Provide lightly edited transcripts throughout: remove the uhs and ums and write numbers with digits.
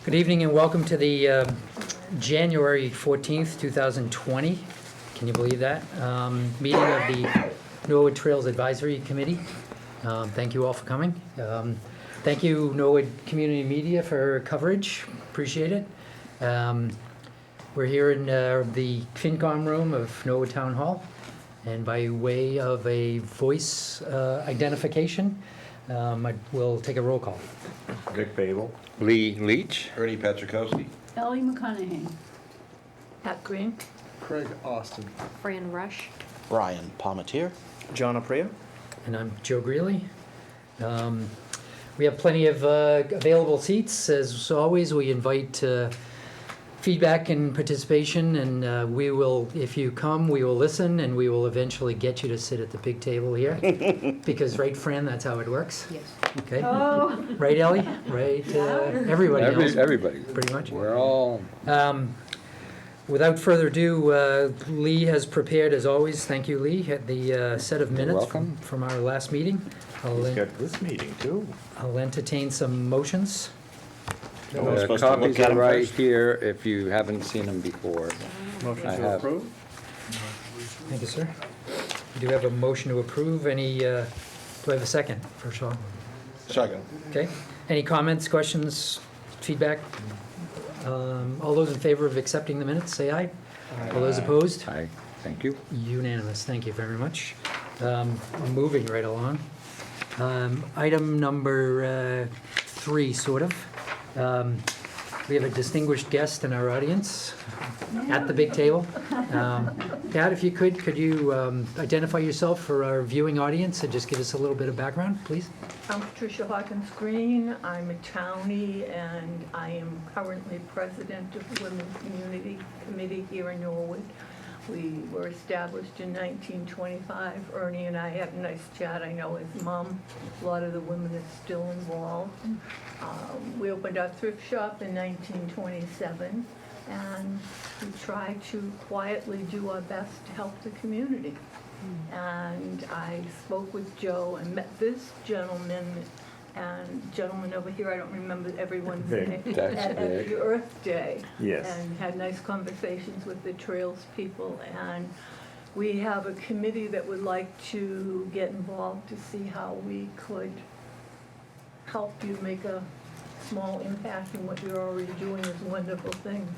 Good evening and welcome to the January 14th, 2020. Can you believe that? Meeting of the Norwood Trails Advisory Committee. Thank you all for coming. Thank you, Norwood Community Media, for coverage. Appreciate it. We're here in the FinCom room of Norwood Town Hall. And by way of a voice identification, we'll take a roll call. Dick Babel. Lee Leach. Ernie Petrikowski. Ellie McConaughey. Pat Green. Craig Austin. Fran Rush. Brian Palmetier. John Aprea. And I'm Joe Greeley. We have plenty of available seats. As always, we invite feedback and participation, and we will, if you come, we will listen, and we will eventually get you to sit at the big table here. Because, right, Fran, that's how it works? Yes. Okay. Oh. Right, Ellie? Right, everybody else? Everybody. Pretty much. We're all. Without further ado, Lee has prepared, as always, thank you, Lee, the set of minutes welcome. from our last meeting. He's got this meeting too. I'll entertain some motions. we're The supposed to copies look at are 'em right first? here if you haven't seen them before. Motion I to have. approve? Thank you, sir. We do have a motion to approve. Any, do I have a second, first of all? Second. Okay. Any comments, questions, feedback? All those in favor of accepting the minutes, say aye. All those opposed? Aye, thank you. Unanimous, thank you very much. Moving right along. Item number 3, sort of. We have a distinguished guest in our audience at the big table. Pat, if you could you identify yourself for our viewing audience and just give us a little bit of background, please? I'm Patricia Hawkins Green. I'm a townie, and I am currently president of the Women's Community Committee here in Norwood. We were established in 1925. Ernie and I had a nice chat. I know his mom. A lot of the women are still involved. We opened our thrift shop in 1927, and we try to quietly do our best to help the community. And I spoke with Joe and met this gentleman and gentleman over here, I don't remember everyone's Vic. name, That's at Vic. the Earth Day. Yes. And had nice conversations with the Trails people. And we have a committee that would like to get involved to see how we could help you make a small impact in what you're already doing is wonderful things.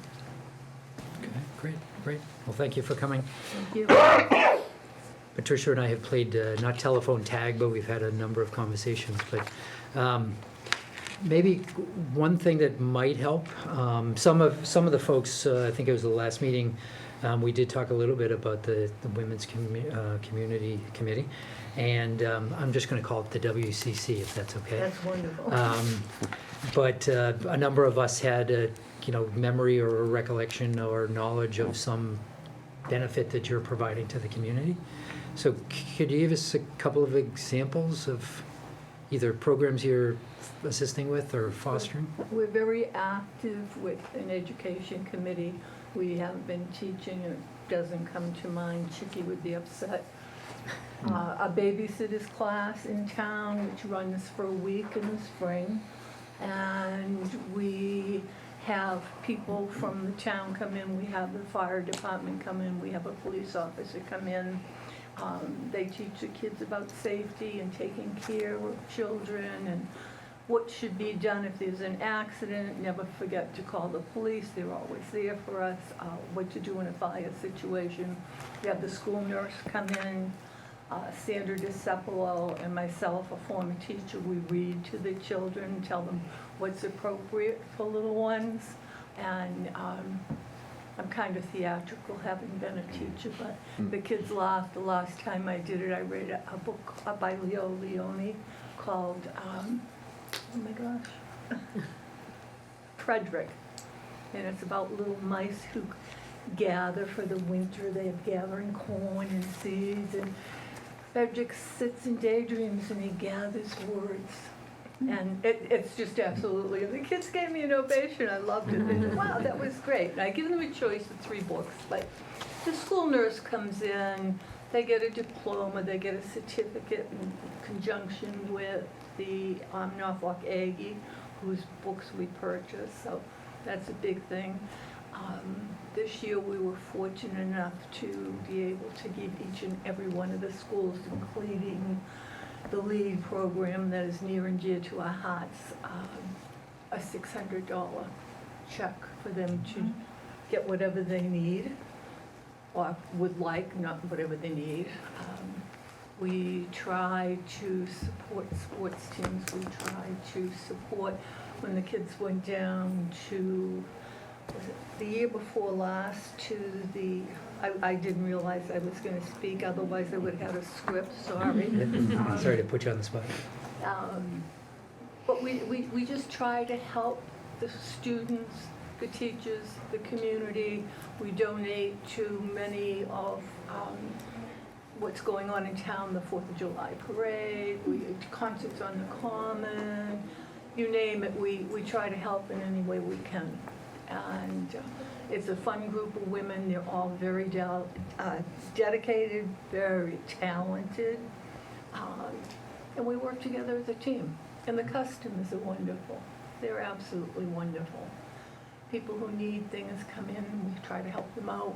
Okay, great. Well, thank you for coming. Thank you. Patricia and I have played, not telephone tag, but we've had a number of conversations. But maybe one thing that might help, some of the folks, I think it was the last meeting, we did talk a little bit about the Women's Community Committee. And I'm just going to call it the WCC, if that's okay. That's wonderful. But a number of us had a memory or a recollection or knowledge of some benefit that you're providing to the community. So could you give us a couple of examples of either programs you're assisting with or fostering? We're very active with an education committee. We have been teaching, and it doesn't come to mind, Chicky would be upset. A babysitter's class in town, which runs for a week in the spring. And we have people from the town come in. We have the fire department come in. We have a police officer come in. They teach the kids about safety and taking care of children and what should be done if there's an accident. Never forget to call the police. They're always there for us. What to do in a fire situation. We have the school nurse come in. Sandra DiCepolo and myself, a former teacher, we read to the children, tell them what's appropriate for little ones. And I'm kind of theatrical, having been a teacher, but the kids laughed. The last time I did it, I read a book by Leo Leone called, oh my gosh, Frederick. And it's about little mice who gather for the winter. They have gathering corn and seeds, and Frederick sits and daydreams and he gathers words. And it's just absolutely, and the kids gave me an ovation. I loved it. They said, wow, that was great. And I give them a choice of 3 books. Like, the school nurse comes in, they get a diploma, they get a certificate in conjunction with the Norfolk Aggie, whose books we purchase, so that's a big thing. This year, we were fortunate enough to be able to give each and every one of the schools, including the LEAD program that is near and dear to our hearts, a $600 check for them to get whatever they need, or would like, not whatever they need. We try to support sports teams. We try to support when the kids went down to, was it the year before last, to the, I didn't realize I was going to speak, otherwise I would have had a script, sorry. Sorry to put you on the spot. But we just try to help the students, the teachers, the community. We donate to many of what's going on in town, the 4th of July parade, concerts on the Common, you name it, we try to help in any way we can. And it's a fun group of women. They're all very dedicated, very talented, and we work together as a team. And the customers are wonderful. They're absolutely wonderful. People who need things come in, and we try to help them out.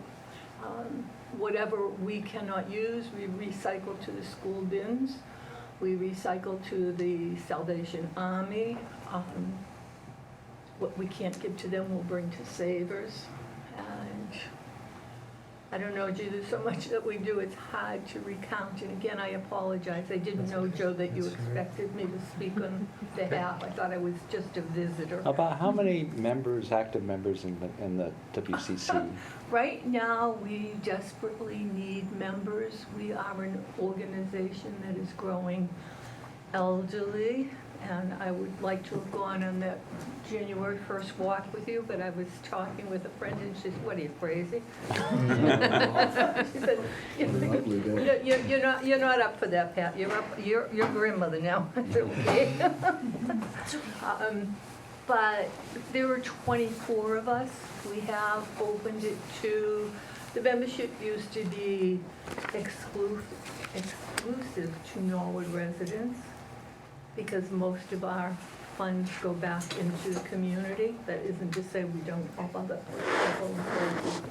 Whatever we cannot use, we recycle to the school bins. We recycle to the Salvation Army. What we can't give to them, we'll bring to Savers. And I don't know, Gee, there's so much that we do, it's hard to recount. And again, I apologize. I didn't know, Joe, that you expected me to speak on behalf. I thought I was just a visitor. About how many members, active members in the WCC? Right now, we desperately need members. We are an organization that is growing elderly, and I would like to have gone on that January 1st walk with you, but I was talking with a friend, and she said, "What are you, crazy?" She said, "You're not up for that, Pat. You're grandmother now." I said, "Okay." But there are 24 of us. We have opened it to, the membership used to be exclusive to Norwood residents, because most of our funds go back into the community. That isn't to say we don't help other people and places.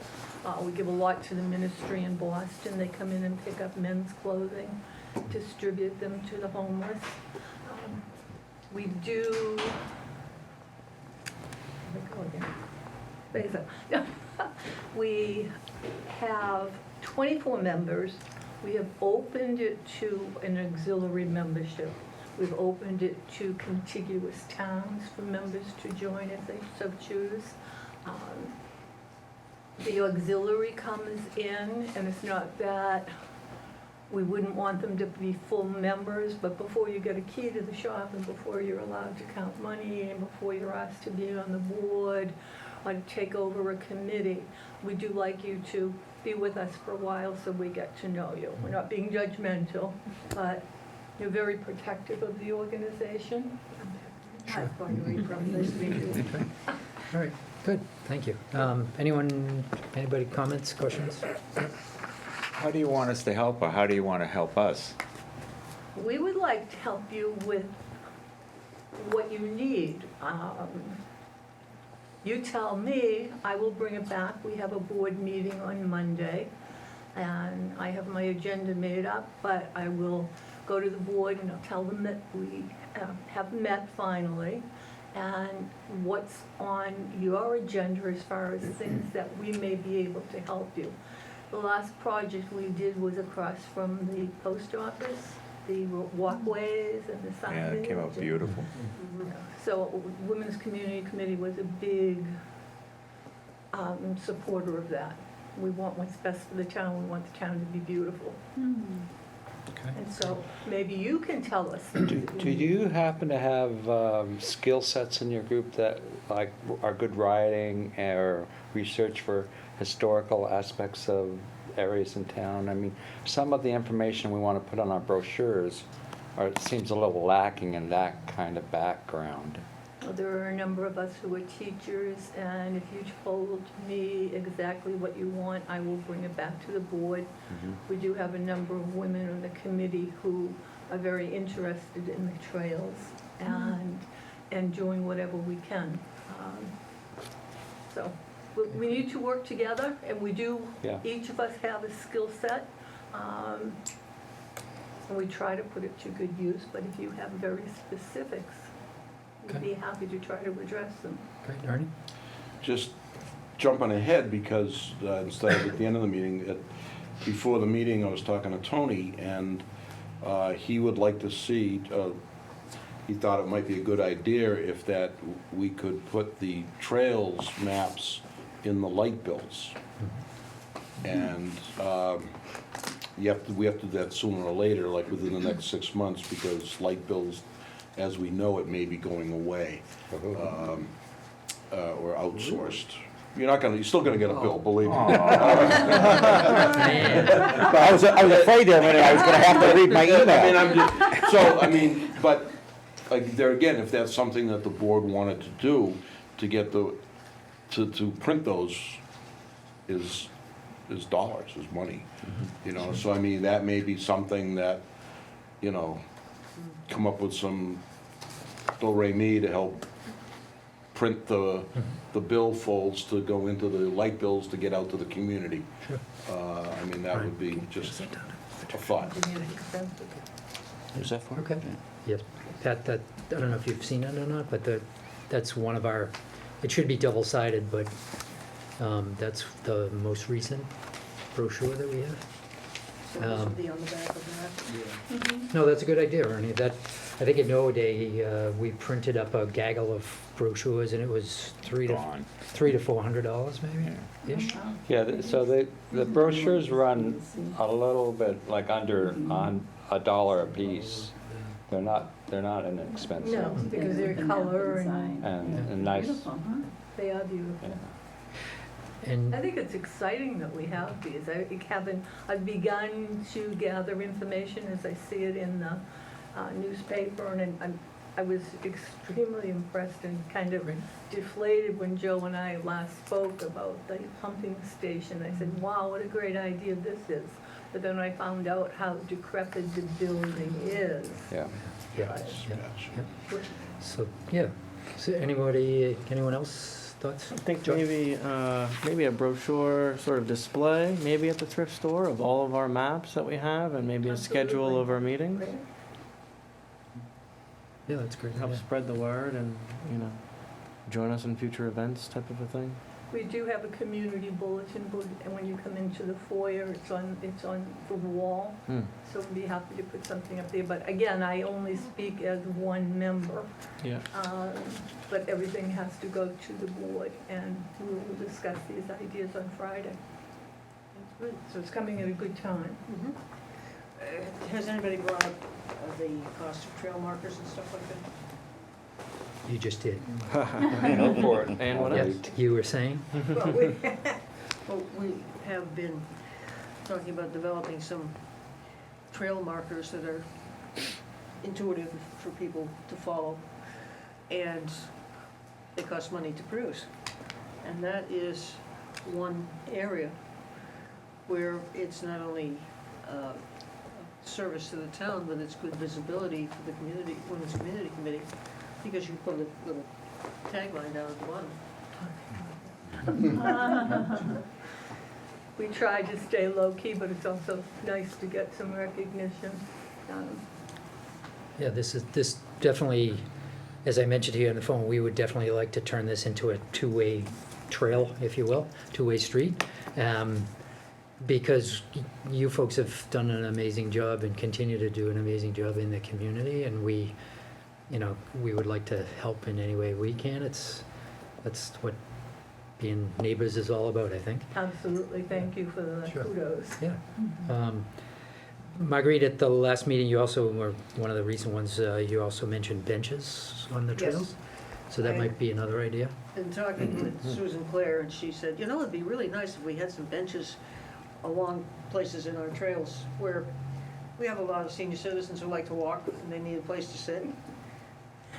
We give a lot to the ministry in Boston. They come in and pick up men's clothing, distribute them to the homeless. We do, we have 24 members. We have opened it to an auxiliary membership. We've opened it to contiguous towns for members to join if they so choose. The auxiliary comes in, and it's not that we wouldn't want them to be full members, but before you get a key to the shop, and before you're allowed to count money, and before you're asked to be on the board or to take over a committee, we do like you to be with us for a while so we get to know you. We're not being judgmental, but you're very protective of the organization. Sure. I'm going to read from this meeting. All right, good, thank you. Anybody comments, questions? How do you want us to help, or how do you want to help us? We would like to help you with what you need. You tell me, I will bring it back. We have a board meeting on Monday, and I have my agenda made up, but I will go to the board and I'll tell them that we have met finally, and what's on your agenda as far as things that we may be able to help you. The last project we did was across from the post office, the walkways and the signage. Yeah, it came out beautiful. So Women's Community Committee was a big supporter of that. We want what's best for the town. We want the town to be beautiful. Okay. And so maybe you can tell us. Do you happen to have skill sets in your group that like are good writing or research for historical aspects of areas in town? I mean, some of the information we want to put on our brochures it seems a little lacking in that kind of background. Well, there are a number of us who are teachers, and if you told me exactly what you want, I will bring it back to the board. Mm-hmm. We do have a number of women on the committee who are very interested in the trails, and and doing whatever we can. So we need to work together, and we do, Yeah. each of us have a skill set. And we try to put it to good use, but if you have very specifics, we'd Okay. be happy to try to address them. Great, Ernie? Just jumping ahead because instead of at the end of the meeting, before the meeting, I was talking to Tony, and he would like to see, he thought it might be a good idea if that we could put the trails maps in the light bills. And we have to do that sooner or later, like within the next 6 months, because light bills, as we know it, may be going away or outsourced. You're still gonna get a bill, believe me. Man, I was afraid there a minute, I was gonna have to read my email. But, like, there again, if that's something that the board wanted to do, to get to print those is dollars, is money. So I mean, that may be something that, come up with some do-re-mi to help print the bill folds to go into the light bills to get out to the community. Sure. I mean, that would be just a thought. Who's that for? Okay. Yes, Pat, I don't know if you've seen it or not, but that's one of our, it should be double-sided, but that's the most recent brochure that we have. So this would be on the back of that? No, that's a good idea, Ernie. I think in No Day, we printed up a gaggle of brochures, and it was $300 to $400 maybe, ish. Yeah, so the brochures run a little bit like under on $1 a piece. They're not inexpensive. No, because they're color and And nice. Beautiful, huh? they are beautiful. Yeah. And I think it's exciting that we have these. I've begun to gather information as I see it in the newspaper, and I was extremely impressed and kind of deflated when Joe and I last spoke about the pumping station. I said, wow, what a great idea this is. But then I found out how decrepit the building is. Yeah. yeah, so, yeah. So anyone else thoughts? I think Joe? maybe a brochure sort of display, maybe at the thrift store of all of our maps that we have, and maybe a schedule Absolutely. of our meetings. Great. Yeah, that's great. Help Yeah. spread the word and, join us in future events type of a thing. We do have a community bulletin board, and when you come into the foyer, it's on the wall. So we'd be happy to put something up there. But again, I only speak as one member. Yeah. But everything has to go to the board, and we will discuss these ideas on Friday. Good. So it's coming at a good time. Has anybody brought up the cost of trail markers and stuff like that? You just did. Go for it. And what Yes, else? you were saying? Well, we have been talking about developing some trail markers that are intuitive for people to follow, and they cost money to produce. And that is one area where it's not only service to the town, but it's good visibility for the community, when it's a community committee, because you put a little tagline down at the bottom. We try to stay low-key, but it's also nice to get some recognition. Yeah, this definitely, as I mentioned here on the phone, we would definitely like to turn this into a two-way trail, if you will, two-way street. Because you folks have done an amazing job and continue to do an amazing job in the community, and we would like to help in any way we can. That's what being neighbors is all about, I think. Absolutely, thank you for the Sure. kudos. Yeah. Marguerite, at the last meeting, you also were one of the recent ones. You also mentioned benches on the Yes. trails, so that I- might be another idea. Been talking with Susan Clare, and she said, it'd be really nice if we had some benches along places in our trails where we have a lot of senior citizens who like to walk and they need a place to sit.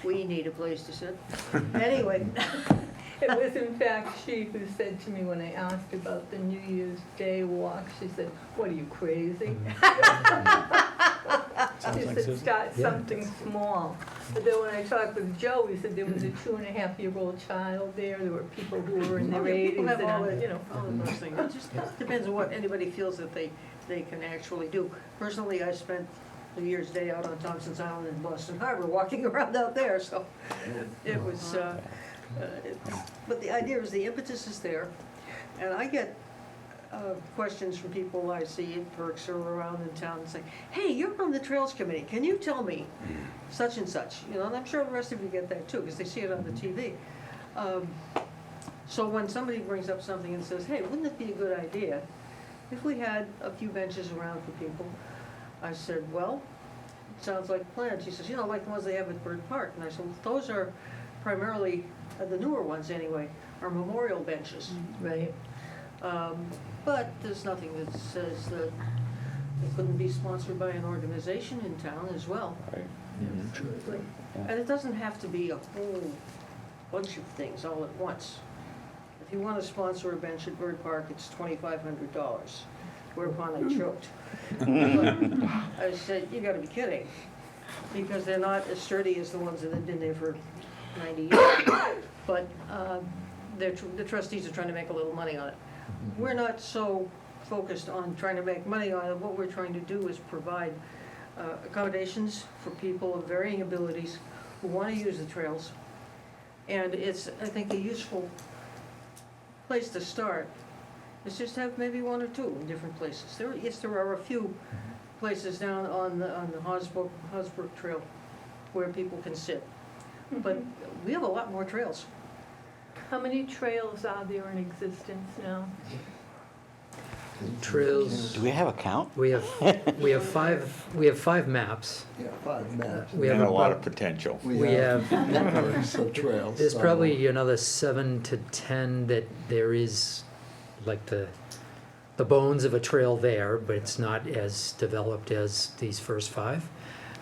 We need a place to sit. Anyway, It was in fact she who said to me when I asked about the New Year's Day walk, she said, what are you, crazy? He said, start something small. But then when I talked with Joe, he said there was a 2.5-year-old child there, there were people who were in their People 80s. have all and, the, all of those things. It just depends on what anybody feels that they can actually do. Personally, I spent New Year's Day out on Thompson's Island in Boston Harbor, walking around out there, so it was, but the idea is the impetus is there. And I get questions from people I see in Perks or around in town and say, hey, you're on the Trails Committee, can you tell me such and such? And I'm sure the rest of you get that too, because they see it on the TV. So when somebody brings up something and says, hey, wouldn't it be a good idea if we had a few benches around for people? I said, well, it sounds like plans. She says, like the ones they have at Bird Park. And I said, well, those are primarily, the newer ones anyway, are memorial benches. Right. But there's nothing that says that it couldn't be sponsored by an organization in town as well. Right. And it doesn't have to be a whole bunch of things all at once. If you want to sponsor a bench at Bird Park, it's $2,500, whereupon I choked. I said, you gotta be kidding, because they're not as sturdy as the ones that have been there for 90 years. But the trustees are trying to make a little money on it. We're not so focused on trying to make money on it. What we're trying to do is provide accommodations for people of varying abilities who want to use the trails. And it's, I think, a useful place to start is just have maybe one or two in different places. There are a few places down on the Hosbrook Trail where people can sit. But we have a lot more trails. How many trails are there in existence now? Trails, Do we have a count? we have 5 maps. Yeah, 5 maps. We have And a lot of about- potential. we have- networks of trails. There's so- probably another 7 to 10 that there is like the bones of a trail there, but it's not as developed as these first 5.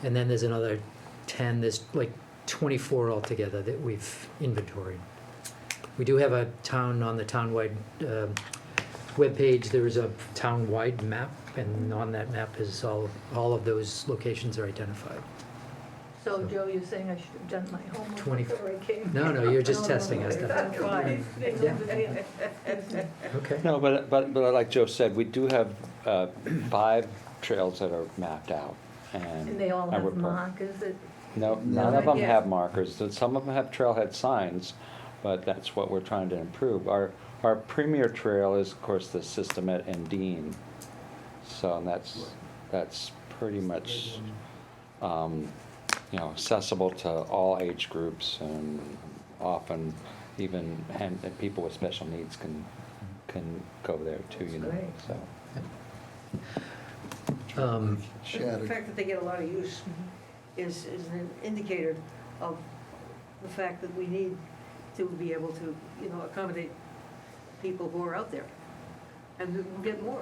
And then there's another 10, there's like 24 altogether that we've inventoried. We do have a town on the townwide webpage, there is a town-wide map, and on that map is all of those locations are identified. So Joe, you're saying I should have done my homework 20 before I came? No, you're just testing us. That's fine. Okay. No, but like Joe said, we do have 5 trails that are mapped out. And they all and we're have markers that, No, none of them Yeah. have markers. Some of them have trailhead signs, but that's what we're trying to improve. Our premier trail is, of course, the Systemet and Dean. So that's pretty much, accessible to all age groups, and often even people with special needs can go there too, great. so. The Shattered. fact that they get a lot of use is an indicator of the fact that we need to be able to, accommodate people who are out there, and we'll get more.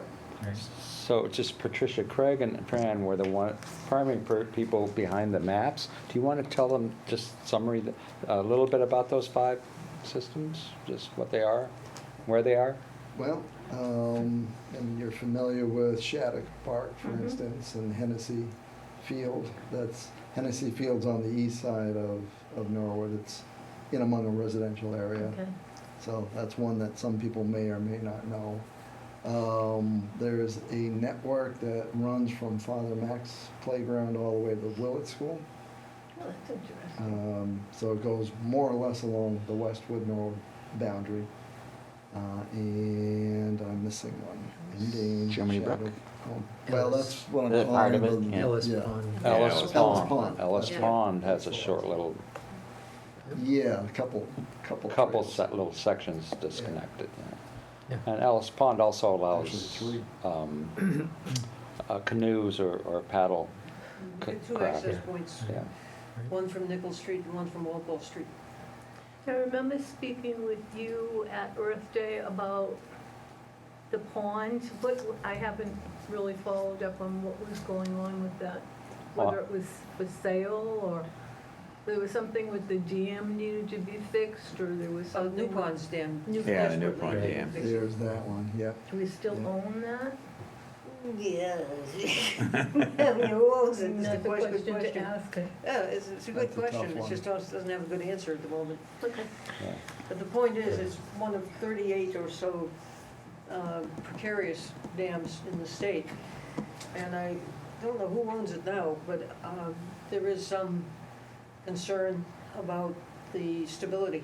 So just Patricia, Craig, and Fran were the primary people behind the maps. Do you want to tell them, just summary, a little bit about those 5 systems, just what they are, where they are? Well, and you're familiar with Shattuck Park, for Mhm. instance, and Hennessy Field. Hennessy Field's on the east side of Norwood. It's in among a residential area. okay. So that's one that some people may or may not know. There's a network that runs from Father Mac's playground all the way to Willett School. Well, that's interesting. So it goes more or less along the Westwood Norwood boundary. And I'm missing one. Indian, Germany Brook? Shattuck. Well, that's what I'm Is that part calling of it? the- Yeah. Ellis yeah. Pond. Ellis Ellis Pond. Pond. Ellis Yeah. Pond has a short little, Yeah, a couple trails. little sections disconnected. Yeah. And Ellis Pond also Actually, allows 3. canoes or paddle. We get 2 craft. access points, Yeah. one from Nickel Street and one from Walpole Street. I remember speaking with you at Earth Day about the pond, but I haven't really followed up on what was going on with that. Whether it was for sale, or there was something with the dam needed to be fixed, or there was something. New Pond's Dam. New Yeah, the New desperately Pond needed Dam. fixing. There's that one, yeah. Do we still Yeah. own that? Yeah. I mean, who owns it? It's That's a a good question to question. ask. Yeah, it's a good That's a tough question, it one. just doesn't have a good answer at the moment. Okay. But the point is, it's one of 38 or so precarious dams in the state. And I don't know who owns it now, but there is some concern about the stability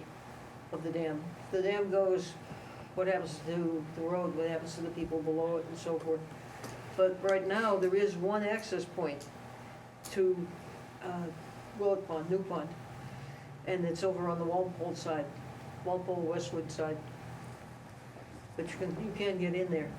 of the dam. The dam goes, what happens to the road, what happens to the people below it and so forth. But right now, there is one access point to Willock Pond, New Pond, and it's over on the Walpole side, Walpole Westwood side. But you can get in there.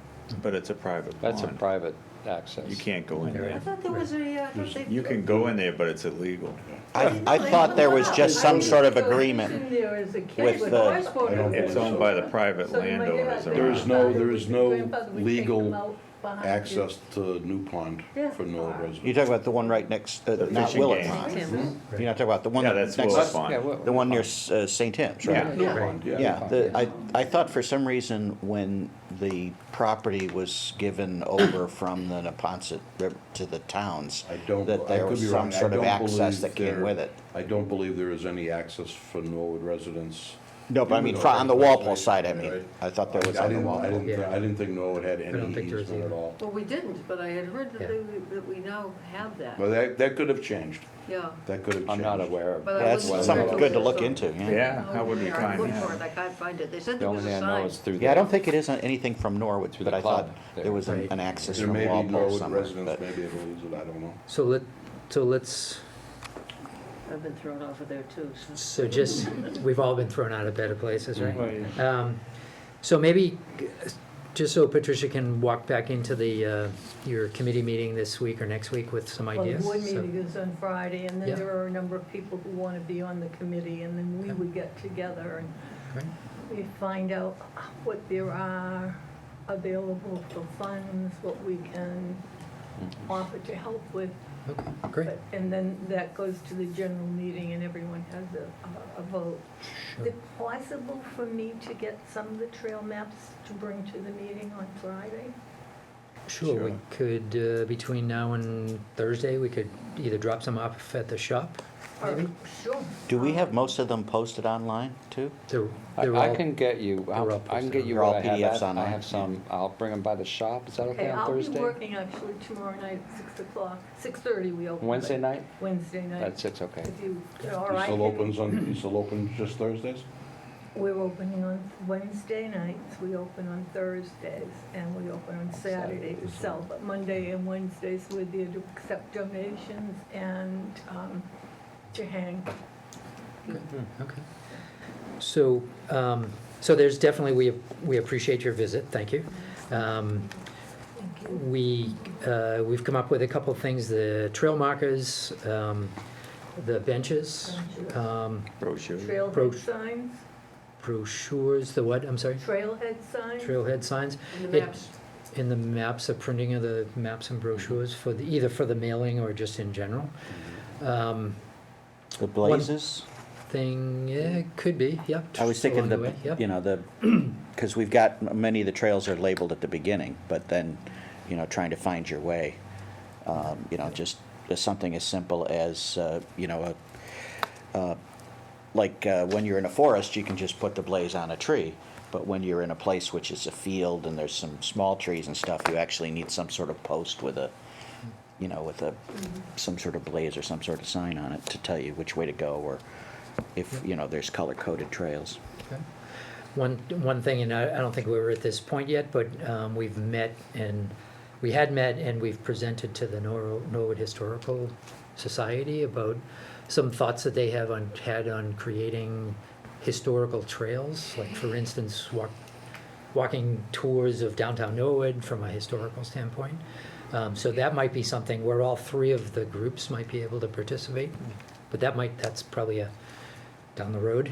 But it's a private That's a pond. private access. You can't go in I there. thought there was I thought they. You can go in there, but it's illegal. I thought there was just some sort of agreement. I was in there as a kid with when the- I was born. I don't think It's owned by the private So my landowners dad- There is around. no- there is no grandfather would take legal them out behind Access to New Pond Yeah. for no You residents. talk about the one right next, The not fishing Willock game. Pond. Tim. You're not talking about the one Yeah, that's that's next, Willock Yeah, Pond. the one near St. Tim's, right? Yeah. New Right. Pond, yeah. Yeah, I thought for some reason when the property was given over from the Neponset River to the towns, I don't, that I there could was be some wrong. I sort of don't access believe that came there- with it. I don't believe there is any access for Norwood residents. No, but I mean, on the Walpole side, I mean, I thought there was I on the didn't, I Walpole. didn't, Yeah. I didn't think Norwood had I any don't think there is easement at either. all. Well, we didn't, but I had heard that Yeah. that we now have that, But that could have changed. yeah. That could have changed. I'm not aware of. But I That's wasn't something aware good to of look it, into, yeah. Yeah, how would we Yeah, I find looked for it, that? I can't find it, they said The there only was a thing I know sign. is through Yeah, I the, don't think it is anything from Norwood, Through but the I thought club there there. was Right. an access There from may be Walpole Norwood somewhere, residents, but maybe able to use it, I don't know. So let's, I've been thrown off of there too, so. so just, we've all been thrown out of better places, right? Right. So maybe, just so Patricia can walk back into the, your committee meeting this week or next week with some Well, the ideas. board So- meeting is on Friday, and Yeah. then there are a number of people who want to be on the committee, and then we Okay. would get together and Great. we find out what there are available for funds, what we can offer to help with. Okay, great. But- And then that goes to the general meeting and everyone has a vote. Is Sure. it possible for me to get some of the trail maps to bring to the meeting on Friday? Sure, we could, between now and Thursday, we could either drop some off at the shop, Or- maybe? Sure. do we have most of them posted online too? They're I all- can get you, all I can get you They're all what I have. PDFs I online. have some, I'll bring them by the shop, is that okay on I'll be Thursday? working actually tomorrow night at 6 o'clock, 6:30 we open. Wednesday but night? Wednesday night. At 6, okay. If you, or He I still can- opens on, he still open just Thursdays? We're opening on Wednesday nights, we open on Thursdays, and we open on Saturdays to sell. But Monday and Wednesdays, we're there to accept donations and to hang. Okay. So, so there's definitely, we appreciate your visit, thank you. We've come up with a couple of things, the trail markers, the benches, Brochure. Trailhead signs, brochures, the what, I'm sorry? trailhead signs. Trailhead signs. And the It- maps, In the maps, a printing of the maps and brochures for the, either for the mailing or just in general. The blazes? Thing, yeah, it could be, yeah. I was thinking along way, yeah. you know, because we've got, many of the trails are labeled at the beginning, but then, trying to find your way. Just something as simple as, when you're in a forest, you can just put the blaze on a tree. But when you're in a place which is a field and there's some small trees and stuff, you actually need some sort of post with some sort of blaze or some sort of sign on it to tell you which way to go, or if, there's color-coded trails. Okay. One thing, and I don't think we were at this point yet, but we had met and we've presented to the Norwood Historical Society about some thoughts that they have had on creating historical trails, like for instance, walking tours of downtown Norwood from a historical standpoint. So that might be something where all three of the groups might be able to participate, but that's probably down the road.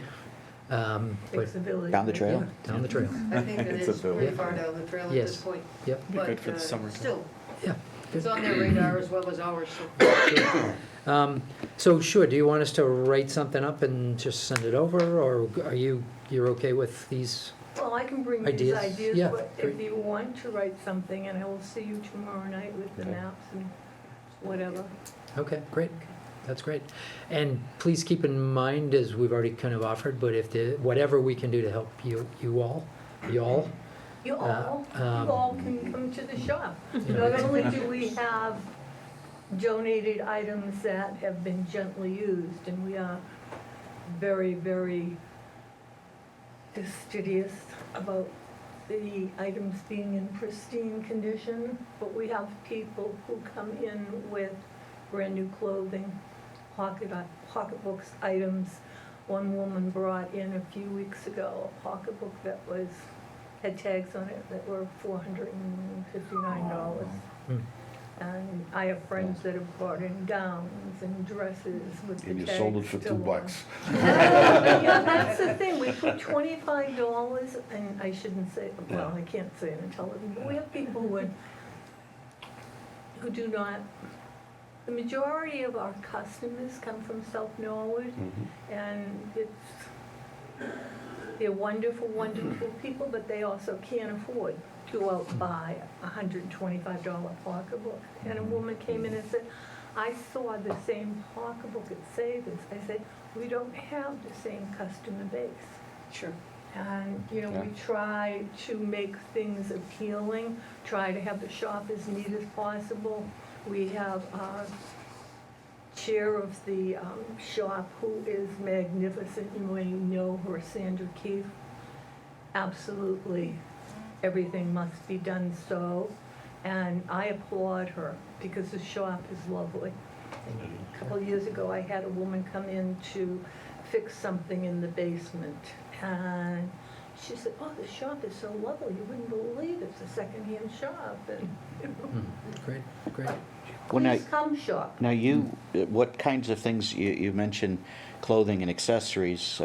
But Flexibility. Down the trail? yeah, down the trail. I think that It's a is pretty bill. far down the trail at Yes. this point. Yep. But good for the summertime. still, Yeah. it's on their radar as well as ours, so. So sure, do you want us to write something up and just send it over, or you're okay with these Well, I can bring these Ideas? ideas, Yeah, but great. if you want to write something, and I will see you tomorrow night with the Okay. maps and whatever. Okay, great. That's great. And please keep in mind, as we've already kind of offered, but if whatever we can do to help you all, You all can come to the shop. Yeah. Not only do we have donated items that have been gently used, and we are very, very fastidious about the items being in pristine condition, but we have people who come in with brand-new clothing, pocketbooks, items. One woman brought in a few weeks ago a pocketbook that had tags on it that were $459. Hmm. And I have friends that have brought in gowns and dresses with the And you tags sold it for still $2. on. Yeah, that's the thing, we put $25, and I shouldn't say, well, I can't say it on television, but we have people who do not, the majority of our customers come from South Norwood, and they're wonderful, wonderful people, but they also can't afford to go out and buy a $125 pocketbook. And a woman came in and said, I saw the same pocketbook at Savers. I said, we don't have the same customer base. Sure. And, you know, we Yeah. try to make things appealing, try to have the shop as neat as possible. We have chair of the shop who is magnificent. You may know her, Sandra Keefe. Absolutely, everything must be done so. And I applaud her because the shop is lovely. A couple of years ago, I had a woman come in to fix something in the basement. And she said, oh, the shop is so lovely. You wouldn't believe it's a secondhand shop. And, you know, Great, great. Well, now- please come shop. Now, what kinds of things, you mentioned clothing and accessories,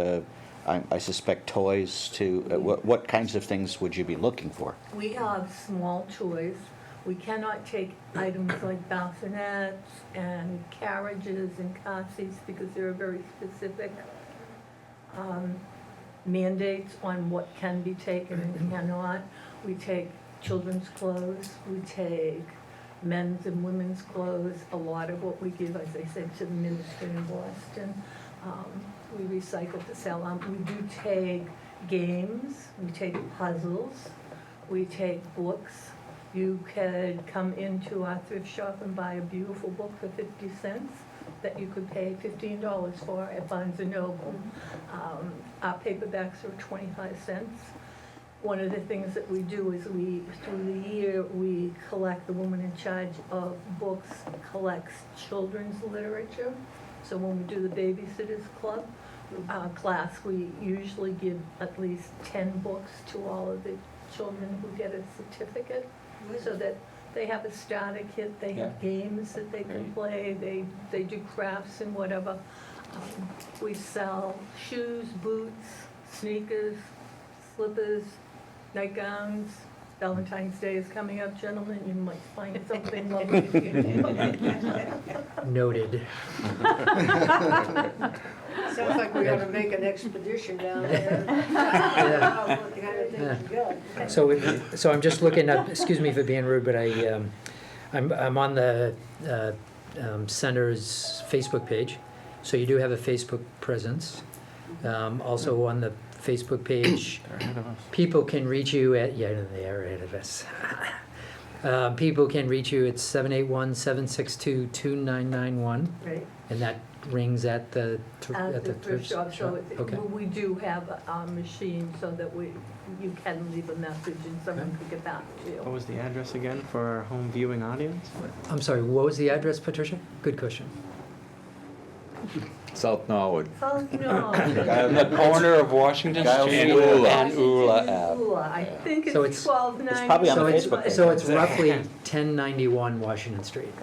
I suspect toys too. What kinds of things would you be looking for? We have small toys. We cannot take items like bassinets and carriages and car seats because there are very specific mandates on what can be taken and cannot. We take children's clothes, we take men's and women's clothes. A lot of what we give, as I said, to the ministry in Boston, we recycle to sell. We do take games, we take puzzles, we take books. You could come into our thrift shop and buy a beautiful book for 50 cents that you could pay $15 for at Barnes & Noble. Our paperbacks are 25 cents. One of the things that we do is through the year, we collect, the woman in charge of books collects children's literature. So when we do the Babysitters Club class, we usually give at least 10 books to all of the children who get a certificate, so that they have a starter kit, they have games that they can play, they do crafts and whatever. We sell shoes, boots, sneakers, slippers, nightgowns. Valentine's Day is coming up, gentlemen, you might find something lovely. Noted. Sounds like we ought to make an expedition down there. Yeah. What kind of things you got. So I'm just looking up, excuse me for being rude, but I'm on the center's Facebook page. So you do have a Facebook presence. Also on the Facebook page, They're ahead of us. people can reach you at, yeah, they are ahead of us. People can reach you at 781-762-2991, Right, and that rings at the at the thrift shop, so Okay. we do have a machine so that you can leave a message and someone could get back to What you. was the address again for our home viewing audience? I'm sorry, what was the address, Patricia? Good question. South Norwood. Oh, no. In the corner of Washington Giles Street Ula. and Ula Ave. I think So it's it's- 1290. It's probably on the So it's, Facebook page. so it's roughly 1091 Washington Street.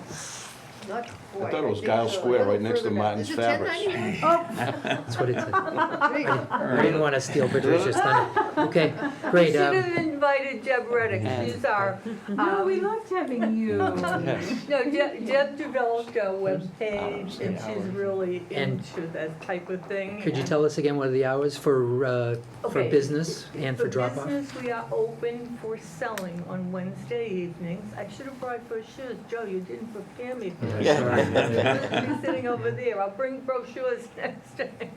Not I thought it was Giles Square, right next to Martin's Is it Fabrics. $10.99? That's what it said. I didn't want to steal Patricia's thunder. Okay, We great. should have invited Deb Reddick, she's our. No, we loved having you. Yes. No, Deb developed a webpage and yeah. she's really And into that type of thing. Could you and- tell us again what are the hours for Okay. business and for drop-off? For business, we are open for selling on Wednesday evenings. I should have brought brochures. Joe, you didn't prepare me for this. You're sitting over there. I'll bring brochures next time.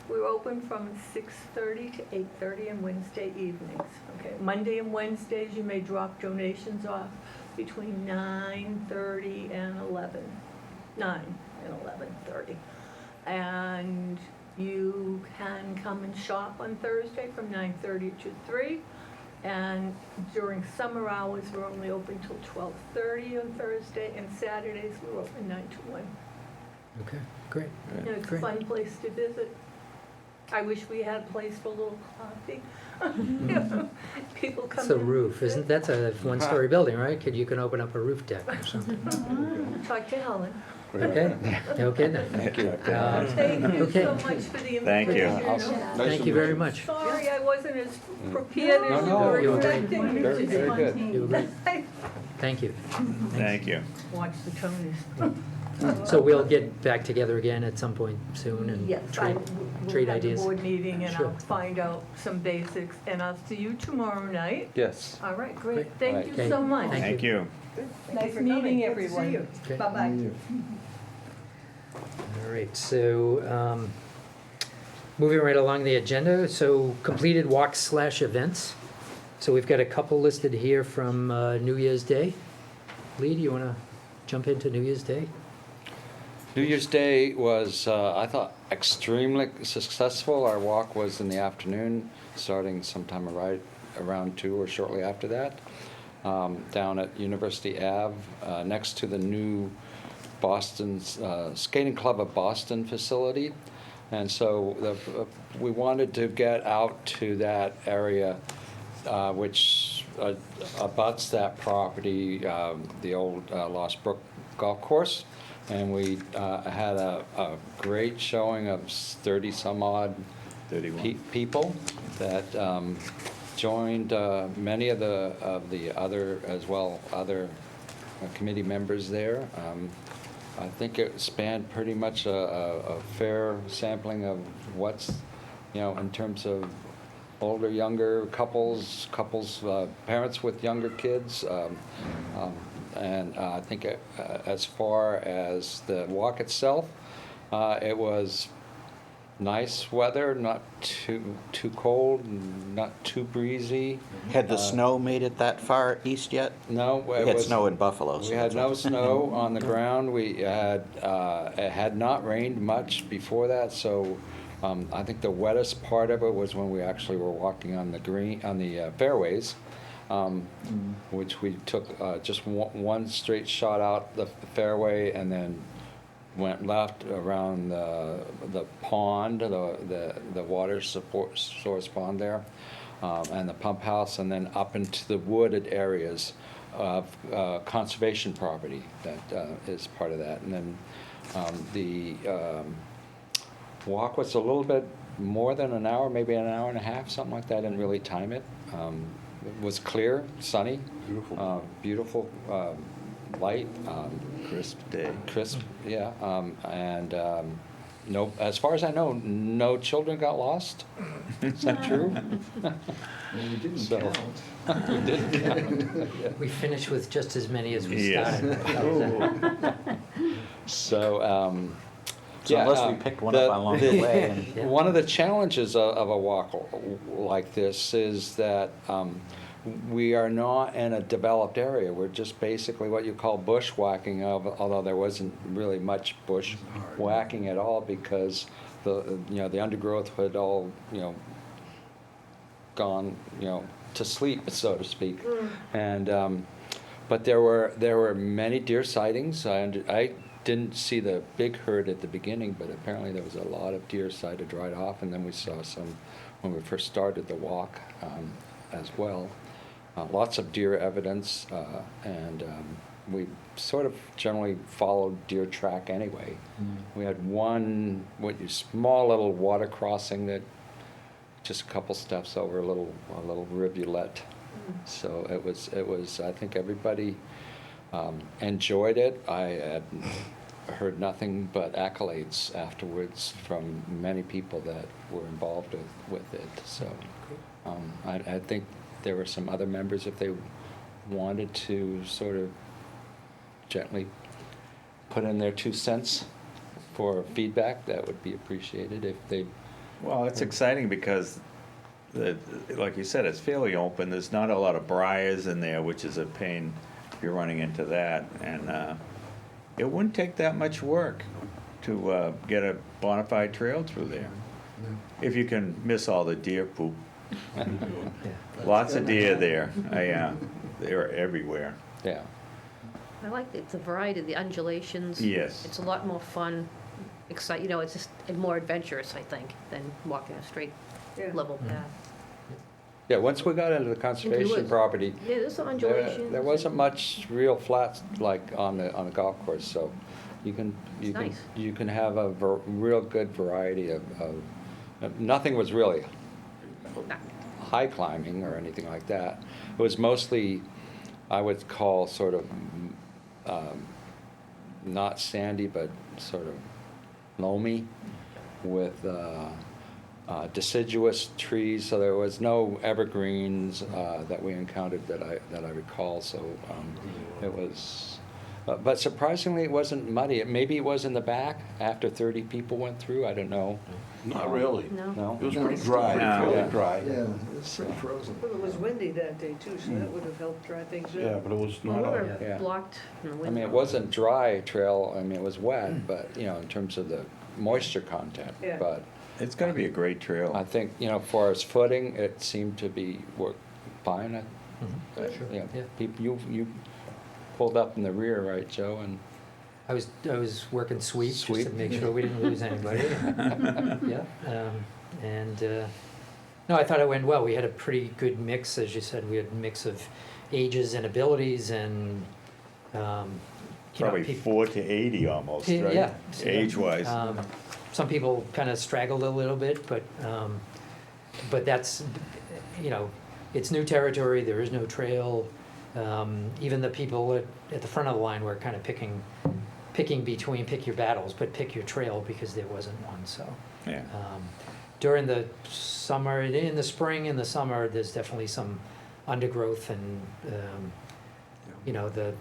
We're open from 6:30 to 8:30 on Wednesday evenings. Okay, Monday and Wednesdays, you may drop donations off between 9:30 and 11. 9 and 11:30. And you can come and shop on Thursday from 9:30 to 3. And during summer hours, we're only open till 12:30 on Thursday, and Saturdays, we're open 9 to 1. Okay, great. And it's a Great. fun place to visit. I wish we had a place for a little coffee. People come It's a in. roof, isn't, that's a one-story building, right? You can open up a roof deck or something. Talk to Helen. Okay, okay then. Thank you. Thank you Okay. so much for the Thank you. invitation. Nice Thank to you meet very much. Sorry, I wasn't as prepared No, as you no, were you were great. expecting me Very, to very be. good. You were great. Thank you. Thank you. Watch the Tonys. So we'll get back together again at some point soon and Yes, trade, we'll trade have the ideas. board meeting and Sure. I'll find out some basics and I'll see you tomorrow night. Yes. All right, great. Great. Thank Right. you Okay. so much. Thank Thank you. Nice for meeting coming. Good to see everyone. you. Okay. Bye-bye. All right, so moving right along the agenda, so completed walks/events. So we've got a couple listed here from New Year's Day. Lee, do you want to jump into New Year's Day? New Year's Day was, I thought, extremely successful. Our walk was in the afternoon, starting sometime around 2 or shortly after that, down at University Ave, next to the new Boston's Skating Club of Boston facility. And so we wanted to get out to that area, which abuts that property, the old Lost Brook Golf Course. And we had a great showing of 30-some-odd 31. people that joined many of the other, as well, other committee members there. I think it spanned pretty much a fair sampling of what's, in terms of older, younger couples, parents with younger kids. And I think as far as the walk itself, it was nice weather, not too cold, not too breezy. Had the snow made it that far east yet? No, We it had was. snow in Buffalo. so We had that's no what- snow on the ground. We had, it had not rained much before that, so I think the wettest part of it was when we actually were walking on the fairways, which we took just one straight shot out the fairway and then went left around the pond, the water source pond there, and the pump house, and then up into the wooded areas of conservation property that is part of that. And then the walk was a little bit more than an hour, maybe an hour and a half, something like that. I didn't really time it. It was clear, sunny, beautiful light. Crisp day. Crisp, yeah, and no, as far as I know, no children got lost. Is that true? We didn't So- count. We didn't count. Yeah. We finished with just as many as we Yes. started. How was that? So, So yeah, unless we picked one up along the way and- Yeah. One of the challenges of a walk like this is that we are not in a developed area. We're just basically what you call bushwhacking, although there wasn't really much bushwhacking at all because the undergrowth had all gone to sleep, so to speak. And but there were many deer sightings. I didn't see the big herd at the beginning, but apparently there was a lot of deer sighted right off, and then we saw some when we first started the walk as well. Lots of deer evidence, and we sort of generally followed deer track anyway. We had one, small little water crossing that, just a couple steps over a little rivulet. So it was, I think everybody enjoyed it. I had heard nothing but accolades afterwards from many people that were involved with it. So I think there were some other members, if they wanted to sort of gently put in their 2 cents for feedback, that would be appreciated if they. Well, it's exciting because, like you said, it's fairly open. There's not a lot of briars in there, which is a pain if you're running into that. And it wouldn't take that much work to get a bona fide trail through there. If you can miss all the deer poop. Lots of deer there. They're everywhere. Yeah. I like the variety, the undulations. Yes. It's a lot more fun, you know, it's just more adventurous, I think, than walking a straight Yeah. level path. Yeah, once we got into the conservation woods. property, Yeah, there's some there undulations. there wasn't much real flats like on the golf course, so you can nice. you can have a real good variety of nothing was really high climbing or anything like that. It was mostly, I would call sort of not sandy, but sort of loamy with deciduous trees. So there was no evergreens that we encountered that I recall. So it was, but surprisingly, it wasn't muddy. Maybe it was in the back after 30 people went through. I don't know. Not really. No. No. It was pretty dry, No. fairly Yeah. dry. Yeah, it's pretty frozen. Well, it was windy that day too, so that would have helped dry things out. Yeah, but it was Well, not we a, were Yeah. blocked in the I wind. mean, it wasn't dry trail. I mean, it was wet, but you know, in terms of the moisture content. Yeah. But It's going to be a great trail. I think, you know, for its footing, it seemed to be work fine. Sure. You know, Yeah. you pulled up in the rear, right, Joe? And I was working sweep just to Sweep. make sure we didn't lose anybody. Yeah, no, I thought it went well. We had a pretty good mix, as you said. We had a mix of ages and abilities, and you know, Probably peop- 4 to 80 almost, Yeah, right? yeah. Age-wise. Some people kind of straggled a little bit, but that's, you know, it's new territory. There is no trail. Even the people at the front of the line were kind of picking between, pick your battles, but pick your trail because there wasn't one. So Yeah. during the summer, in the spring and the summer, there's definitely some undergrowth and you know, the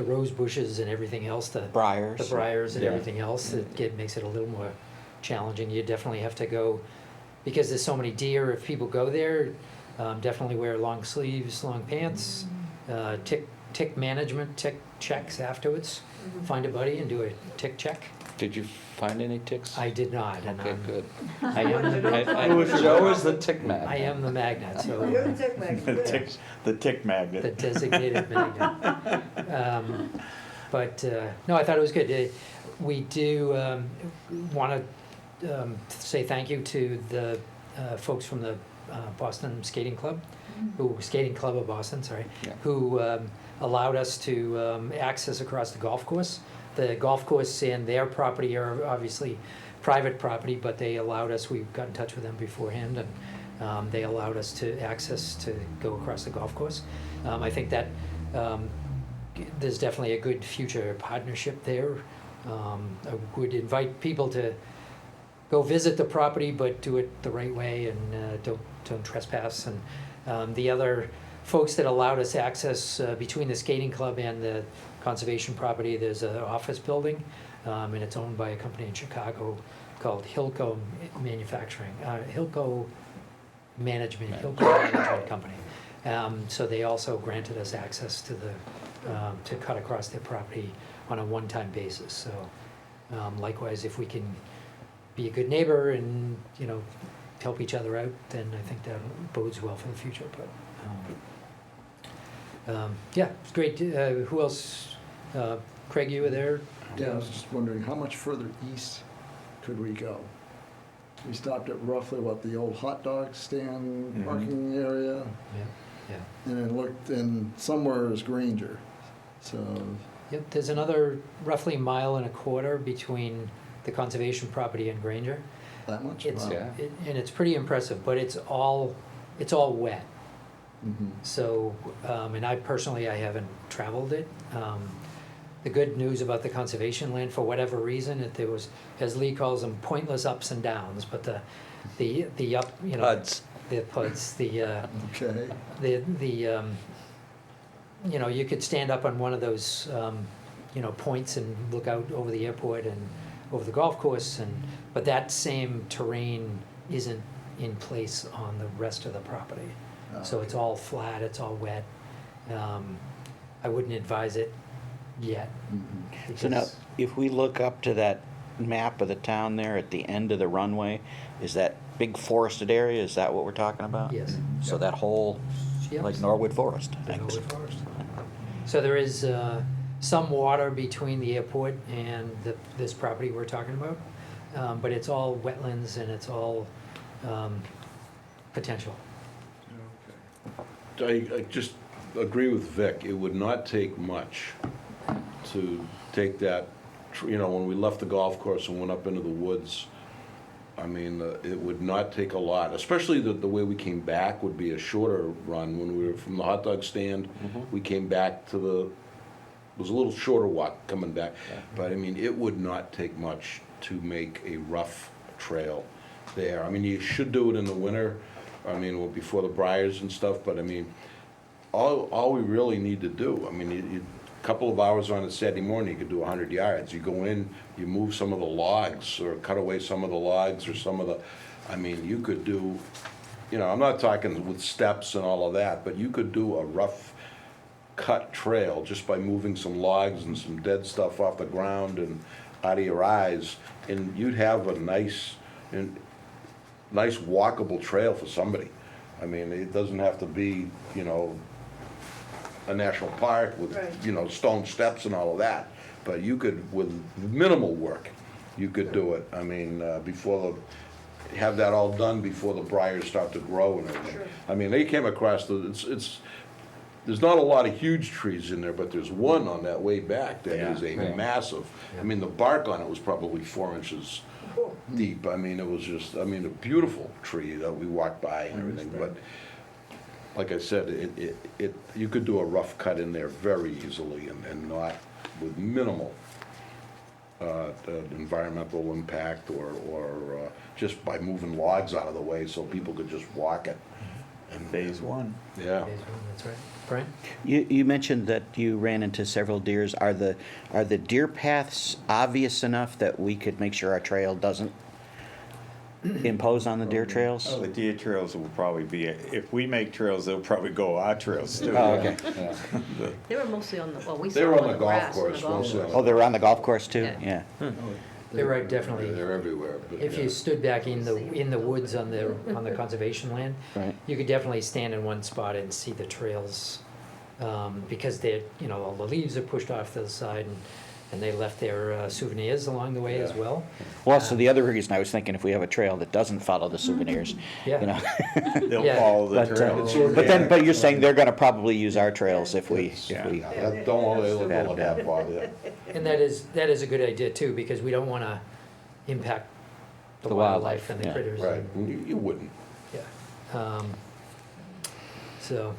rose bushes and everything else, the Briars. briars and Yeah. everything else, makes it a little more challenging. You definitely have to go, because there's so many deer, if people go there, definitely wear long sleeves, long pants, tick management, tick checks afterwards. Find a buddy and do a tick check. did you find any ticks? I did not, and Okay, good. I am Joe is the tick man. I am the magnet, so. You're the tech magnet, The yeah. tick The magnet. designated magnet. No, I thought it was good. We do want to say thank you to the folks from the Boston Skating Club, Skating Club of Boston, sorry, Yeah. who allowed us to access across the golf course. The golf course and their property are obviously private property, but they allowed us, we got in touch with them beforehand, and they allowed us to access to go across the golf course. I think that there's definitely a good future partnership there. I would invite people to go visit the property, but do it the right way and don't trespass. And the other folks that allowed us access between the skating club and the conservation property, there's an office building, and it's owned by a company in Chicago called Hilco Manufacturing, Hilco Management Company. So they also granted us access to to cut across their property on a one-time basis. So likewise, if we can be a good neighbor and, you know, help each other out, then I think that bodes well for the future. But yeah, it's great. Who else? Craig, you were there? Yeah, I was just wondering, how much further east could we go? We stopped at roughly, what, the old hot dog stand Mhm. parking area? Yeah. And then looked, and somewhere is Granger, so, Yep, there's another roughly mile and a quarter between the conservation property and Granger. that much? It's, Wow. Yeah. and it's pretty impressive, but it's all wet. Mhm. So, and I personally, I haven't traveled it. The good news about the conservation land, for whatever reason, that there was, as Lee calls them, pointless ups and downs, but the up, you know. PUDs. The PUDs, Okay, you know, you could stand up on one of those, you know, points and look out over the airport and over the golf course, but that same terrain isn't in place on the rest of the property. So it's all flat, it's all wet. I wouldn't advise it yet. Mhm. So now, because- if we look up to that map of the town there at the end of the runway, is that big forested area, is that what we're talking about? Yes. So that whole, Yep. like Norwood Forest? The Thanks. Norwood Forest. So there is some water between the airport and this property we're talking about, but it's all wetlands and it's all potential. I just agree with Vic, it would not take much to take that, you know, when we left the golf course and went up into the woods, I mean, it would not take a lot, especially the way we came back would be a shorter run. When we were from the hot dog stand, we came back to it was a little shorter walk coming back. But I mean, it would not take much to make a rough trail there. I mean, you should do it in the winter, I mean, before the briars and stuff, but I mean, all we really need to do, I mean, a couple of hours on a Saturday morning, you could do 100 yards. You go in, you move some of the logs, or cut away some of the logs, or some of the, I mean, you could do, you know, I'm not talking with steps and all of that, but you could do a rough cut trail just by moving some logs and some dead stuff off the ground and out of your eyes, and you'd have a nice walkable trail for somebody. I mean, it doesn't have to be, you know, a national park with, Right. you know, stone steps and all of that. But you could, with minimal work, you could do it. I mean, have that all done before the briars start to grow and everything. Sure. I mean, they came across there's not a lot of huge trees in there, but there's one on that way back that is a Yeah. massive. I mean, the bark on it was probably 4 inches Cool. deep. I mean, it was just, I mean, a beautiful tree that we walked by and everything, but like I said, you could do a rough cut in there very easily and not with minimal environmental impact or just by moving logs out of the way so people could just walk it. Phase one. Yeah. That's right. Brian? You mentioned that you ran into several deers. Are the deer paths obvious enough that we could make sure our trail doesn't impose on the deer trails? Oh, the deer trails will probably be, if we make trails, they'll probably go our trails too. Oh, okay. They were mostly on the, well, we They saw were them on on the the golf grass on the course golf mostly. course. Oh, they're on the golf course too? Yeah. Yeah. They're right, definitely. They're everywhere. But If yeah. you stood back in the woods on the conservation land, Right. you could definitely stand in one spot and see the trails, because they're, you know, all the leaves are pushed off to the side, and they left their souvenirs along the way as Yeah. well. Well, so the other reason I was thinking, if we have a trail that doesn't follow the souvenirs, you Yeah. know. They'll Yeah. follow the But, trail. but you're saying they're gonna probably use our trails if we, Yeah. Don't want to look that far, yeah. And that is a good idea too, because we don't want to impact the The wildlife wildlife, and the yeah. critters. Right, and- you wouldn't. Yeah. So,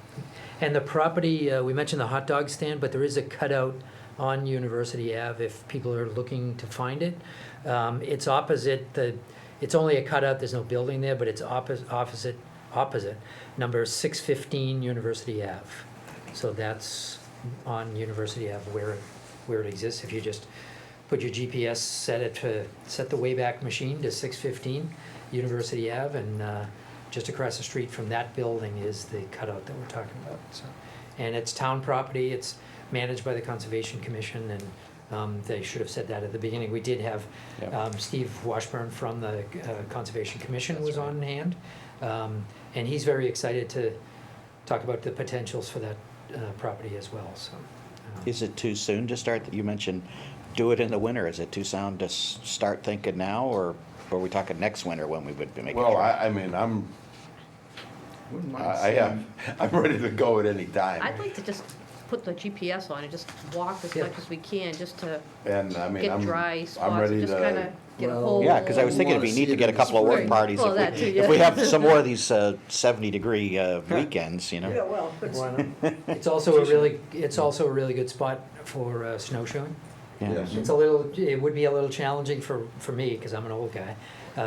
and the property, we mentioned the hot dog stand, but there is a cutout on University Ave if people are looking to find it. It's opposite it's only a cutout, there's no building there, but it's opposite number 615 University Ave. So that's on University Ave where it exists. If you just put your GPS, set the Wayback Machine to 615 University Ave, and just across the street from that building is the cutout that we're talking about. So, and it's town property, it's managed by the Conservation Commission, and they should have said that at the beginning. We did have Yep. Steve Washburn from the Conservation Commission was on hand, and he's very excited to talk about the potentials for that property as well, so. is it too soon to start? You mentioned do it in the winter. Is it too soon to start thinking now, or are we talking next winter when we would be making? Well, sure? I mean, Wouldn't mind I am, I'm ready to go at any time. I'd like to just put the GPS on and just walk as Yeah. much as we can, just to And I mean, get I'm, dry I'm spots, ready and just kind of to, get a Well, whole. Yeah, because I was thinking it'd be neat to get a couple of work Right. parties Well, that if too, we, yeah. if we have some more of these 70-degree weekends, you Yeah, know? well, but Why not? It's also a really good spot for snowshoeing. Yeah. yes. It would be a little challenging for me, because I'm an old guy,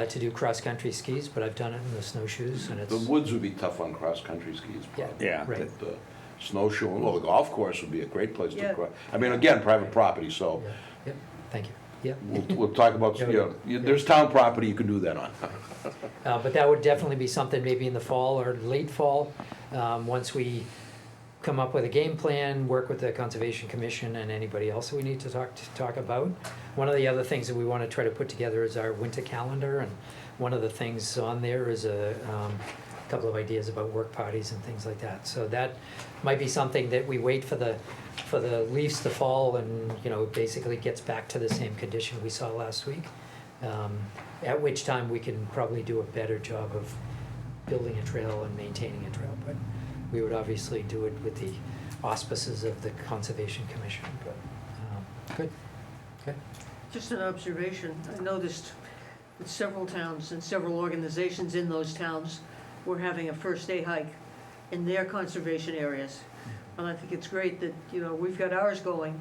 to do cross-country skis, but I've done it in the snowshoes, and The it's, woods would be tough on cross-country skis, Yeah. probably. Yeah. right. The snowshoeing, well, the golf course would be a great place to Yeah. cross. I mean, again, private property, so Yeah. Yep, thank you. Yep. we'll talk about, you know, there's town property you can do that on. But that would definitely be something maybe in the fall or late fall, once we come up with a game plan, work with the Conservation Commission and anybody else that we need to talk about. One of the other things that we want to try to put together is our winter calendar, and one of the things on there is a couple of ideas about work parties and things like that. So that might be something that we wait for the leaves to fall, and, you know, basically gets back to the same condition we saw last week. At which time we can probably do a better job of building a trail and maintaining a trail. But we would obviously do it with the auspices of the Conservation Commission, but, good, okay. just an observation, I noticed that several towns and several organizations in those towns were having a first day hike in their conservation areas. And I think it's great that, you know, we've got ours going.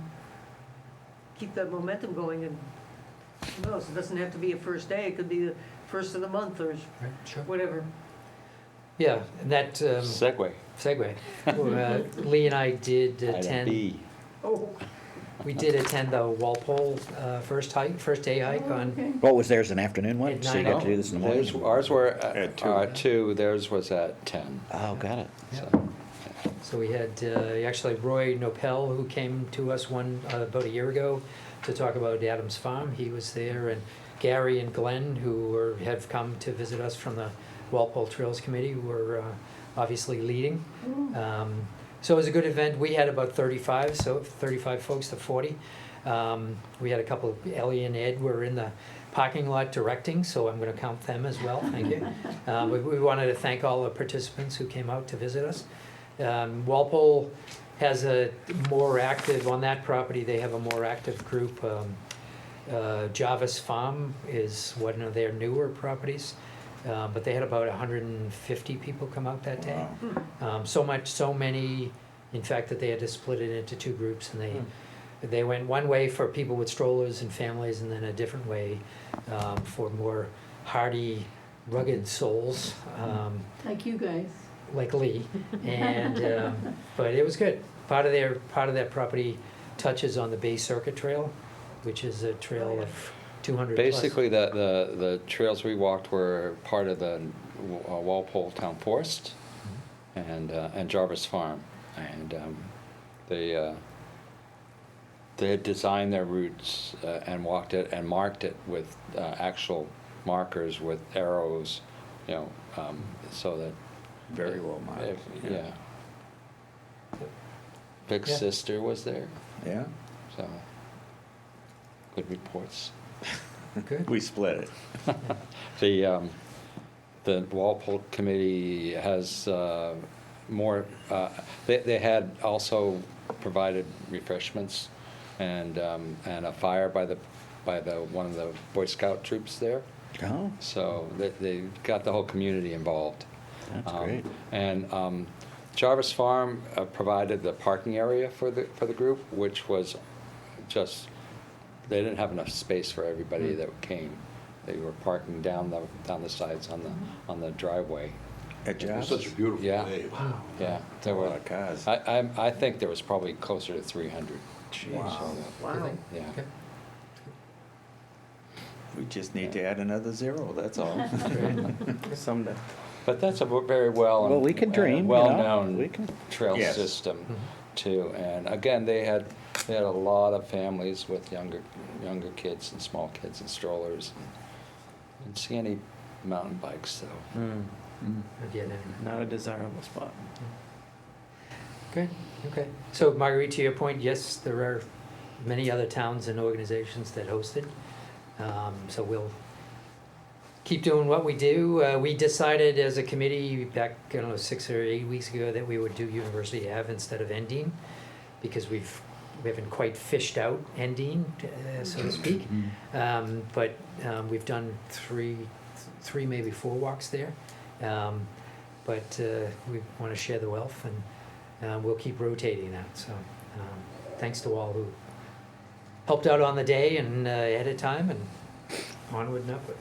Keep that momentum going, and who knows, it doesn't have to be a first day, it could be the first of the month or Right, sure. whatever. Yeah, and that, Segway. segue, Lee and I did Item attend, B. Oh, we did attend the Walpole first day hike Oh, on, okay. What was theirs, an afternoon one? At So you 9. got to do this in the morning? Ours were At 2. at 2, theirs was at 10. Oh, got it. So, so we had actually Roy Nopel, who came to us about a year ago to talk about Adams Farm. He was there, and Gary and Glenn, who have come to visit us from the Walpole Trails Committee, were obviously leading. So it was a good event. We had about 35 folks to 40. We had a couple of, Ellie and Ed were in the parking lot directing, so I'm going to count them as well, thank you. We wanted to thank all the participants who came out to visit us. Walpole has a more active, on that property, they have a more active group. Jarvis Farm is one of their newer properties, but they had about 150 people come out that day. So many, in fact, that they had to split it into two groups, and they went one way for people with strollers and families, and then a different way for more hardy, rugged souls, Like you guys. like Lee. And but it was good. Part of that property touches on the Bay Circuit Trail, which is a trail of 200 plus. Basically, the trails we walked were part of the Walpole Town Forest and Jarvis Farm. And they had designed their routes and walked it and marked it with actual markers with arrows, you know, so that. Very well marked. Yeah. Big Yeah. Sister was there, Yeah, so good reports. Good. we split it. The Walpole Committee has more, they had also provided refreshments and a fire by one of the Boy Scout troops there. Oh, So they got the whole community involved. that's great. And Jarvis Farm provided the parking area for the group, which was just, they didn't have enough space for everybody that came. They were parking down the sides on the driveway. At It was Jarvis? such a beautiful Yeah. day. Wow. Yeah, there A were. lot of cars. I think there was probably closer to 300. Wow. wow. Yeah. Okay. We just need to add another 0, that's all. Someday. But that's a very well. Well, we can dream, you know, well-known we can- trail Yes. system too. And again, they had a lot of families with younger kids and small kids and strollers. Didn't see any mountain bikes though. Again, Not a desirable spot. Good, okay. So Marguerite, to your point, yes, there are many other towns and organizations that hosted. So we'll keep doing what we do. We decided as a committee back, I don't know, 6 or 8 weeks ago that we would do University Ave instead of Endine, because we haven't quite fished out Endine, so to speak. But we've done three, maybe 4 walks there. But we want to share the wealth, and we'll keep rotating that. So thanks to all who helped out on the day and ahead of time, and onward and upward.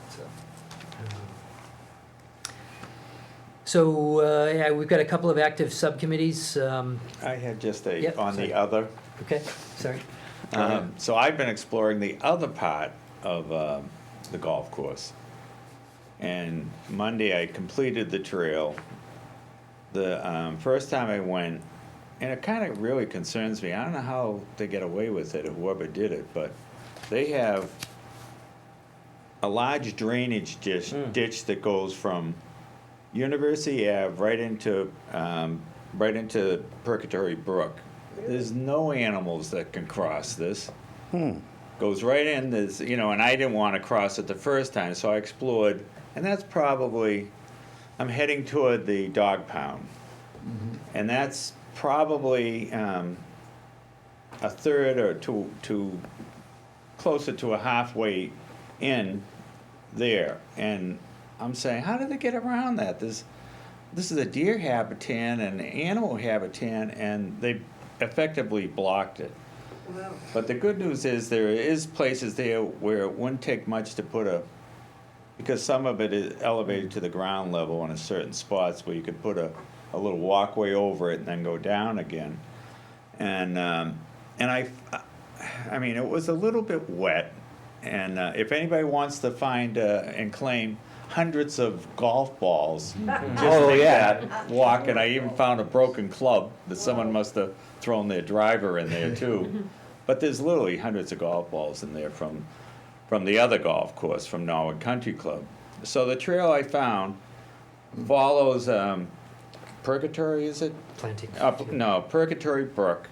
So yeah, we've got a couple of active subcommittees. I had just Yep, on sorry. the other. Okay, sorry. So I've been exploring the other part of the golf course. And Monday I completed the trail. The first time I went, and it kind of really concerns me. I don't know how they get away with it, or whoever did it, but they have a large drainage ditch that goes from University Ave right into Purgatory Brook. There's no animals that can cross this. Goes right in. There's, and I didn't want to cross it the first time, so I explored, and that's probably, I'm heading toward the dog pound, and that's probably a third or to closer to a halfway in there, and I'm saying, how did they get around that? This is a deer habitat and animal habitat, and they effectively blocked it. Wow. But the good news is there is places there where it wouldn't take much to put because some of it is elevated to the ground level in certain spots where you could put a little walkway over it and then go down again. And I mean, it was a little bit wet, and if anybody wants to find and claim hundreds of golf balls, just make that walk, and I even found a broken club that someone must have thrown their driver in there too. But there's literally hundreds of golf balls in there from the other golf course, from Norwood Country Club. So the trail I found follows Purgatory, is it? Planting. No, Purgatory Brook,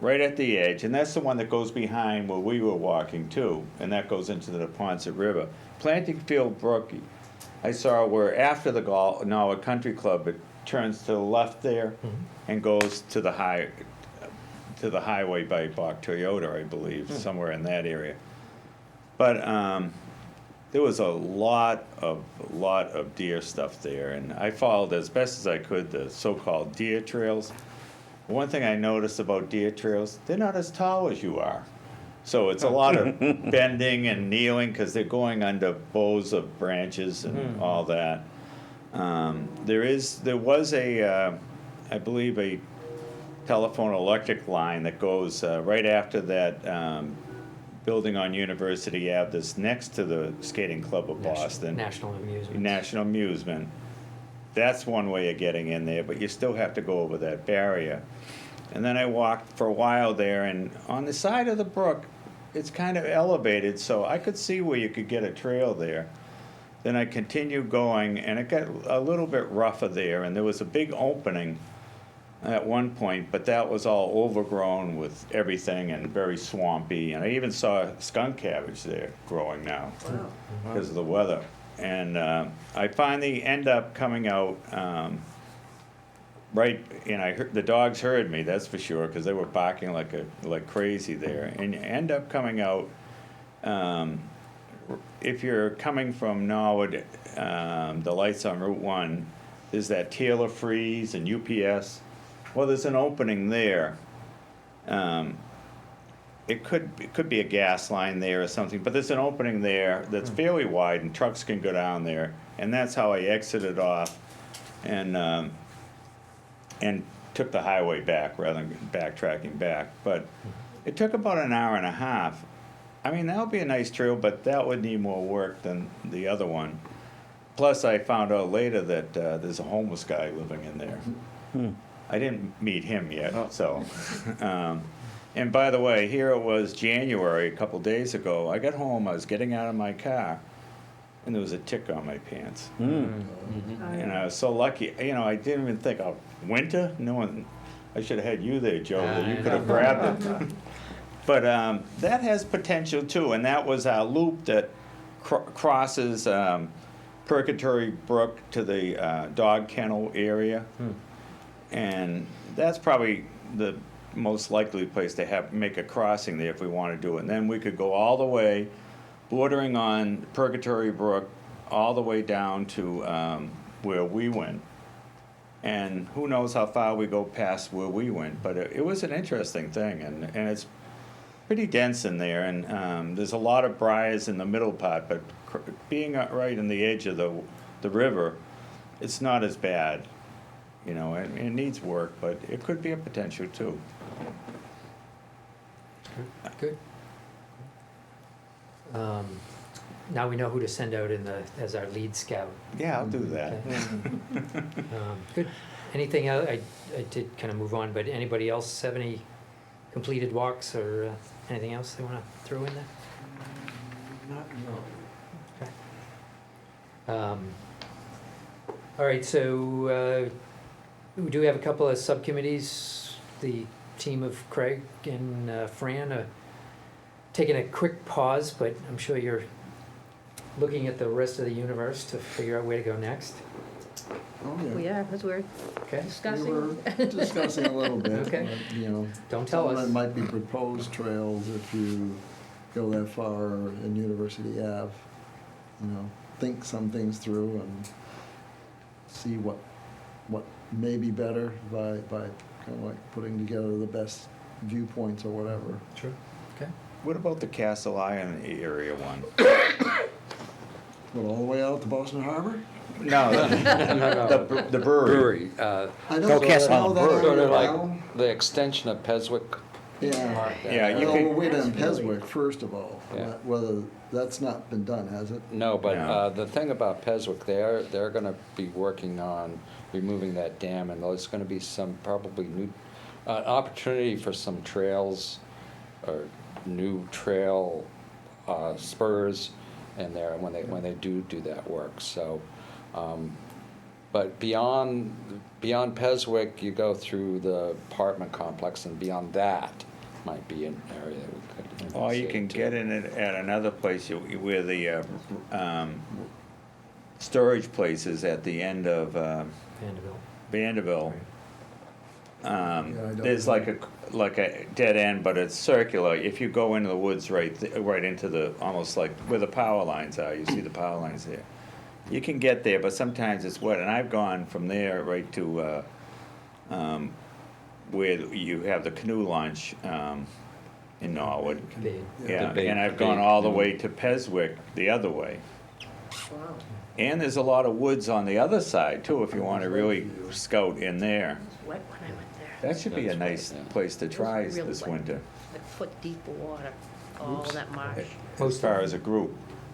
right at the edge, and that's the one that goes behind where we were walking too, and that goes into the Ponset River. Planting Field Brook, I saw where after the Norwood Country Club, it turns to the left there and goes to the highway by Bach Toyota, I believe, somewhere in that area. But there was a lot of deer stuff there, and I followed as best as I could the so-called deer trails. One thing I noticed about deer trails, they're not as tall as you are. So it's a lot of bending and kneeling because they're going under boughs of branches and all that. There was I believe, a telephone electric line that goes right after that building on University Ave that's next to the Skating Club of Boston. National Amusement. National Amusement. That's one way of getting in there, but you still have to go over that barrier. And then I walked for a while there, and on the side of the brook, it's kind of elevated, so I could see where you could get a trail there. Then I continued going, and it got a little bit rougher there, and there was a big opening at one point, but that was all overgrown with everything and very swampy. And I even saw skunk cabbage there growing now because of the weather. And I finally end up coming out right, and I heard, the dogs heard me, that's for sure, because they were barking like crazy there. And you end up coming out, if you're coming from Norwood, the lights on Route 1, there's that Taylor Freeze and UPS. Well, there's an opening there. It could be a gas line there or something, but there's an opening there that's fairly wide, and trucks can go down there. And that's how I exited off, and took the highway back rather than backtracking back. But it took about an hour and a half. I mean, that would be a nice trail, but that would need more work than the other one. Plus, I found out later that there's a homeless guy living in there. I didn't meet him yet, so. And by the way, here it was January, a couple days ago. I got home, I was getting out of my car, and there was a tick on my pants. And I was so lucky, I didn't even think, oh, winter? No one, I should have had you there, Joe, that you could have grabbed it. But that has potential too, and that was our loop that crosses Purgatory Brook to the dog kennel area. And that's probably the most likely place to make a crossing there if we want to do it. And then we could go all the way, bordering on Purgatory Brook, all the way down to where we went. And who knows how far we go past where we went, but it was an interesting thing, and it's pretty dense in there, and there's a lot of briars in the middle part, but being right in the edge of the river, it's not as bad. You know, it needs work, but it could be a potential too. Good. Now we know who to send out as our lead scout. Yeah, I'll do that. Okay. Good. Anything else? I did kind of move on, but anybody else have any completed walks or anything else they want to throw in there? Not, no. Okay. All right, so we do have a couple of subcommittees. The team of Craig and Fran are taking a quick pause, but I'm sure you're looking at the rest of the universe to figure out where to go next. Oh, We are, because we're Okay? We discussing. were discussing a little bit. Okay. You know, Don't tell some us. that might be proposed trails if you go that far in University Ave. You know, think some things through and see what may be better by kind of like putting together the best viewpoints or whatever. Sure. Okay. What about the Castle Island area one? What, all the way out to Boston Harbor? No, the brewery. Brewery, I Go don't Castle know Island that Brewery. sort area of like well. the extension of Peswick. Yeah. Yeah, you Well, could- we're waiting on Peswick first of all. Yeah. Whether that's not been done, has it? No, but No. the thing about Peswick, they're gonna be working on removing that dam, and there's gonna be some probably new, opportunity for some trails or new trail spurs in there when they do that work, so. But beyond Peswick, you go through the apartment complex, and beyond that might be an area that we could. Or you investigate can too. get in it at another place where the storage place is at the end of Vanderbilt. Vanderbilt. Yeah, I don't There's know. like a dead end, but it's circular. If you go into the woods right into the, almost like where the power lines are, you see the power lines there. You can get there, but sometimes it's wet, and I've gone from there right to where you have the canoe launch in Norwood. Big. Yeah, The big- and I've the gone big all the canoe. way to Peswick the other way. Wow. And there's a lot of woods on the other side too, if you want to really scout in there. It was wet when I went there. That should be a That's right, nice yeah. place to try It was real this wet. winter, Like foot deep of water, all that marsh. as far as a group.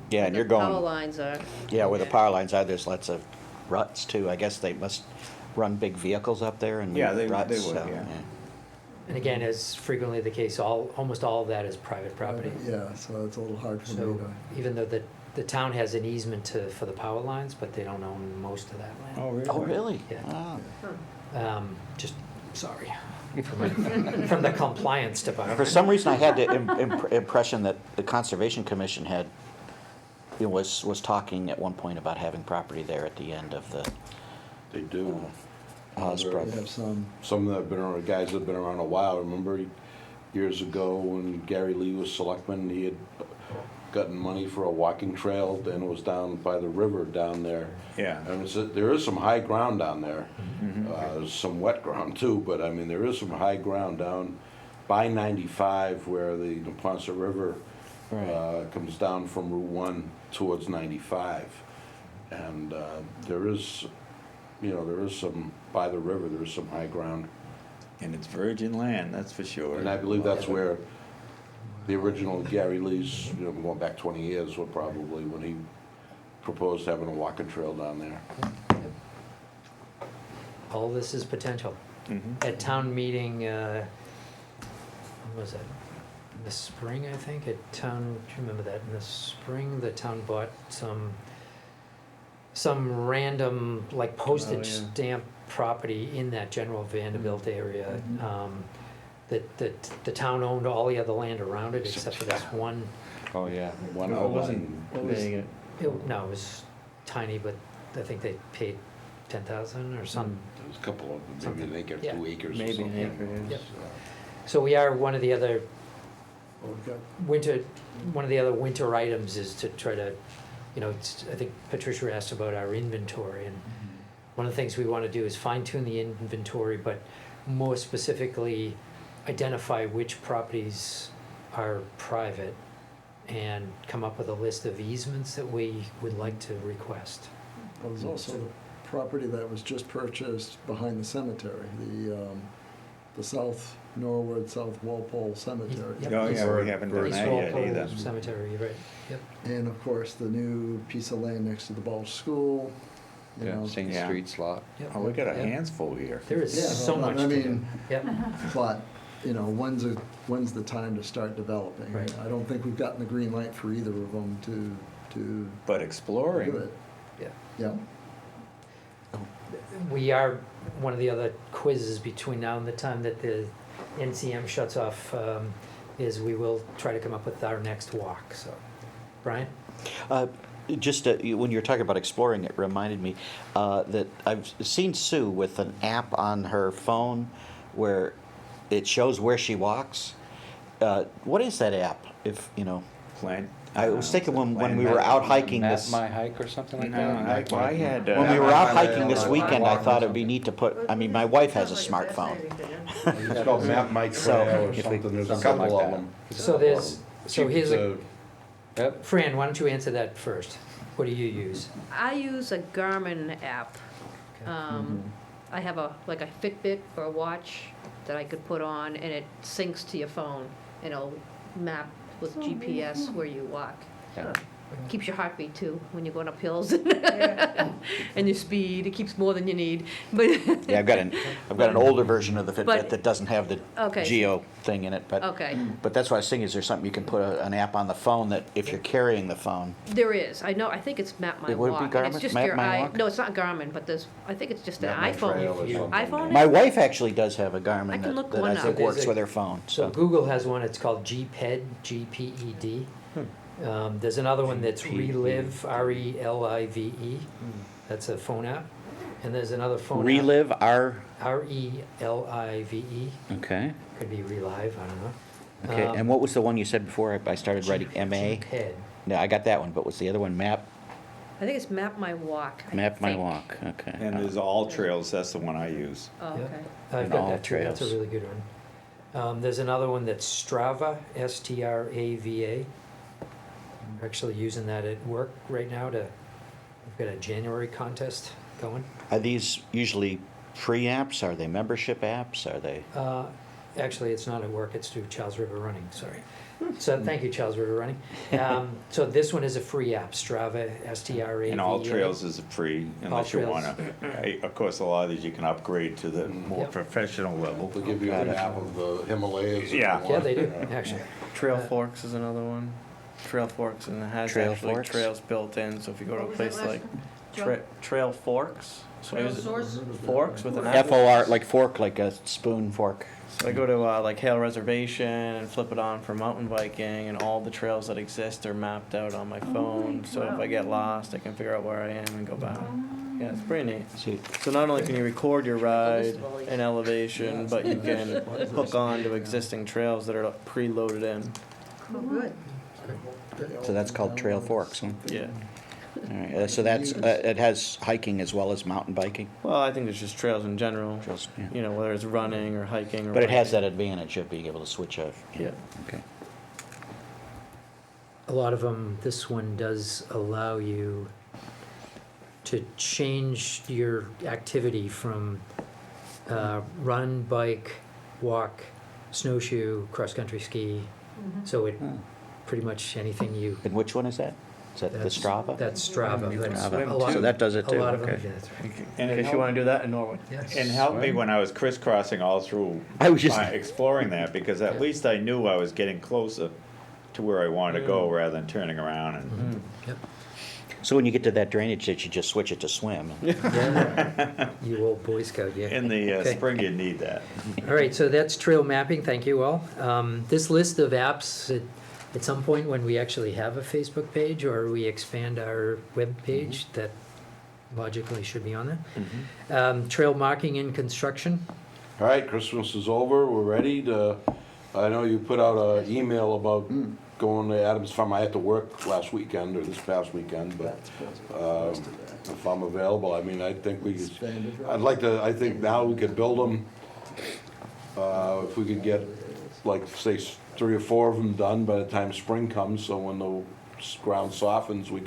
Yeah, and you're The power going, lines are. yeah, where the there. power lines are, there's lots of ruts too. I guess they must run big vehicles up there and Yeah, they ruts, would, so, yeah. And again, as frequently the case, almost all of that is private property. Yeah, so it's a little hard for me So to. even though the town has an easement for the power lines, but they don't own most of that land. Oh, really? Oh, really? Yeah. Ah. Just, sorry, from the compliance department. For some reason, I had the impression that the Conservation Commission was talking at one point about having property there at the end of the They do. Osbrook. We have some. Some that have been around, guys that have been around a while, remember years ago when Gary Lee was selectman, he had gotten money for a walking trail, and it was down by the river down there. Yeah. And there is some high ground down there. Mhm. There's some wet ground too, but I mean, there is some high ground down by 95 where the Neponset River comes down from Route 1 towards 95. And there is some, by the river, there is some high ground. And it's virgin land, that's for sure. And I believe that's where the original Gary Lee's, going back 20 years, were probably when he proposed having a walking trail down there. All this is potential. Mhm. At town meeting, when was it? In the spring, I think, at town, do you remember that? In the spring, the town bought some random, like postage Oh, yeah. stamp property in that general Vanderbilt area. That the town owned all the other land around it except for this one Oh, yeah. one It wasn't outline. big. No, it was tiny, but I think they paid 10,000 or something. There was a couple of them, maybe Something. they get Yeah. 2 acres or Maybe something. an acre, yeah. Yep. So we are, one of the other Oh, we've got winter items is to try to, I think Patricia asked about our inventory, and one of the things we want to do is fine tune the inventory, but more specifically identify which properties are private and come up with a list of easements that we would like to request. Well, there's also the property that was just purchased behind the cemetery, the South Norwood, South Walpole Cemetery. Yep. Oh, yeah, we haven't done East that yet Walpole either. Cemetery, you're right, yep. And of course, the new piece of land next to the Balch School, you Yeah, know. St. Yeah. Street's lot. Yep. Oh, we got a Yep. hands full here. There is Yeah, so well, much I to do. mean- Yep. But, when's the time to start developing? Right. I don't think we've gotten the green light for either of them to But do exploring, it. Yeah. Yeah, We are, one of the other quizzes between now and the time that the NCM shuts off, is we will try to come up with our next walk, so. Brian? Just when you were talking about exploring, it reminded me that I've seen Sue with an app on her phone where it shows where she walks. What is that app? If plant. I was thinking when Plan we were map. out hiking Map this. My Hike or something like No, that? I had. When we were out hiking this Yeah. weekend, I thought it'd be neat to put. I mean, my wife has a Sounds like smartphone. fascinating to It's called Map My So, Trail or if we- something, there's a something couple like of that. them. So there's, so here's a, Yep. Fran, why don't you answer that first? What do you use? I use a Garmin app. I have like a Fitbit or a watch that I could put on, and it syncs to your phone, and it'll map with GPS where you walk. Yeah. Keeps your heartbeat too, when you're going up hills, Yeah. and your speed, it keeps more than you need, but. Yeah, I've got an older version of the Fitbit But- that doesn't have the Okay. geo thing in it, but. Okay, But that's what I was thinking, is there something you can put an app on the phone that if you're carrying the phone? there is, I know, I think it's Map My It would be Walk, and it's Garmin? just Map your My Walk? No, it's not Garmin, but I think it's just an Map My Trail or iPhone. something. iPhone My app? wife actually does have a I Garmin can look that one I up. think works There's a- with her phone, So so. Google has one, it's called GPED, G-P-E-D. There's another one that's Relive, R-E-L-I-V-E. That's a phone app. And there's another phone app. Relive our, R-E-L-I-V-E. okay, Could be Relive, I don't know. okay, and what was the one you said before I started writing, M-A? GPED. No, I got that one, but what's the other one, I think it's Map My Walk. I Map My think. Walk, okay. And there's All Trails, that's the one I use. Oh, Yeah. okay. I've And got all that too, that's a trails. really good one. There's another one that's Strava, S-T-R-A-V-A. I'm actually using that at work right now we've got a January contest going. Are these usually free apps? Are they membership apps? Are they? Actually, it's not at work, it's through Charles River Running, sorry. So, thank you, Charles River Running. So this one is a free app, Strava, S-T-R-A-V-A. And All Trails is free unless you Trails. wanna. Of course, a lot of these you can upgrade to the more Yep. professional level. They'll give you a map of the Himalayas if you Yeah. want. Yeah, they do, actually. Trail Forks is another one. Trail Forks, and it has Trail actually Forks? trails built in, so if you go to a What was that place last like one? Joe? Trail Forks, so Trail is it Source? Forks with an F? F-O-R, like fork, like a spoon fork. So I go to like Hale Reservation and flip it on for mountain biking, and all the trails that exist are mapped out on my phone. So if I get lost, I can figure out where I am and go back. Yeah, it's pretty neat. See, So not only can you record your ride in elevation, but you can hook on to existing trails that are preloaded in. Oh, good. so that's called Trail Forks, huh? Yeah. All right, so that's, it has hiking as well as mountain biking? Well, I think there's just trails in general. Trails, yeah. You know, whether it's running or hiking or. But it has biking. that advantage of being able to switch off. Yeah. Okay. A lot of them, this one does allow you to change your activity from run, bike, walk, snowshoe, cross-country ski. So it, pretty much anything you. And which one is that? Is that the That's- Strava? That's Strava. You can That's swim a lot So of- that does it A too, lot of them, okay. yeah, that's right. And In it case you want to do that in Norwood. Yes. helped me when I was crisscrossing all through I was just- exploring that, because at least I knew I was getting closer to where I wanted to Mm. go rather than turning around and. Yep. So when you get to that drainage ditch, you just switch it to swim. Yeah. You old Boy Scout, yeah. In the Okay. spring, you need that. All right, so that's trail mapping, thank you all. This list of apps, at some point when we actually have a Facebook page or we expand our web page, that logically should be on there. Trail marking and construction. All right, Christmas is over, we're ready to, I know you put out an email about going to Adams Farm. I had to work last weekend or this past weekend, but if I'm available, I mean, I think I'd like to, I think now we could build them, if we could get, like, say, 3 or 4 of them done by the time spring comes, so when the ground softens, we're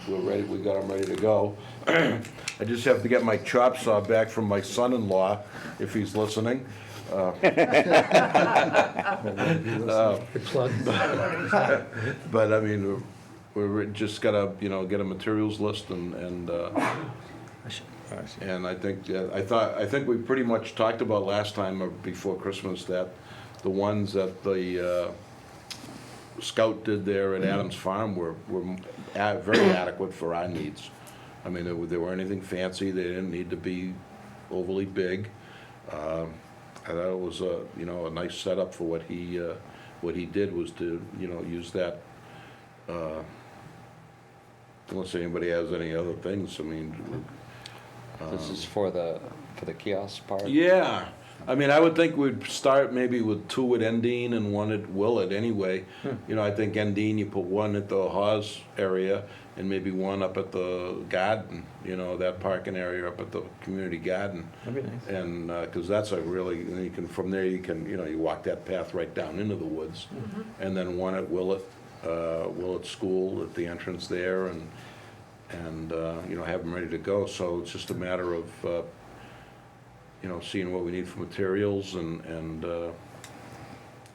ready, we got them ready to go. I just have to get my chop saw back from my son-in-law, if he's listening. Good plug. But I mean, we're just gotta, get a materials list and I think, I think we pretty much talked about last time or before Christmas that the ones that the Scout did there at Adams Farm were very adequate for our needs. I mean, they weren't anything fancy, they didn't need to be overly big. I thought it was a nice setup for what he did was to, use that, unless anybody has any other things, I mean. This is for the kiosk part? Yeah, I mean, I would think we'd start maybe with 2 at Endine and 1 at Willett anyway. I think Endine, you put 1 at the Hawes area and maybe 1 up at the garden, that parking area up at the community garden. That'd be nice. And, cause that's a really, you can, from there you can, you walk that path right down into the woods. And then 1 at Willett School at the entrance there and have them ready to go. So it's just a matter of, seeing what we need for materials and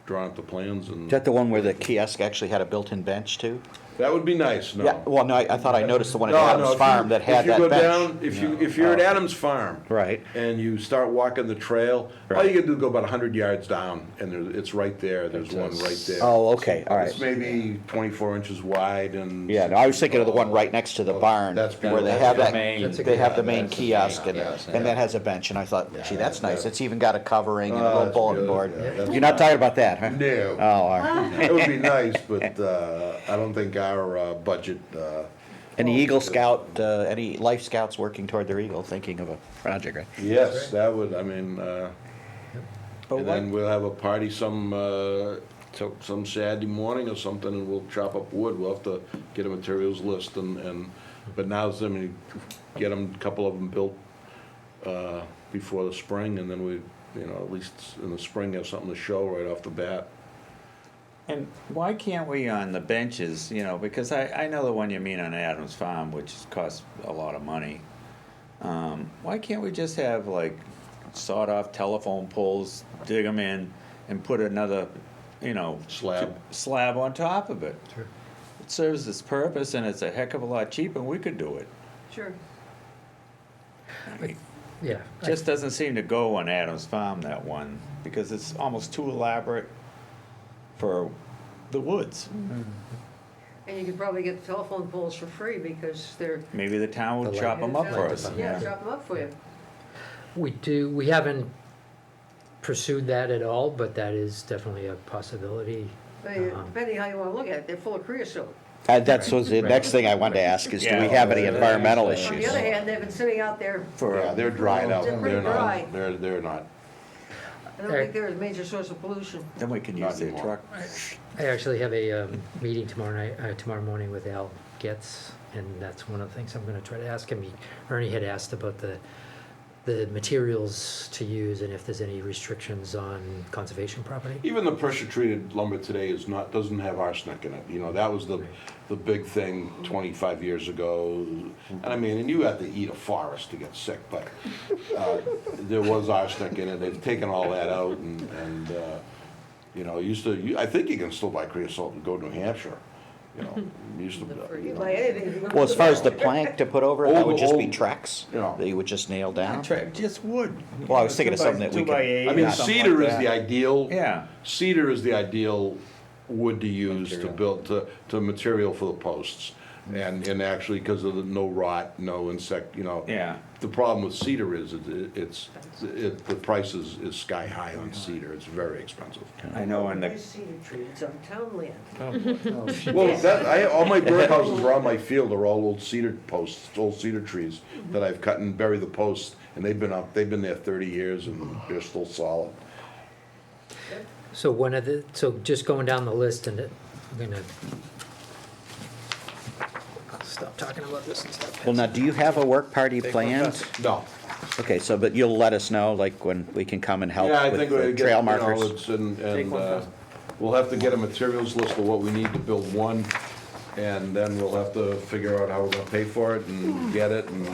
drawing up the plans and. Is that the one where the kiosk actually had a built-in bench too? That would be nice, no. Yeah, well, no, I thought I noticed the one at No, Adams no, if Farm you- that had that bench. If you're at Adams Farm. Right. And you start walking the trail, all Right. you gotta do is go about 100 yards down, and it's right there, there's one right there. Oh, okay, all It's right. maybe 24 inches wide and. Yeah, no, I was thinking of the one right next to the barn, That's where they beautiful. have That's that, the main- That's a they good have the idea. main kiosk, and Yes, that has a bench, and I thought, gee, that's nice, it's even got a covering and a Oh, little that's bulletin good. board. Yeah, that's You're not talking about that, huh? No. Oh, all right. It would be nice, but I don't think our budget. Any Eagle Scout, any Life Scouts working toward their Eagle, thinking of a project, right? Yes, that would, I mean, But and then we'll have a party some Saturday morning or something, and we'll chop up wood. We'll have to get a materials list but now's, I mean, get them, a couple of them built before the spring, and then we, at least in the spring have something to show right off the bat. And why can't we on the benches, because I know the one you mean on Adams Farm, which costs a lot of money. Why can't we just have like sawed off telephone poles, dig them in, and put another, slab on top of it? Sure. It serves its purpose and it's a heck of a lot cheaper and we could do it. Sure. Yeah. Just doesn't seem to go on Adams Farm, that one, because it's almost too elaborate for the woods. And you could probably get the telephone poles for free because they're. Maybe the town will The chop them up for us. Yeah, chop them up for you. We haven't pursued that at all, but that is definitely a possibility. Depending how you wanna look at it, they're full of creosote. That was the next thing I wanted to ask, is do we have any environmental On the issues? other hand, they've been sitting out there, Yeah, they're dried out. They're pretty dry. They're not. I don't think they're a major source of pollution. Then we can Not use their anymore. truck. I actually have a meeting tomorrow morning with Al Getz, and that's one of the things I'm gonna try to ask him. Ernie had asked about the materials to use and if there's any restrictions on conservation property. Even the pressure-treated lumber today doesn't have arsenic in it. That was the big thing 25 years ago. And I mean, and you had to eat a forest to get sick, but there was arsenic in it. They've taken all that out and I think you can still buy creosote and go to New Hampshire. Used to. You buy anything. Well, as far as the plank to put over it, that would just be Old- Trex, Yeah. that you would just nail down? Just wood. Well, I was thinking of something that we Two by could- eight I mean, or something cedar like is the that. ideal. Yeah. Cedar is the ideal wood to use to Material. build, to material for the posts. And actually, because of the no rot, no insect, Yeah. the problem with cedar is the price is sky high on cedar. It's very expensive. I know in the, Nice cedar tree, it's on town land. Oh, Well, all my birdhouses around my field are all old cedar posts, old cedar trees that I've cut and buried the posts, and they've been there 30 years and they're still solid. So just going down the list, and I'm gonna stop talking about this and stuff. Well, now, do you have a work party planned? No. Okay, so, but you'll let us know, like, when we can come and help Yeah, I with think the we get, trail you know, markers? it's, and, we'll have to get a materials list of what we need to build one, and then we'll have to figure out how we're gonna pay for it and get it, and,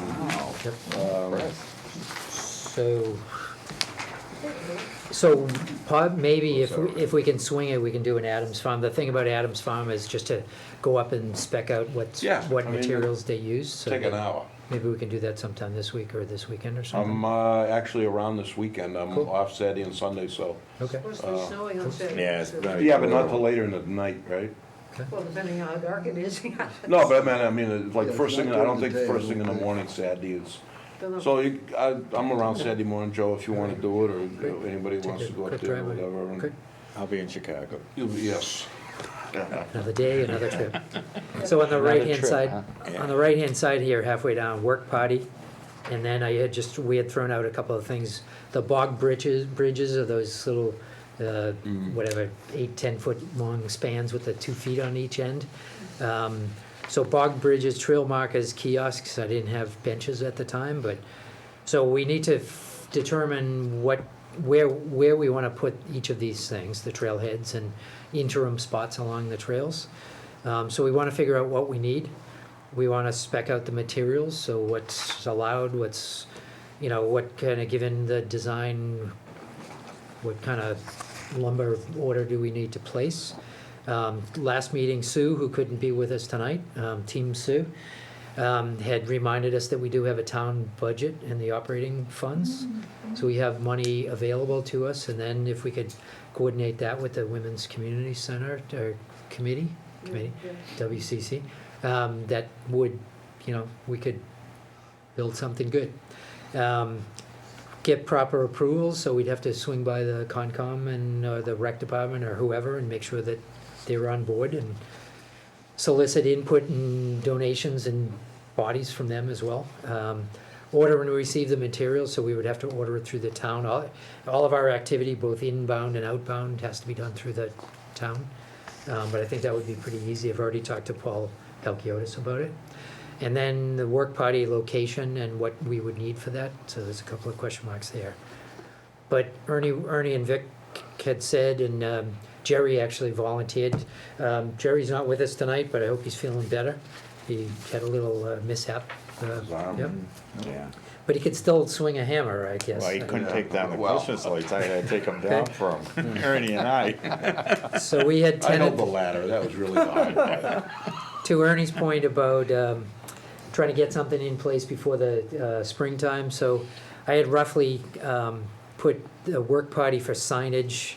Maybe if we can swing it, we can do an Adams Farm. The thing about Adams Farm is just to go up and spec out what Yeah, I mean, materials they use. So take an hour. maybe we can do that sometime this week or this weekend or something. I'm, actually around this weekend. I'm Cool. off Saturday and Sunday, so. Okay. Supposed to be snowing on Saturday. yeah, it's very. Yeah, but not till later in the night, right? Well, depending on how dark it is. No, but I mean, it's like Yeah, first it's thing, not I don't during think the day, first thing in the okay. morning Saturday is. Don't know. So I'm around Saturday morning, Joe, if you wanna do it, or anybody Take wants a to go up quick there or drive-by. whatever. Okay. I'll be in Chicago. Yes. Another day, another trip. So on the Another right-hand trip, side, huh? on the right-hand side here, halfway down, work party. And then we had thrown out a couple of things. The bog bridges are those little, whatever, 8, 10-foot long spans with the 2 feet on each end. So bog bridges, trail markers, kiosks, I didn't have benches at the time, but, so we need to determine where we want to put each of these things, the trailheads and interim spots along the trails. So we want to figure out what we need. We want to spec out the materials, so what's allowed, what's, what kind of, given the design, what kind of lumber order do we need to place? Last meeting, Sue, who couldn't be with us tonight, Team Sue, had reminded us that we do have a town budget in the operating funds. So we have money available to us, and then if we could coordinate that with the Women's Community Center, or committee, WCC, that would, we could build something good. Get proper approvals, so we'd have to swing by the Concom and the rec department or whoever and make sure that they were on board, and solicit input and donations and bodies from them as well. Order and receive the materials, so we would have to order it through the town. All of our activity, both inbound and outbound, has to be done through the town. But I think that would be pretty easy. I've already talked to Paul Halkiotis about it. And then the work party location and what we would need for that, so there's a couple of question marks there. But Ernie and Vic had said, and Jerry actually volunteered. Jerry's not with us tonight, but I hope he's feeling better. He had a little mishap. Yep. Yeah. But he could still swing a hammer, I guess. Well, he couldn't take down the Well. Christmas lights. I had to take them down for him, Ernie and I. So we had I held the tentative, ladder, that was really hard. to Ernie's point about trying to get something in place before the springtime, so I had roughly put the work party for signage,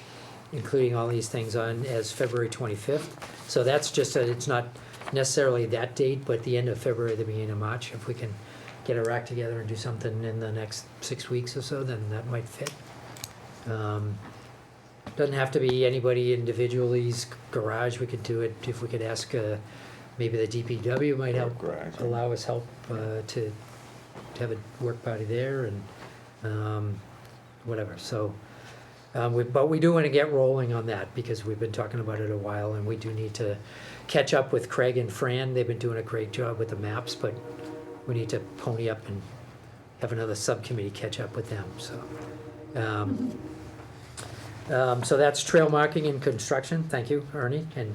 including all these things, on as February 25th. So that's just, it's not necessarily that date, but the end of February, the beginning of March. If we can get our act together and do something in the next 6 weeks or so, then that might fit. Doesn't have to be anybody individually's garage. We could do it, if we could ask, maybe the DPW might help, Garage. allow us help to have a work party there and whatever. So, but we do want to get rolling on that because we've been talking about it a while, and we do need to catch up with Craig and Fran. They've been doing a great job with the maps, but we need to pony up and have another subcommittee catch up with them, so. So that's trail marking and construction. Thank you, Ernie and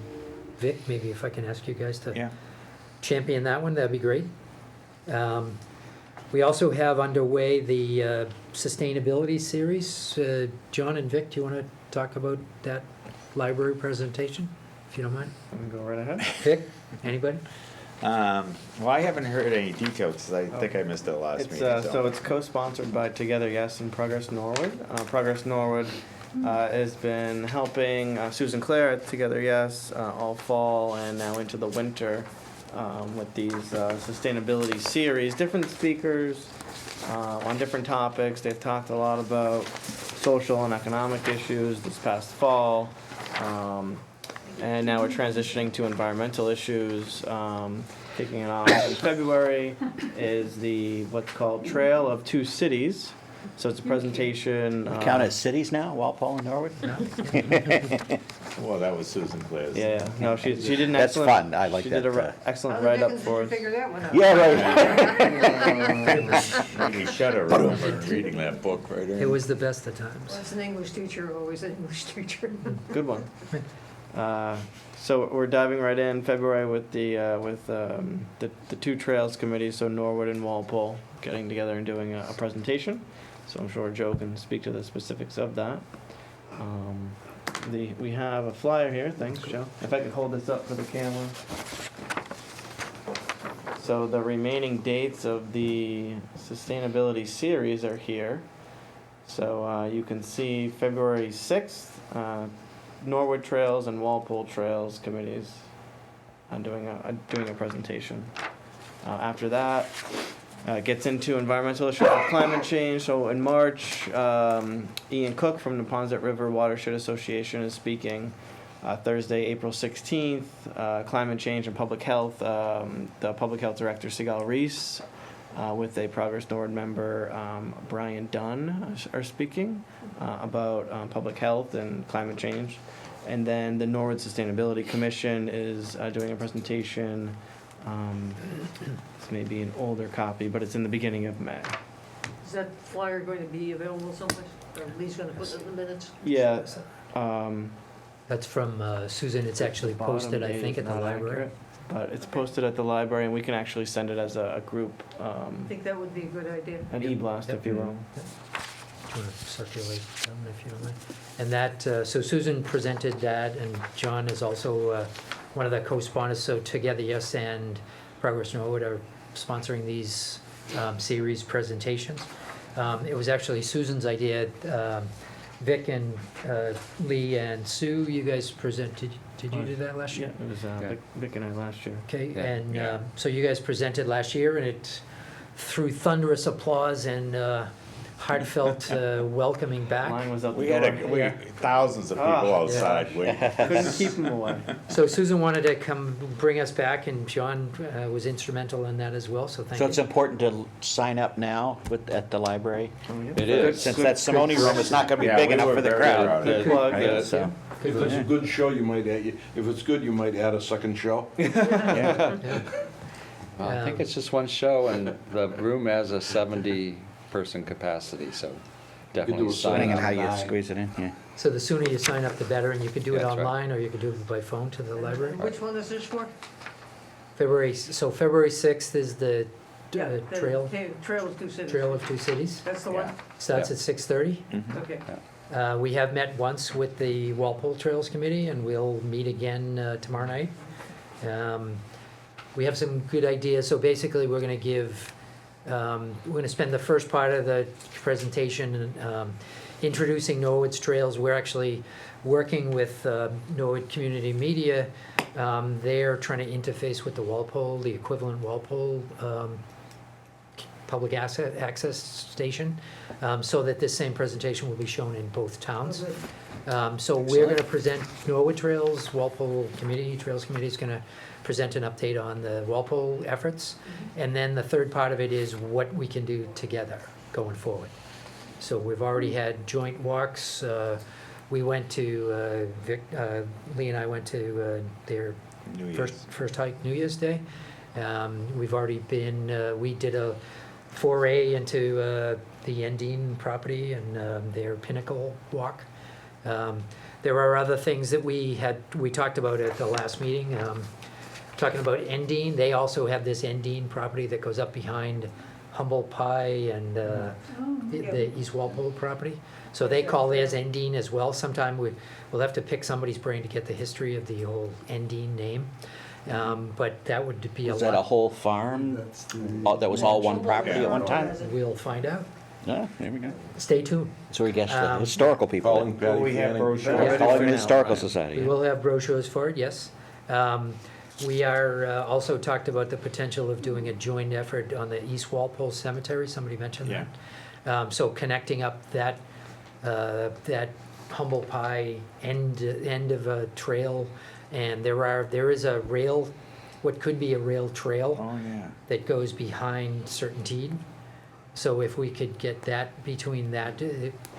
Vic. Maybe if I can ask you guys to Yeah. champion that one, that'd be great. We also have underway the sustainability series. John and Vic, do you want to talk about that library presentation, if you don't mind? I'm gonna go right ahead. Vic, anybody? Well, I haven't heard any details because I think I missed it last It's, meeting. so it's co-sponsored by Together Yes and Progress Norwood. Progress Norwood has been helping Susan Clare at Together Yes all fall and now into the winter with these sustainability series. Different speakers on different topics. They've talked a lot about social and economic issues this past fall. And now we're transitioning to environmental issues. Kicking it off in February is the what's called Trail of Two Cities. So it's a presentation. Count as cities now, Walpole and Norwood? Well, that was Susan Clare's. Yeah, no, she did an That's excellent. fun. I like she that, did an excellent write up for us. Figure that one out. Yeah, right. We shudder remember reading that book right It was the best of times. Once an English teacher, always an English teacher. Good one. So we're diving right in February with the two trails committees, so Norwood and Walpole, getting together and doing a presentation. So I'm sure Joe can speak to the specifics of that. We have a flyer here. Thanks, Joe. If I could hold this up for the camera. So the remaining dates of the sustainability series are here. So you can see February 6th, Norwood Trails and Walpole Trails committees doing a presentation. After that, gets into environmental issues like climate change. So in March, Ian Cook from the Neponset River Watershed Association is speaking. Thursday, April 16th, climate change and public health. The public health director, Sigal Reese, with a Progress Norwood member, Brian Dunn, are speaking about public health and climate change. And then the Norwood Sustainability Commission is doing a presentation. This may be an older copy, but it's in the beginning of May. Is that flyer going to be available someplace? Or Lee's gonna put it in the minutes? Yeah. That's from Susan. It's actually posted, I think, at the library. But it's posted at the library, and we can actually send it as a group, I think that would be a good idea. an e-blast, if you will. Do you want to circulate them if you don't mind? And that, so Susan presented that, and John is also one of the co-sponsors. So Together Yes and Progress Norwood are sponsoring these series presentations. It was actually Susan's idea. Vic and Lee and Sue, you guys presented. Did you do that last Yeah, year? it was Vic and I last year. Okay, Yeah. and so you guys presented last year, and it through thunderous applause and heartfelt welcoming back. Line was out the We door. had thousands of people outside waiting. Couldn't keep them away. So Susan wanted to come bring us back, and John was instrumental in that as well, so thank So you. it's important to sign up now at the library? It is. Since that Simone room is not gonna be Yeah, big we enough were for the very crowd. proud of it. Good plug. Right, Yeah. so, If it's a good show, you might add, if it's good, you might add a second show. yeah. Yeah. Well, I think it's just one show, and the room has a 70-person capacity, so definitely a sign Depending on up. how you squeeze it in, yeah. So the sooner you sign up, the better, and you can do it That's right. online, or you can do it by phone to the library. Which one is this for? February 6th is the The Trail Trail of Two Cities. of Two Cities. That's the one? Starts at 6:30. Okay. We have met once with the Walpole Trails Committee, and we'll meet again tomorrow night. We have some good ideas. So basically, we're going to give, we're going to spend the first part of the presentation introducing Norwood's Trails. We're actually working with Norwood Community Media. They're trying to interface with the Walpole, the equivalent Walpole public access station, so that this same presentation will be shown in both towns. So we're going to present Norwood Trails, Walpole Trails Committee is going to present an update on the Walpole efforts. And then the third part of it is what we can do together going forward. So we've already had joint walks. We went to, Lee and I went to their New Year's. first hike New Year's Day. We've already been, we did a foray into the Endine property and their Pinnacle walk. There are other things that we talked about at the last meeting. Talking about Endine, they also have this Endine property that goes up behind Humboldt Pie and the East Walpole property. So they call theirs Endine as well. Sometime we'll have to pick somebody's brain to get the history of the old Endine name. But that would be Was that a whole farm? That's the. That was all one property at one time? We'll find out. Yeah, there we go. Stay tuned. So we get the historical people. Calling Patty we have Fanning. brochures. Call it for the now, Historical right. Society. We will have brochures for it, yes. We are also talked about the potential of doing a joint effort on the East Walpole Cemetery. Somebody mentioned Yeah. that. So connecting up that humble pie end of a trail, and there is a rail, what could be a rail trail Oh, yeah. that goes behind Certainteed. So if we could get that between that,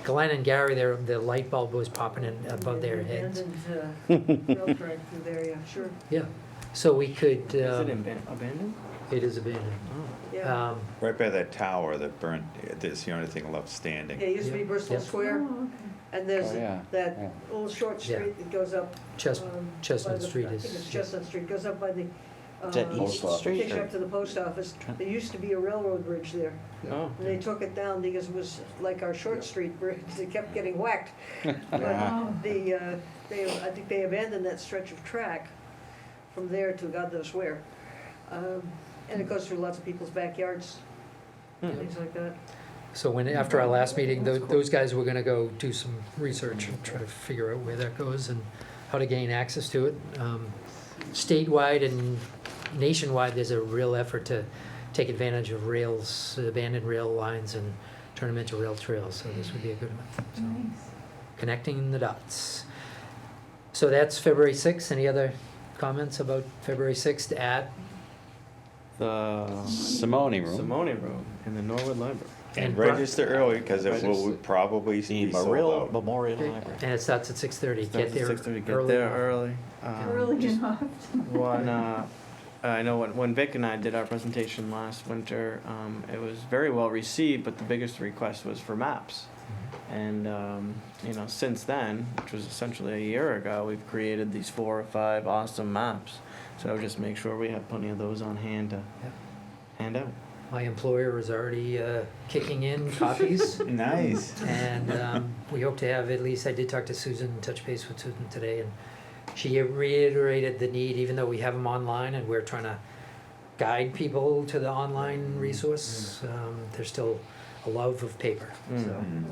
Glenn and Gary, the light bulb was popping in above their heads. Abandoned rail track through there, yeah, sure, Yeah, so we could. Is it abandoned? It is abandoned. yeah. Right by that tower that burnt, that's the only thing left Yeah, standing. it used to be Bristol Yeah. Square, Oh, okay. and there's Oh, yeah, that yeah. little short Yeah. street that goes up. Chestnut by the- Street I think is- it's Chestnut Street, goes up by the. Is that um, East Post Street? Takes you or- up to the post office. There used to be a railroad bridge there, Oh. and they took it down because it was like our Short Street bridge, it kept getting whacked. But Oh. I think they abandoned that stretch of track from there to God knows where. And it goes through lots of people's backyards, things like that. So after our last meeting, those guys were gonna go do some research and try to figure out where that goes and how to gain access to it. Statewide and nationwide, there's a real effort to take advantage of abandoned rail lines and turn them into rail trails, so this would be a good one. So, Nice. connecting the dots. So that's February 6th. Any other comments about February 6th at? The Simone room. Simone Room in the Norwood Library. And And register early, because it will Register. probably The be sold Memorial out. Memorial Library. And it starts at 6:30. Get there 6:30, get early. there early. Early Just enough. one, I know when Vic and I did our presentation last winter, it was very well received, but the biggest request was for maps. And, since then, which was essentially a year ago, we've created these 4 or 5 awesome maps. So just make sure we have plenty of those on hand to hand out. My employer is already kicking in copies. Nice. And we hope to have, at least I did talk to Susan, touch base with Susan today, and she reiterated the need, even though we have them online and we're trying to guide people to the online resource, there's still a love of paper, so. Mm.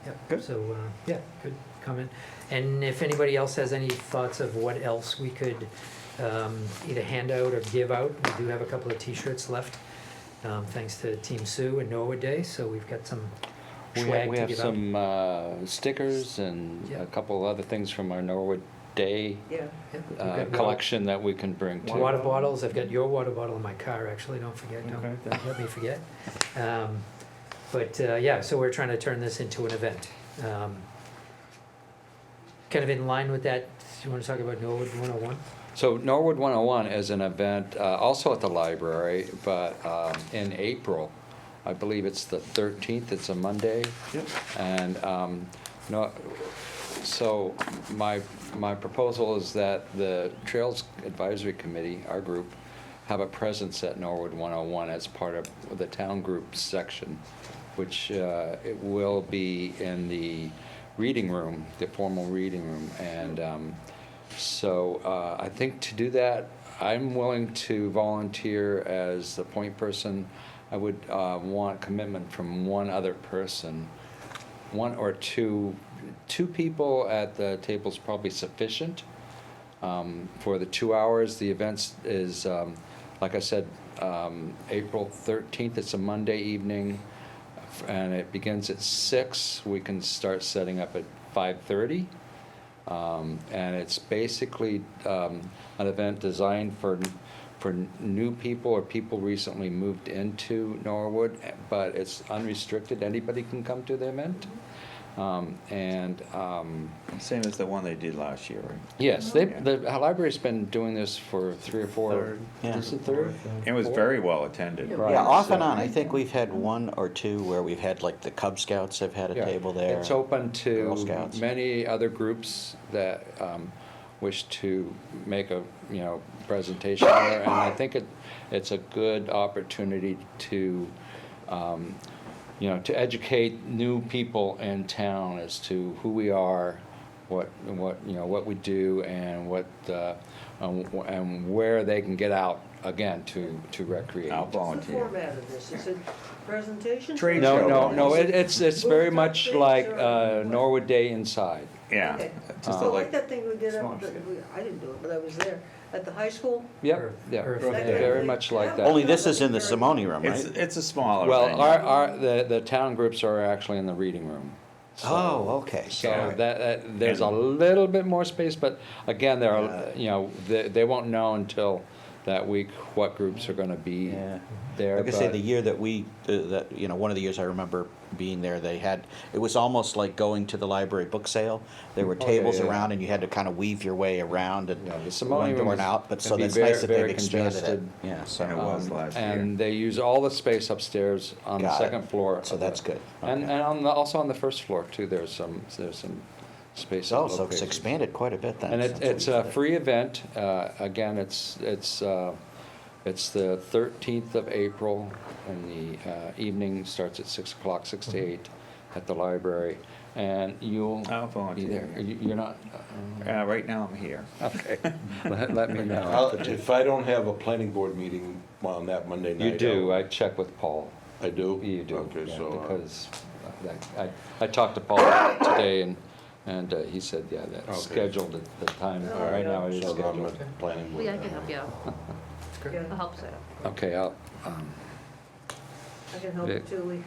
Yep. Good. So, good comment. And if anybody else has any thoughts of what else we could either hand out or give out, we do have a couple of T-shirts left, thanks to Team Sue and Norwood Day, so we've got some swag We to have give out. some stickers and Yeah. a couple other things from our Norwood Day Yeah, Yep, we've got collection that we can bring to. water bottles. I've got your water bottle in my car, actually, don't forget, Okay. don't let me forget. So we're trying to turn this into an event. Kind of in line with that, you want to talk about Norwood 101? So Norwood 101 is an event also at the library, but in April. I believe it's the 13th, it's a Monday. Yep. And so my proposal is that the Trails Advisory Committee, our group, have a presence at Norwood 101 as part of the town group section, which it will be in the reading room, the formal reading room. And so I think to do that, I'm willing to volunteer as the point person. I would want commitment from one other person, one or two people at the table is probably sufficient for the 2 hours. The event is, like I said, April 13th. It's a Monday evening, and it begins at 6. We can start setting up at 5:30. And it's basically an event designed for new people or people recently moved into Norwood, but it's unrestricted. Anybody can come to the event. Same as the one they did last year, right? Yes, the library's been doing this for 3 or 4. Third. Yeah. This is the third? It was very well attended. Right. Yeah, off and So- on. I think we've had 1 or 2 where we've had, like, the Cub Scouts have had a Yeah. table there. It's open Girl to Scouts. many other groups that wish to make a, presentation there, and I think it's a good opportunity to, to educate new people in town as to who we are, what we do, and and where they can get out again to recreate. I'll what's the volunteer. format of this? Is it presentation? Trade No, show. no, it's very much Things like or- Norwood Day inside. Yeah. Okay. Just So like, like that thing we did small up, shit. I didn't do it, but I was there, at the high school. Yep, yeah, Earth Day. very much like that. Only this is in the Simone room, It's, right? it's a smaller Well, venue. the town groups are actually in the reading room. So- Oh, okay. So Yeah. there's a And- little bit more space, but again, there Yeah. are, you know, they won't know until that week what groups are gonna be Yeah. there. Like I say, but- the year that one of the years I remember being there, it was almost like going to the library book sale. There were Oh, yeah, tables yeah. around and you had to kind of weave your way around and Yeah, the Simone one room door is- and out, but can so be that's very- nice that they've very expanded it. congested. Yeah, And it so, was last year. And they use all the space upstairs on the Got it. second floor. so of that's the- good. And, Okay. and also on the first floor too, there's some space. So it's locations. expanded quite a bit then. And since it's we- a free event. Again, it's the 13th of April, and the evening starts at 6 o'clock, 6 to 8, at the library. And you'll I'll be volunteer. there. You're not? Right now I'm here. Okay. Let me know. If I don't have a planning board meeting on that Monday night. You do. I'll- I check with Paul. I do? You do. Okay, yeah, so. Because I talked to Paul today, and he said, yeah, that's Okay. scheduled at the time. Oh, Right now it is So I'm scheduled. at planning board. Yeah, I can help you out. Yeah, I'll help set up. Okay, I can help Vic. Julie.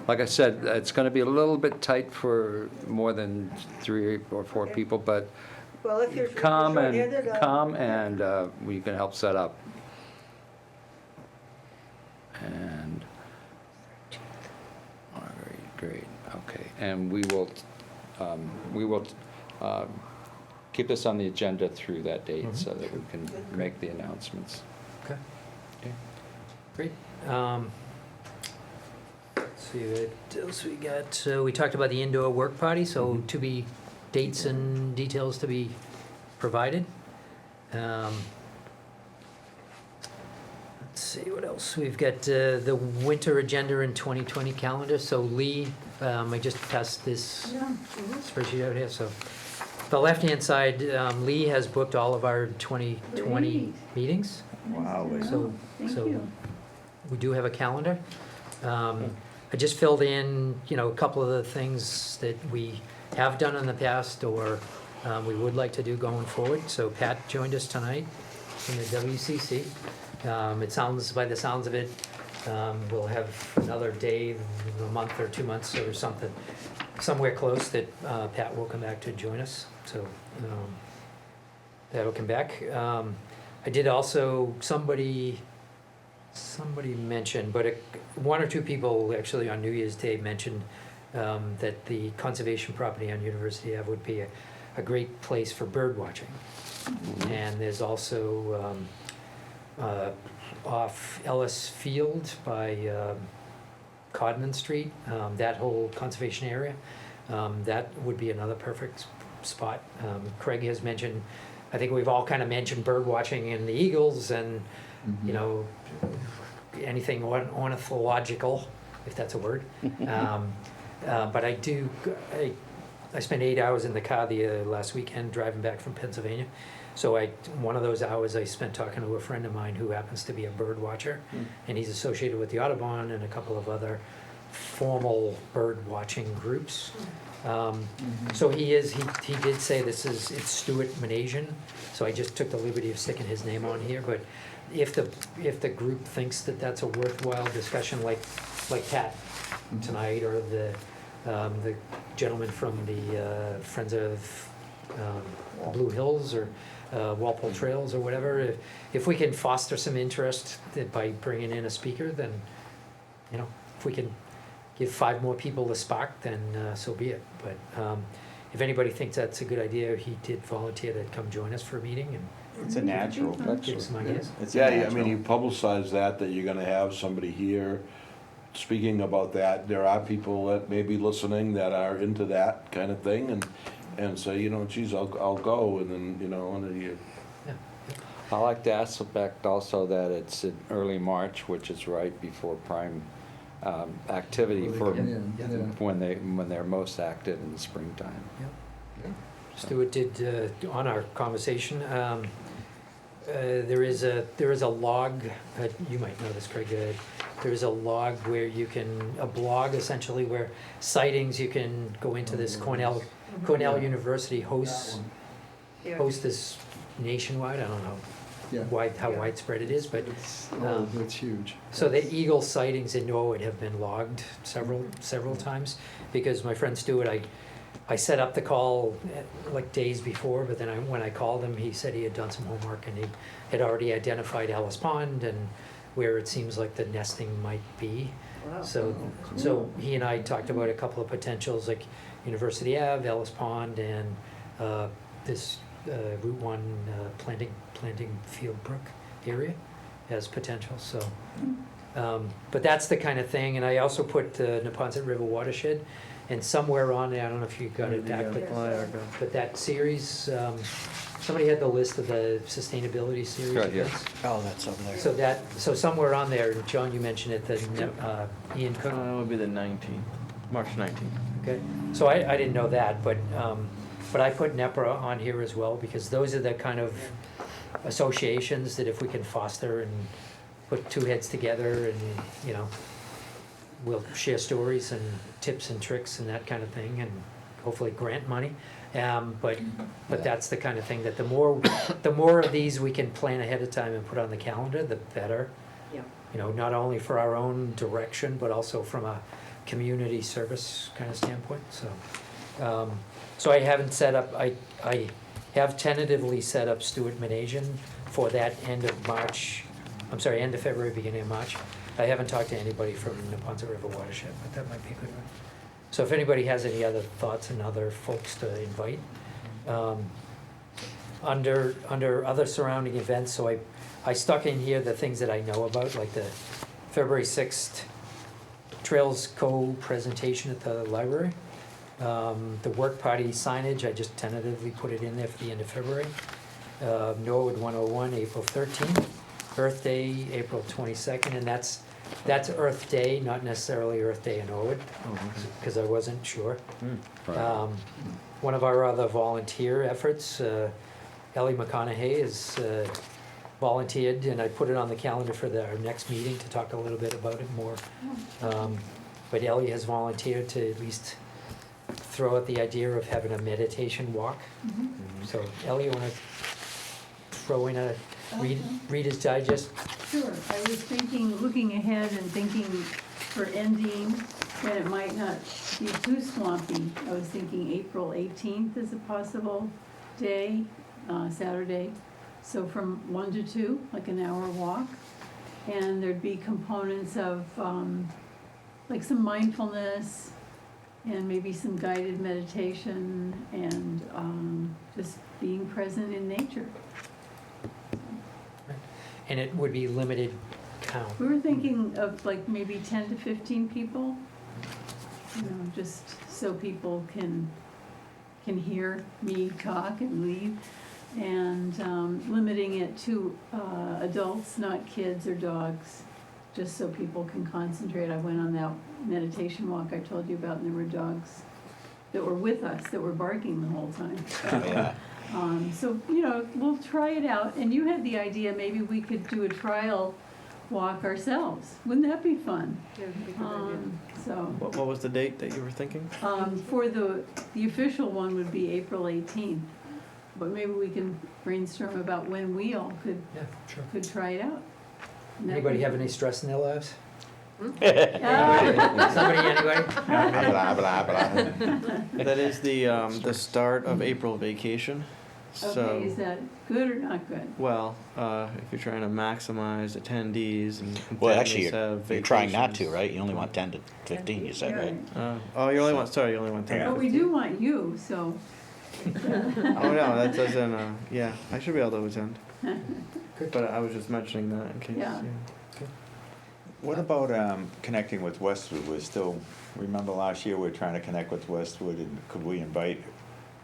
like I said, it's going to be a little bit tight for more than 3 or 4 Okay. people, but Well, if you're come short-handed, and we can help set up. And, all right, great, okay. And we will keep this on the agenda through that date so that we can make the announcements. Okay, Okay. great. Let's see what else we got. So we talked about the indoor work party, so to be, dates and details to be provided. Let's see what else. We've got the winter agenda in 2020 calendar. So Lee, I just passed this spreadsheet out here, so. The left-hand side, Lee has booked all of our 2020 Great. meetings. Wow, Lisa. So, Thank so you. we do have a calendar. I just filled in, a couple of the things that we have done in the past or we would like to do going forward. So Pat joined us tonight in the WCC. It sounds, by the sounds of it, we'll have another day, a month or 2 months or something, somewhere close that Pat will come back to join us. So that'll come back. I did also, somebody mentioned, but one or two people actually on New Year's Day mentioned that the conservation property on University Ave would be a great place for bird watching. And there's also off Ellis Field by Codman Street, that whole conservation area. That would be another perfect spot. Craig has mentioned, I think we've all kind of mentioned bird watching in the Eagles and, anything ornithological, if that's a word. But I spent 8 hours in the car the last weekend driving back from Pennsylvania. So one of those hours I spent talking to a friend of mine who happens to be a bird watcher, and he's associated with the Audubon and a couple of other formal bird watching groups. So he did say it's Stuart Manasian, so I just took the liberty of sticking his name on here, but if the group thinks that that's a worthwhile discussion, like Pat tonight, or the gentleman from the Friends of Blue Hills, or Walpole Trails, or whatever, if we can foster some interest by bringing in a speaker, then, if we can give 5 more people the spark, then so be it. But if anybody thinks that's a good idea, he did volunteer to come join us for a meeting and It's a natural. give some ideas. It's a Yeah, I mean, natural. you publicize that you're gonna have somebody here speaking about that. There are people that may be listening that are into that kind of thing and say, geez, I'll go, and then, and then you, I like to aspect also that it's in early March, which is right before prime activity Really for come in, yeah. when they're most active in the springtime. Stuart did, on our conversation, there is a log, you might know this, Craig, there is a log where a blog essentially, where sightings, you can go into this Cornell University hosts Yeah. host this nationwide, I don't know Yeah. how Yeah. widespread it is, but, It's huge. so the eagle sightings in Norwood have been logged several times, because my friend Stuart, I set up the call like days before, but then when I called him, he said he had done some homework and he had already identified Ellis Pond and where it seems like the nesting might be. Wow. So he and I talked about a couple of potentials, like University Ave, Ellis Pond, and this Route 1 planting field brook area as potential, so. But that's the kind of thing, and I also put the Neponset River watershed, and somewhere on there, I don't know if you got it back, but that series, somebody had the list of the sustainability series. Right here. events. Oh, that's over there. So somewhere on there, John, you mentioned it, Ian Cook. It would be the 19th, March 19th. Okay, so I didn't know that, but I put NEPRA on here as well, because those are the kind of associations that if we can foster and put two heads together and, you know, we'll share stories and tips and tricks and that kind of thing, and hopefully grant money. But that's the kind of thing that the more of these we can plan ahead of time and put on the calendar, the better. Yeah. You know, not only for our own direction, but also from a community service kind of standpoint, so. So I haven't set up, I have tentatively set up Stuart Manasian for that end of February, beginning of March. I haven't talked to anybody from the Neponset River watershed, but that might be a good one. So if anybody has any other thoughts and other folks to invite. Under other surrounding events, so I stuck in here the things that I know about, like the February 6th Trails Co. presentation at the library. The work party signage, I just tentatively put it in there for the end of February. Norwood 101, April 13th. Earth Day, April 22nd, and that's Earth Day, not necessarily Earth Day in Norwood, because I wasn't sure. One of our other volunteer efforts, Ellie McConaughey is volunteered, and I put it on the calendar for our next meeting to talk a little bit about it more. But Ellie has volunteered to at least throw out the idea of having a meditation walk. So Ellie, you want to throw in a Reader's Digest? Sure, I was thinking, looking ahead and thinking for ending, that it might not be too swampy. I was thinking April 18th is a possible day, Saturday. So from 1 to 2, like an hour walk. And there'd be components of, like some mindfulness and maybe some guided meditation and just being present in nature. And it would be limited count. We were thinking of like maybe 10 to 15 people, you know, just so people can hear me talk and leave. And limiting it to adults, not kids or dogs, just so people can concentrate. I went on that meditation walk I told you about, and there were dogs that were with us that were barking the whole time. Yeah. So, you know, we'll try it out. And you had the idea maybe we could do a trial walk ourselves. Wouldn't that be fun? Yeah, that'd be a good idea. So, What was the date that you were thinking? for the official one would be April 18th. But maybe we can brainstorm about when we all could Yeah, sure. try it out. And that Anybody would- have any stress in their lives? Ah. Somebody, anybody? Blah, blah, blah. That is the start of April vacation. So, Okay, is that good or not good? well, if you're trying to maximize attendees and Well, families actually, have you're trying not to, vacations. right? You only want 10 to 15, you said, right? Oh, you only want 10. Yeah. But we do want you, so. Oh no, that doesn't. Yeah, I should be able to attend. But I was just mentioning that in case. Yeah. What about connecting with Westwood? We're still, remember last year we were trying to connect with Westwood, and could we invite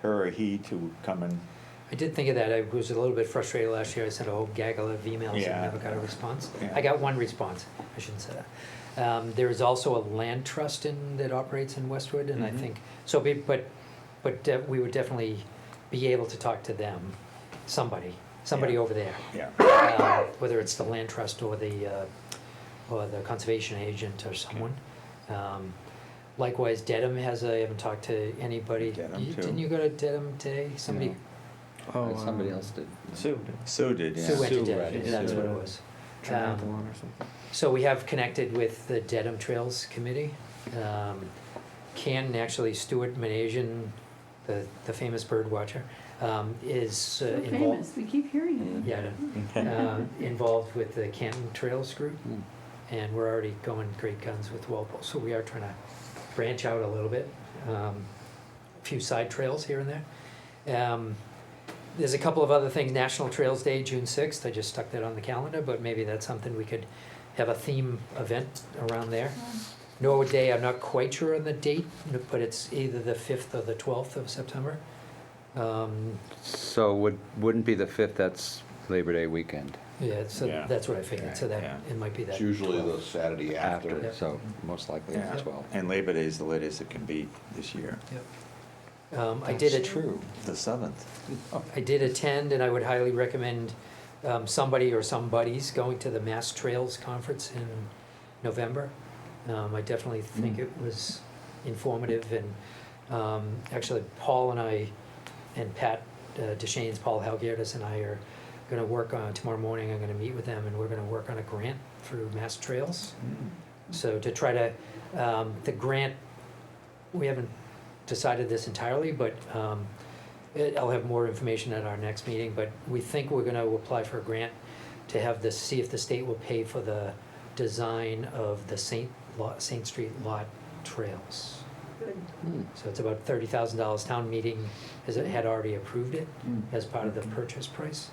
her or he to come and? I did think of that. I was a little bit frustrated last year. I sent a whole gaggle of emails and Yeah. never got a response. Yeah. I got one response. I shouldn't say that. There is also a land trust that operates in Westwood, and I Mhm. think, so, we would definitely be able to talk to them, somebody Yeah. over there. Yeah. Whether it's the land trust or the conservation agent or someone. Likewise, Dedham I haven't talked to anybody. Dedham, too. Didn't you go to Dedham today? Somebody, Somebody else did. Sue. Sue did, yeah. Sue went to Sue, Dedham, right, and that's Sue. what it was. Triathlon or something. So we have connected with the Dedham Trails Committee. Ken, actually, Stuart Manasian, the famous bird watcher, is So involved. famous, we keep hearing it. Yeah, involved with the Canton Trails group, Mm. and we're already going great guns with Walpole. So we are trying to branch out a little bit, a few side trails here and there. There's a couple of other things. National Trails Day, June 6th. I just stuck that on the calendar, but maybe that's something we could have a theme event around there. Norwood Day, I'm not quite sure on the date, but it's either the 5th or the 12th of September. So wouldn't be the 5th, that's Labor Day weekend Yeah, so Yeah. that's what I figured, so that, Yeah. it might be that. It's usually 12th. the Saturday after. after, so most likely Yeah. the 12th. And Labor Day is the latest it can be this year. I did it. The 7th. I did attend, and I would highly recommend somebody or some buddies going to the Mass Trails Conference in November. I definitely think it was informative, and actually Paul and I, and Pat DeShanes, Paul Halgerdis and I are gonna work on, tomorrow morning, I'm gonna meet with them, and we're gonna work on a grant through Mass Trails. So to try to, the grant, we haven't decided this entirely, but I'll have more information at our next meeting, but we think we're gonna apply for a grant to have this, see if the state will pay for the design of the Saint Street lot trails. Good. So it's about $30,000. Town meeting had already approved it Mm. as part of the purchase price.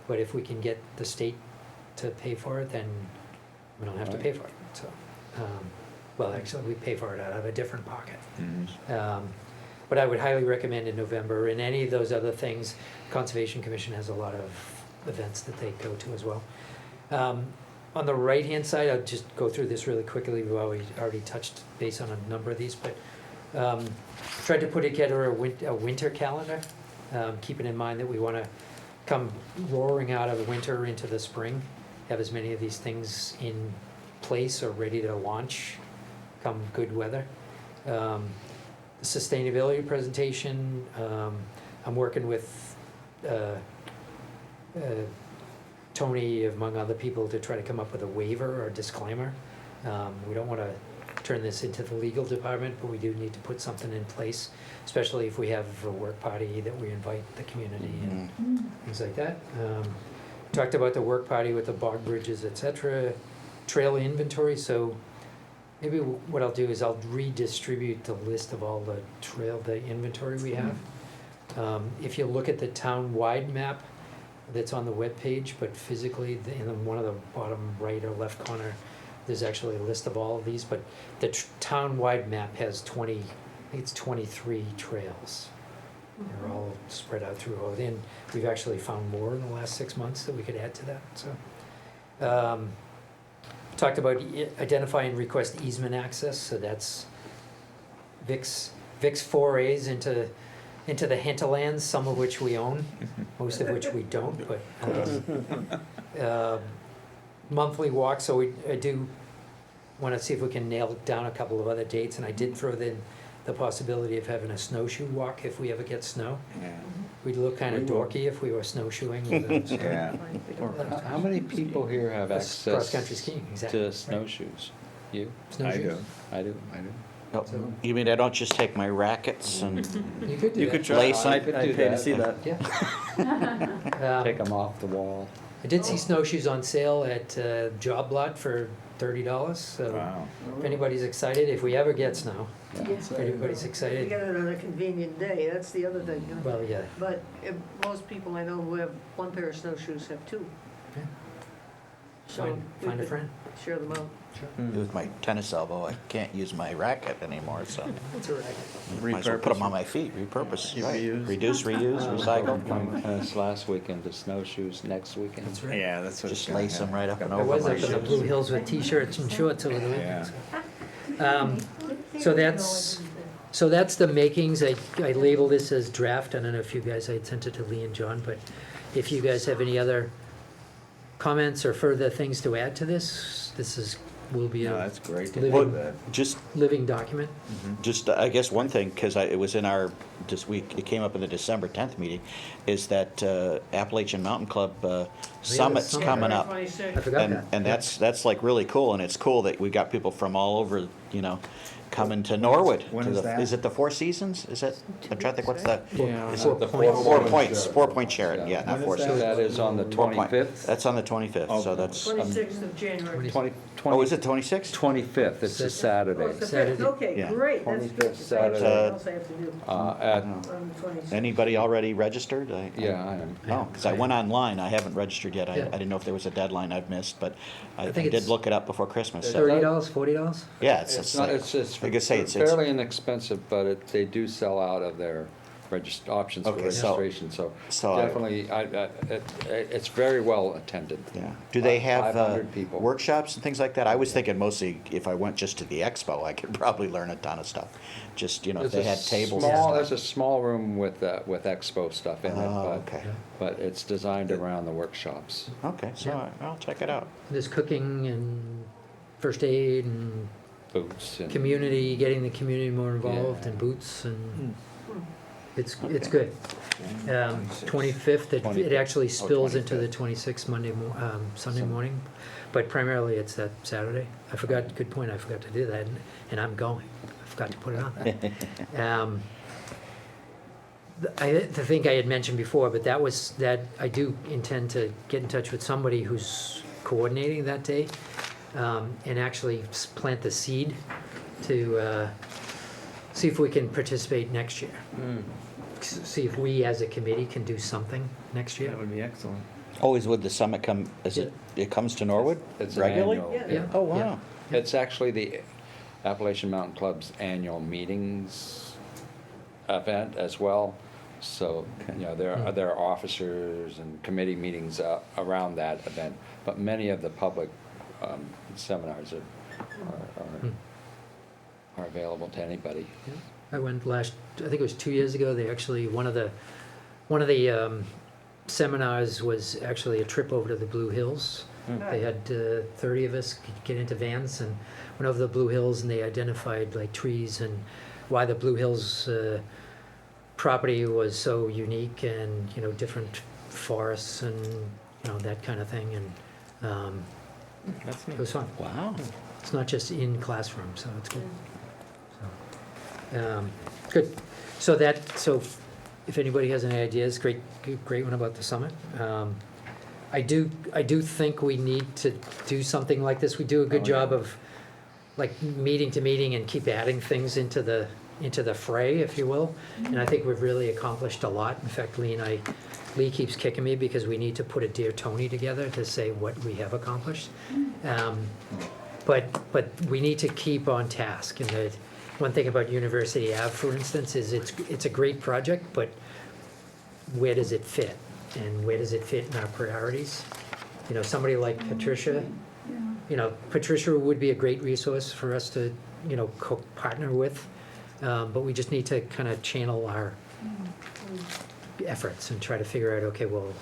But if we can get the state to pay for it, then we don't have to pay for it, so. Well, actually, we pay for it out of a different pocket. But I would highly recommend in November, and any of those other things, Conservation Commission has a lot of events that they go to as well. On the right-hand side, I'll just go through this really quickly, we've already touched base on a number of these, but tried to put together a winter calendar, keeping in mind that we wanna come roaring out of the winter into the spring, have as many of these things in place or ready to launch come good weather. The sustainability presentation, I'm working with Tony, among other people, to try to come up with a waiver or disclaimer. We don't want to turn this into the legal department, but we do need to put something in place, especially if we have a work party that we invite the community and things like that. Talked about the work party with the bog bridges, et cetera. Trail inventory, so maybe what I'll do is I'll redistribute the list of all the inventory we have. If you look at the town-wide map that's on the webpage, but physically, in one of the bottom right or left corner, there's actually a list of all of these, but the town-wide map has 23 trails. They're all spread out through, and we've actually found more in the last 6 months that we could add to that, so. Talked about identify and request easement access, so that's Vic's forays into the hinterlands, some of which we own, most of which we don't, but monthly walk, so I do want to see if we can nail down a couple of other dates, and I did throw in the possibility of having a snowshoe walk if we ever get snow. Yeah. We'd look kind of We will. dorky if we were snowshoeing with a Yeah. How many people here have cross-country access skiing, exactly. to right. snowshoes? You? I Snowshoes. do. I do. Oh, So- you mean I don't just take my rackets and You could do You that. could try. Lace 'em. I'd pay to see that. Yeah. Take them off the wall. I did see snowshoes on sale at Job Lot for $30, so Wow. if anybody's excited, if we ever get snow, Yeah. if anybody's You excited, get it on a convenient day, that's the other thing. You know. well, yeah. But most people I know who have one pair of snowshoes have two. Yeah. So we Find a could friend. share them out. with my tennis elbow, I can't use my racket anymore, so It's a racket. might as well put them on my feet, repurpose, You right. reuse. Reduce, reuse, recycle. From tennis last weekend to snowshoes next weekend. That's right. Yeah, that's what Just it's gonna lace them have. right up and Got I over was my up in the shoes. Blue Hills with t-shirts and shorts over the weekend. So so that's the makings. I label this as draft. I don't know if you guys, I sent it to Lee and John, but if you guys have any other comments or further things to add to this, this is will be No, a that's great to living- do that. Just living document. Just, I guess one thing, because it was in our, this week, it came up in the December 10th meeting, is that Appalachian Mountain Club Summit's summit. coming up. I 26th. forgot that. And that's like really cool, and it's cool that we got people from all over, coming to Norwood. When to is the- that? Is it the Four Seasons? Is it? I'm trying to think, what's the? Yeah. is Four it the Points. Four Points, 4 Point Sheridan, yeah, not When Four is that? Seasons. That is on the 25th? That's on the 25th, so Okay. that's, 26th of January. 20 oh, is it 26th? 25th, it's a Oh, Saturday. it's the Saturday. 5th, okay, Yeah. great, that's good. 25th 'cause I have something Saturday. else I have to do At, on the 26th. Anybody already registered? yeah, I am. Oh, because I went online, I haven't registered yet, I Yeah. didn't know if there was a deadline I've missed, but I think did it's look it up before Christmas, so, $30, $40? yeah, It's it's not, like, it's like I say, it's, fairly inexpensive, but they do sell out of their options for Okay, so- registration, so so I- definitely, it's very well attended. yeah. Do they have 500 people. workshops and things like that? I was thinking mostly if I went just to the expo, I could probably learn a ton of stuff. Just, if There's they a had tables small- and There's stuff. a small room with expo stuff in it, Oh, okay. but it's designed around the workshops. Okay, so I'll check it out. There's cooking and first aid and Boots and. community, getting the community more involved, Yeah. and boots, and it's Okay. good. 25th, it 25th. actually spills into the 25th. 26th Sunday morning, but primarily it's that Saturday. I forgot, good point, I forgot to do that, and I'm going. I forgot to put it on there. I think I had mentioned before, but that I do intend to get in touch with somebody who's coordinating that day, and actually plant the seed to see if we can participate next year. See if we as a committee can do something next year. That would be excellent. Always would the summit come, it comes to Norwood It's an regularly? annual, Yeah. Yeah. Oh, wow. It's actually the Appalachian Mountain Club's annual meetings event as well. So, there are officers and committee meetings around that event, but many of the public seminars are available to anybody. I went I think it was 2 years ago, they actually, one of the seminars was actually a trip over to the Blue Hills. They had 30 of us get into vans and went over the Blue Hills, and they identified like trees and why the Blue Hills property was so unique, and different forests and that kind of thing, and That's it neat. was fun. Wow. It's not just in classroom, so it's good. So, good. So if anybody has any ideas, great one about the summit. I do think we need to do something like this. We do a good job of like meeting to meeting and keep adding things into the fray, if you will. And I think we've really accomplished a lot. In fact, Lee keeps kicking me because we need to put a Dear Tony together to say what we have accomplished. But we need to keep on task. And the one thing about University Ave, for instance, is it's a great project, but where does it fit? And where does it fit in our priorities? Somebody like Patricia, Patricia would be a great resource for us to, partner with. But we just need to kind of channel our efforts and try to figure out, okay, well,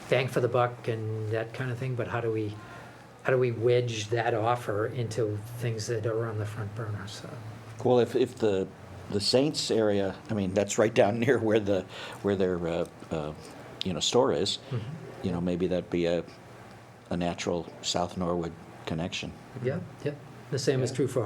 bang for the buck and that kind of thing, but how do we wedge that offer into things that are on the front burner, so. Well, if the Saints area, I mean, that's right down near where their store is, maybe that'd be a natural South Norwood connection. Yeah, yep. The same is true for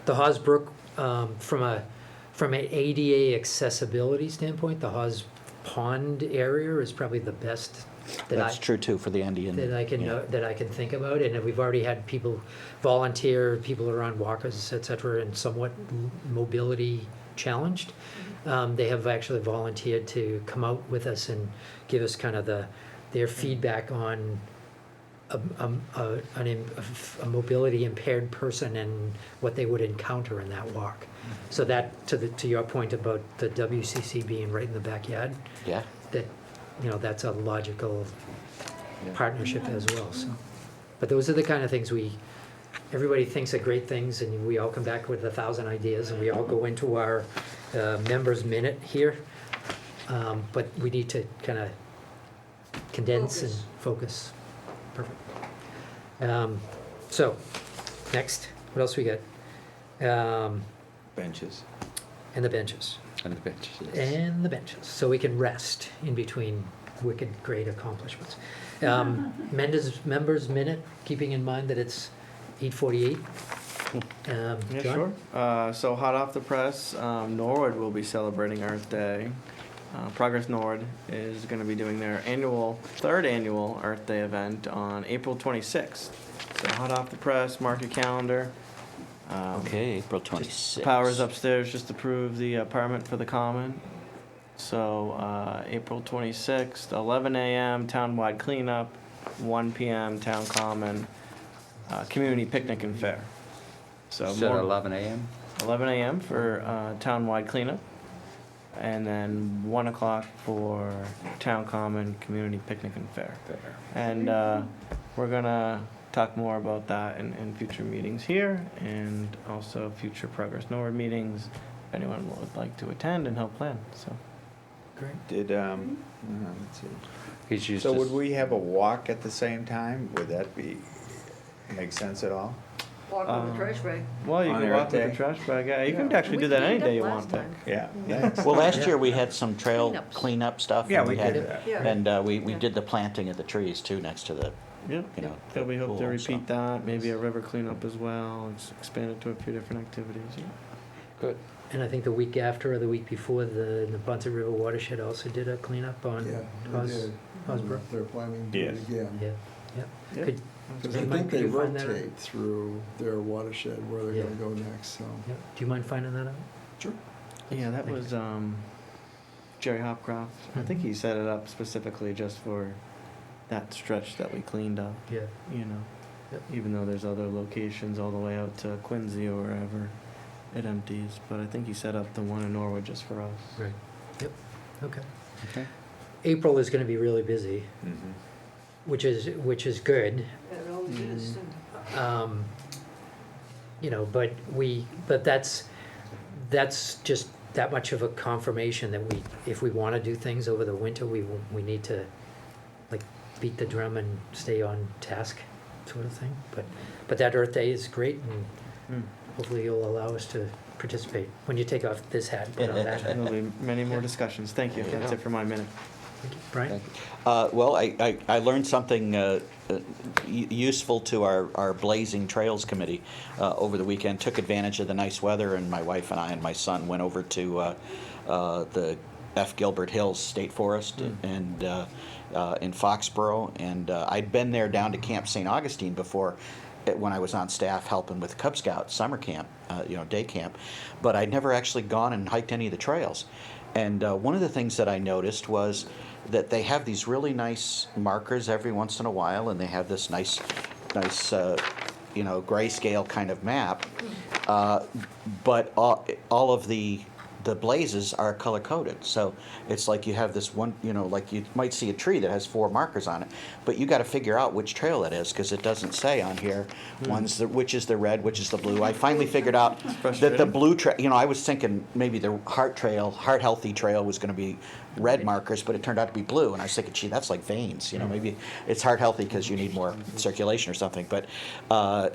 the Haas Brook, from an ADA accessibility standpoint, the Haas Pond area is probably the best That's true too for the Indian. that I can yeah. that I can think about, and we've already had people volunteer, people who are on walkers, et cetera, and somewhat mobility challenged. They have actually volunteered to come out with us and give us kind of their feedback on a mobility impaired person and what they would encounter in that walk. So that to your point about the WCC being right in the backyard, Yeah. that that's a logical partnership as well. So, but those are the kind of things everybody thinks are great things, and we all come back with 1,000 ideas, and we all go into our members' minute here. But we need to kind of condense and focus. Perfect. So Next, what else we got? Benches. And the benches. And the benches. And the benches, so we can rest in between wicked great accomplishments. Members minute, keeping in mind that it's 8:48. Yeah, John? sure. So hot off the press, Norwood will be celebrating Earth Day. Progress Norwood is going to be doing their third annual Earth Day event on April 26th. So hot off the press, mark your calendar. Okay, April 26th. Powers upstairs just approved the permit for the common. So April 26th, 11 a.m. townwide cleanup, 1 p.m. town common, community picnic and fair. So Said more- 11 a.m.? 11 a.m. for townwide cleanup, and then 1 o'clock for town common, community picnic and fair. And we're gonna talk more about that in future meetings here, and also future Progress Norwood meetings, if anyone would like to attend and help plan, so. Great. Did, let's see. He's used So to- would we have a walk at the same time? Would that make sense at all? Walk with the trash bag. Well, you On can Earth walk with Day? the trash bag, yeah, you can Yeah. actually We do that any cleaned day you up want, last Vic. time. Yeah, thanks. Well, last year we had some trail Cleanups. cleanup stuff. Yeah, and we had- did that. Yeah. And we Yeah. did the planting of the trees too next to the, Yep, you know. so we hope to pool, so. repeat that, maybe a river cleanup as well, it's expanded to a few different activities, yeah. Good. And I think the week after or the week before, the Neponset River Watershed also did a cleanup on Yeah, Os- they did. Osborough. They're planning to do it Yes. again. Yeah, yeah. Yeah. Could, Because Do I you mind- think they could you find that out? rotate through their watershed where they're Yeah. gonna go next, so. yeah. Do you mind finding that out? Sure. Yeah, that Thank was Jerry Hopcroft. I think he set it up specifically just for that stretch that we cleaned up, Yeah. you know. Yep. Even though there's other locations all the way out to Quincy or wherever it empties. But I think he set up the one in Norwood just for us. Right. Yep. Okay. Okay. April is going to be really busy, Mhm. which is good. It always is. Um, you know, but that's just that much of a confirmation that if we want to do things over the winter, we need to like beat the drum and stay on task, sort of thing. But that Earth Day is great, and Mm. hopefully you'll allow us to participate when you take off this hat and put on that hat. There'll be many more discussions. Thank you. That's it for my minute. Thank you. Brian? Thank you. Well, I learned something useful to our Blazing Trails Committee over the weekend. Took advantage of the nice weather, and my wife and I and my son went over to the F. Gilbert Hills State Forest and in Foxborough, and I'd been there down to Camp St. Augustine before when I was on staff helping with Cub Scout summer camp, day camp, but I'd never actually gone and hiked any of the trails. And one of the things that I noticed was that they have these really nice markers every once in a while, and they have this nice grayscale kind of map. But all of the blazes are color coded, so it's like you have this one, like you might see a tree that has 4 markers on it, but you got to figure out which trail that is because it doesn't say on here which is the red, which is the blue. I finally figured out that the frustrating. blue trail, I was thinking maybe the Heart Healthy Trail was going to be red markers, but it turned out to be blue, and I was thinking, gee, that's like veins, maybe it's Heart Healthy because you need more circulation or something. But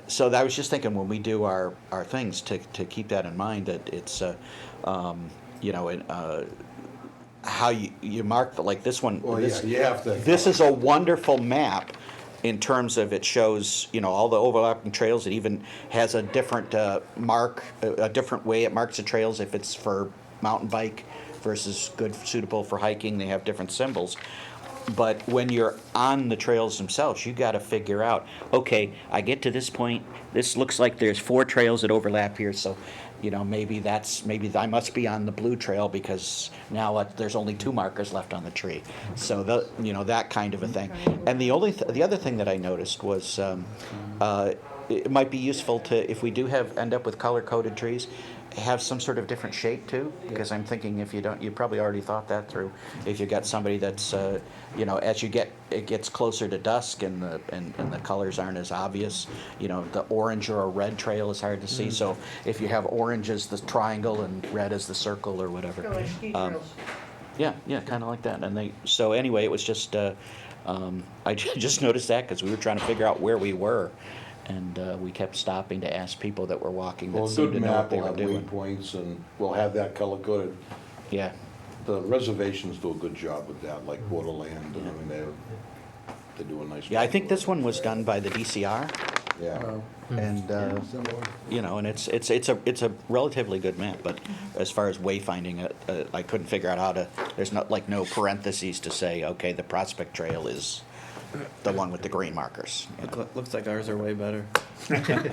so I was just thinking when we do our things to keep that in mind, that it's how you mark like this one. Well, this, yeah, you have to. This is a wonderful map in terms of it shows, all the overlapping trails. It even has a different mark, a different way it marks the trails if it's for mountain bike versus suitable for hiking. They have different symbols. But when you're on the trails themselves, you got to figure out, okay, I get to this point, this looks like there's 4 trails that overlap here, so maybe I must be on the blue trail because now there's only 2 markers left on the tree. So that kind of a thing. And the other thing that I noticed was it might be useful to, if we do end up with color coded trees, have some sort of different shape too, because I'm thinking if you don't, you probably already thought that through. If you got somebody that's as it gets closer to dusk and the colors aren't as obvious, the orange or a red trail is hard to see. So if you have orange as the triangle and red as the circle or whatever. Kind of like ski trails. Yeah, kind of like that. And so anyway, it was just I just noticed that because we were trying to figure out where we were. And we kept stopping to ask people that were walking Well, that a seemed good to know what map they will were have doing. waypoints, and we'll have that color-coded. Yeah, The reservations do a good job with that, like Borderland, and I mean, they do a nice job. yeah, I think with this it. one was done by the DCR, Yeah. and, Similar. you know, and it's a relatively good map, but as far as wayfinding it, I couldn't figure out how to, there's not, like, no parentheses to say, okay, the Prospect Trail is the one with the green markers. You know. Looks like ours are way better. So there you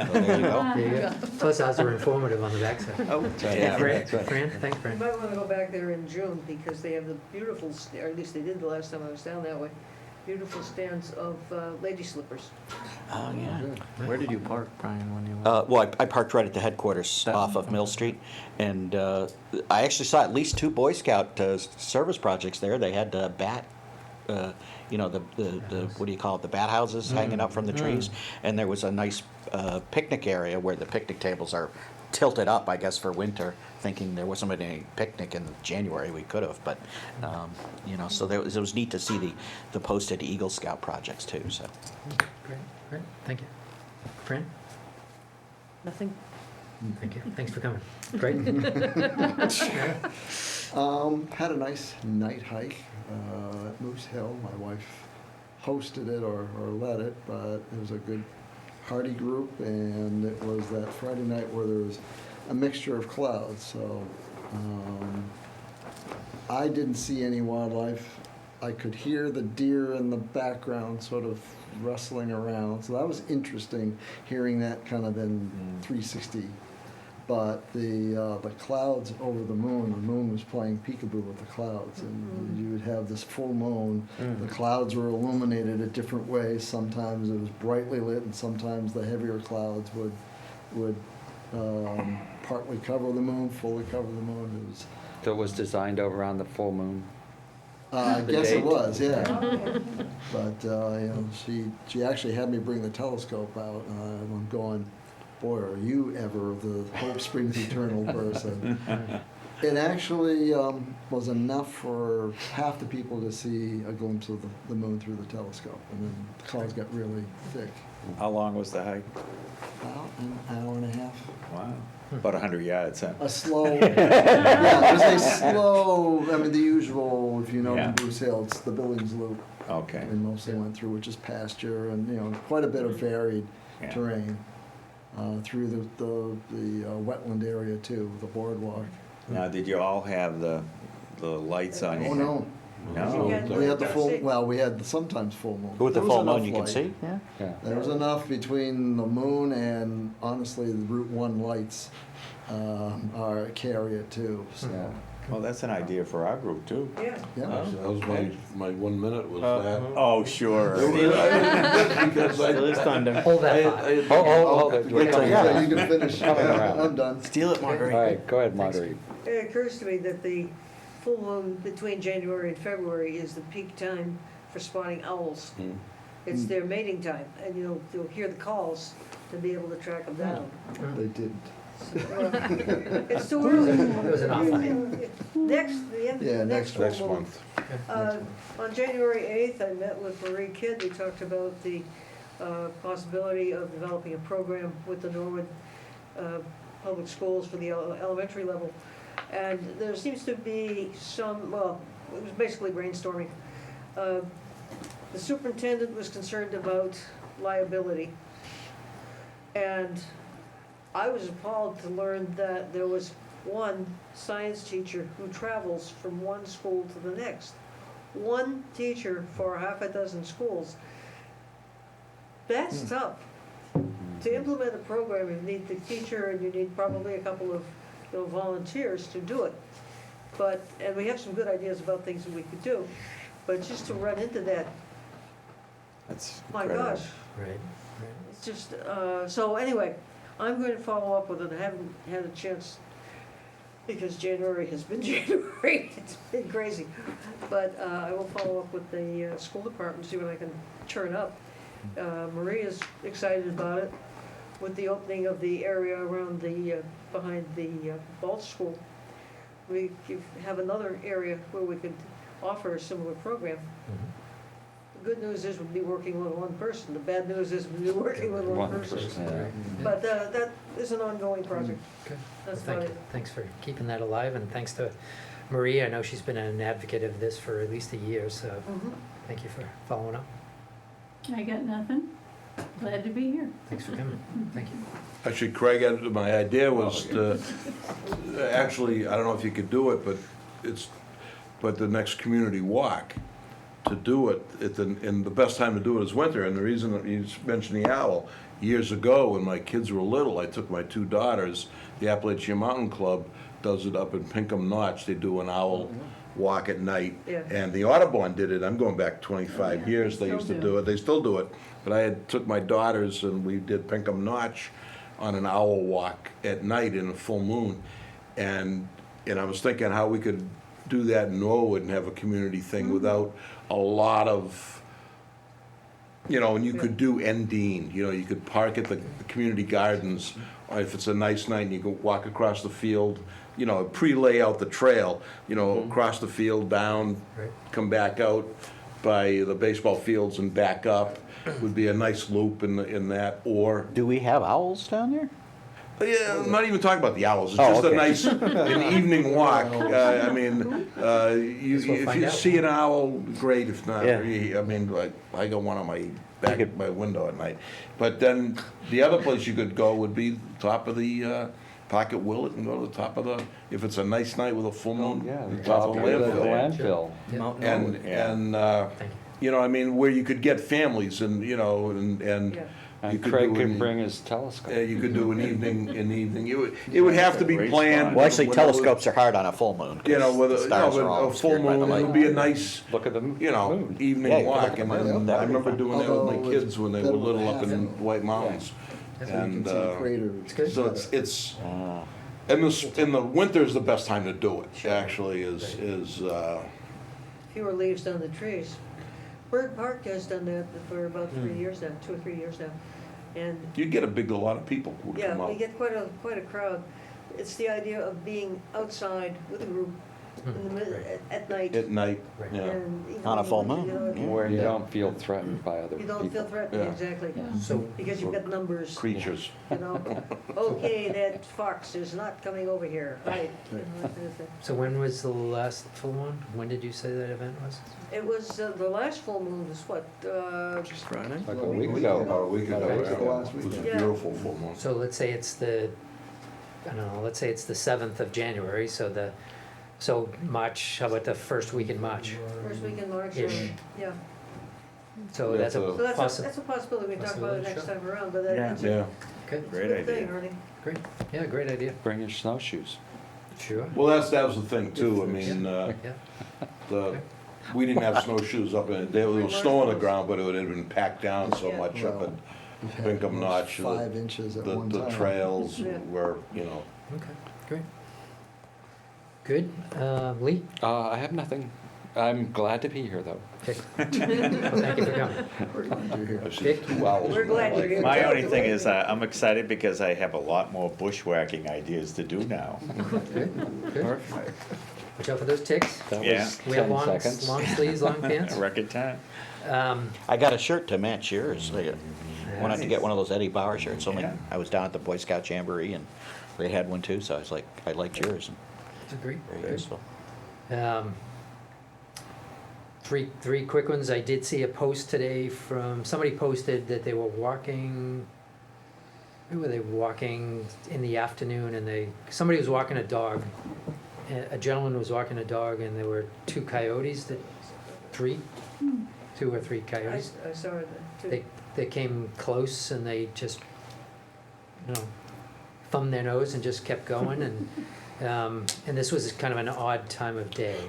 go. There you go. Plus, ours are informative on the backside. Oh, Yeah, Fran, that's right. Fran, thanks, You Fran. might wanna go back there in June, because they have the beautiful, or at least they did the last time I was down that way, beautiful stands of lady slippers. Oh, yeah. where did you park, Brian, when you went? Well, I parked right at the headquarters That off one? of Mill Street, and I actually saw at least 2 Boy Scout service projects there. They had bat, you know, the what do you call it, the bat houses hanging up from the trees, and there was a nice picnic area where the picnic tables are tilted up, I guess, for winter, thinking there wasn't any picnic in January. We could have, but you know, so it was neat to see the posted Eagle Scout projects too. So. Great, great, thank you. Fran, Nothing? thank you, thanks for coming. Great. Had a nice night hike at Moose Hill. My wife hosted it or led it, but it was a good hearty group, and it was that Friday night where there was a mixture of clouds, so I didn't see any wildlife. I could hear the deer in the background sort of rustling around, so that was interesting, hearing that kind of in 360. But the clouds over the moon was playing peekaboo with the clouds, and you would have this full moon. The clouds were illuminated at different ways. Sometimes it was brightly lit, and sometimes the heavier clouds would partly cover the moon, fully cover the moon. It was, So it was designed around the full moon. I The guess date? it was, yeah. But you know, she actually had me bring the telescope out, and I'm going, boy, are you ever the hope springs eternal person. It actually was enough for half the people to see a glimpse of the moon through the telescope, and then the clouds got really thick. How long was the hike? About an hour and a half. Wow. About 100 yards, huh? A slow, yeah, it was a slow, I mean, the usual, if you know Yeah. Bruce Hill, it's the Billings Loop. Okay. We mostly went through, which is pasture and, you know, quite a bit of varied Yeah. terrain. Through the wetland area too, the boardwalk. Now, did you all have the lights on? Oh, no. No? Yeah. We had the full, well, we had sometimes full moon. With the There was full enough moon, you can light. see. Yeah. Yeah. There was enough between the moon and honestly, the Route 1 lights carry it too, so. Yeah. Well, that's an idea for our group, too. Yeah. Yeah. That was my 1 minute was that. Oh, sure. Because I- Steal his thunder. Hold that thought. Hold it. Wait till Yeah, you're you can finish. Coming Yeah, around. I'm done. Steal it, All Marguerite. right, go ahead, Marguerite. It occurs to me that the full moon between January and February is the peak time for spotting owls. Hmm. It's their mating time, and you'll hear the calls to be able to track them down. They didn't. It's too early. It was an off night. The end, Yeah, next full Next moon. month. On January 8th, I met with Marie Kidd. We talked about the possibility of developing a program with the Norwood Public Schools for the elementary level. And there seems to be some, well, it was basically brainstorming. The superintendent was concerned about liability. And I was appalled to learn that there was one science teacher who travels from one school to the next. One teacher for half a dozen schools. That's tough. To implement a program, you need the teacher and you need probably a couple of volunteers to do it. And we have some good ideas about things that we could do, but just to run into that, That's my incredible. gosh. Right, It's just, so anyway, I'm going to follow up with it. I haven't had a chance because January has been January. It's been crazy. But I will follow up with the school department, see what I can turn up. Maria's excited about it with the opening of the area around the, behind the vault school. We have another area where we could offer a similar program. good news is we'll be working with one person, the bad news is we'll be working with one person. Yeah. But that is an ongoing project. Good. That's Thank about you. it. Thanks for keeping that alive, and thanks to Marie. I know she's been an advocate of this for at least a year, so Mhm. thank you for following up. I got nothing. Glad to be here. Thanks for coming. Thank you. Actually, Craig, my idea was to, actually, I don't know if you could do it, but the next community walk, to do it, and the best time to do it is winter, and the reason that you mentioned the owl, years ago, when my kids were little, I took my two daughters, the Appalachian Mountain Club does it up in Pinkham Notch, they do an owl walk at night, Yeah. and the Audubon did it, I'm going back 25 years, they used to do it, they still do it, but I had took my daughters and we did Pinkham Notch on an owl walk at night in a full moon, and I was thinking how we could do that in Norwood and have a community thing without a lot of, and you could do Endine, you could park at the community gardens, or if it's a nice night and you go walk across the field, pre-lay out the trail, across the field, down, Right. come back out by the baseball fields and back up, would be a nice loop in that, or, Do we have owls down there? yeah, I'm not even talking about the owls, it's Oh, just a okay. nice, an evening walk. I mean, Guess we'll if find you out. see an owl, great, if not, Yeah. I mean, like, I got one on my back, could- my window at night. But then, the other place you could go would be top of the, Pocket Willet and go to the top of the, if it's a nice night with a full moon, Yeah, the top of the the landfill. landfill. Yeah. And, Thank you. I mean, where you could get families and, and Yeah. you And could Craig do can an- bring his telescope. you could do an evening. It would have to be Great planned. spot. Well, actually, when it was- telescopes are hard on a full moon. 'Cause With the a, stars with are all a full obscured by the moon, it light. would be a nice, Look at the moon. evening Yeah, you could walk. look at And the then moon. I That'd be remember fun. doing that with Although my kids when they were it's little up in better White Mountains. That's So you And, can see craters. good. so it's, Ah. in the winter's the best time to do it, actually, is, Fewer leaves on the trees. Bird Park has done that for about 3 years now, 2 or 3 years now. And you'd get a lot of people who would come yeah, we out. get quite a crowd. It's the idea of being outside with a group in the at night. At night, Right. yeah. And, On a full you moon, know, yeah. Where you Yeah. don't feel threatened by other You people. don't feel threatened, Yeah. exactly, So, because you've got numbers, Creatures. Okay, that fox is not coming over here, right? That kind of thing. so when was the last full one? When did you say that event was? It was, the last full moon was what, Friday? Like a week ago. About a week ago, About a week yeah. ago. Last It was a weekend. Yeah. beautiful full moon. So let's say it's the, I don't know, let's say it's the 7th of January, so March, how about the first week in March? first week in March, Ish. yeah. So Yeah, that's a so So possi- that's a possibility, we can talk about it next Possibility, time around, but Yeah. that's a Yeah. good, Great good thing, idea. Ernie. great, yeah, great idea, Bring your snowshoes. sure, Well, that was the thing too, I mean, yeah, we didn't have snowshoes up in, there was snow on the ground, but it had been packed down so Yeah. much up Well, at We've had Pinkham almost Notch. 5 inches at one The time. trails Yeah. were, okay, great. Good, Lee? I have nothing. I'm glad to be here, though. Okay. Well, thank you for coming. You're here. I've seen Dick? 2 owls. We're in glad my you're here. life. My only thing is, I'm excited because I have a lot more bushwhacking ideas to do now. Good, good. Watch out for those ticks. That Yeah. was We have 10 long, seconds. long sleeves, long pants. Record time. I got a shirt to match yours. I wanted to get one of those Eddie Bauer shirts. Only Yeah. I was down at the Boy Scout Jamboree and they had one too, so I was like, I liked yours. And It's great, very good. useful. Three quick ones. I did see a post today from, somebody posted that they were walking, who were they walking in the afternoon, and somebody was walking a dog. A gentleman was walking a dog and there were 2 coyotes that, 2 or 3 coyotes. I saw it too. They came close and they just, thumbed their nose and just kept going, and this was kind of an odd time of day.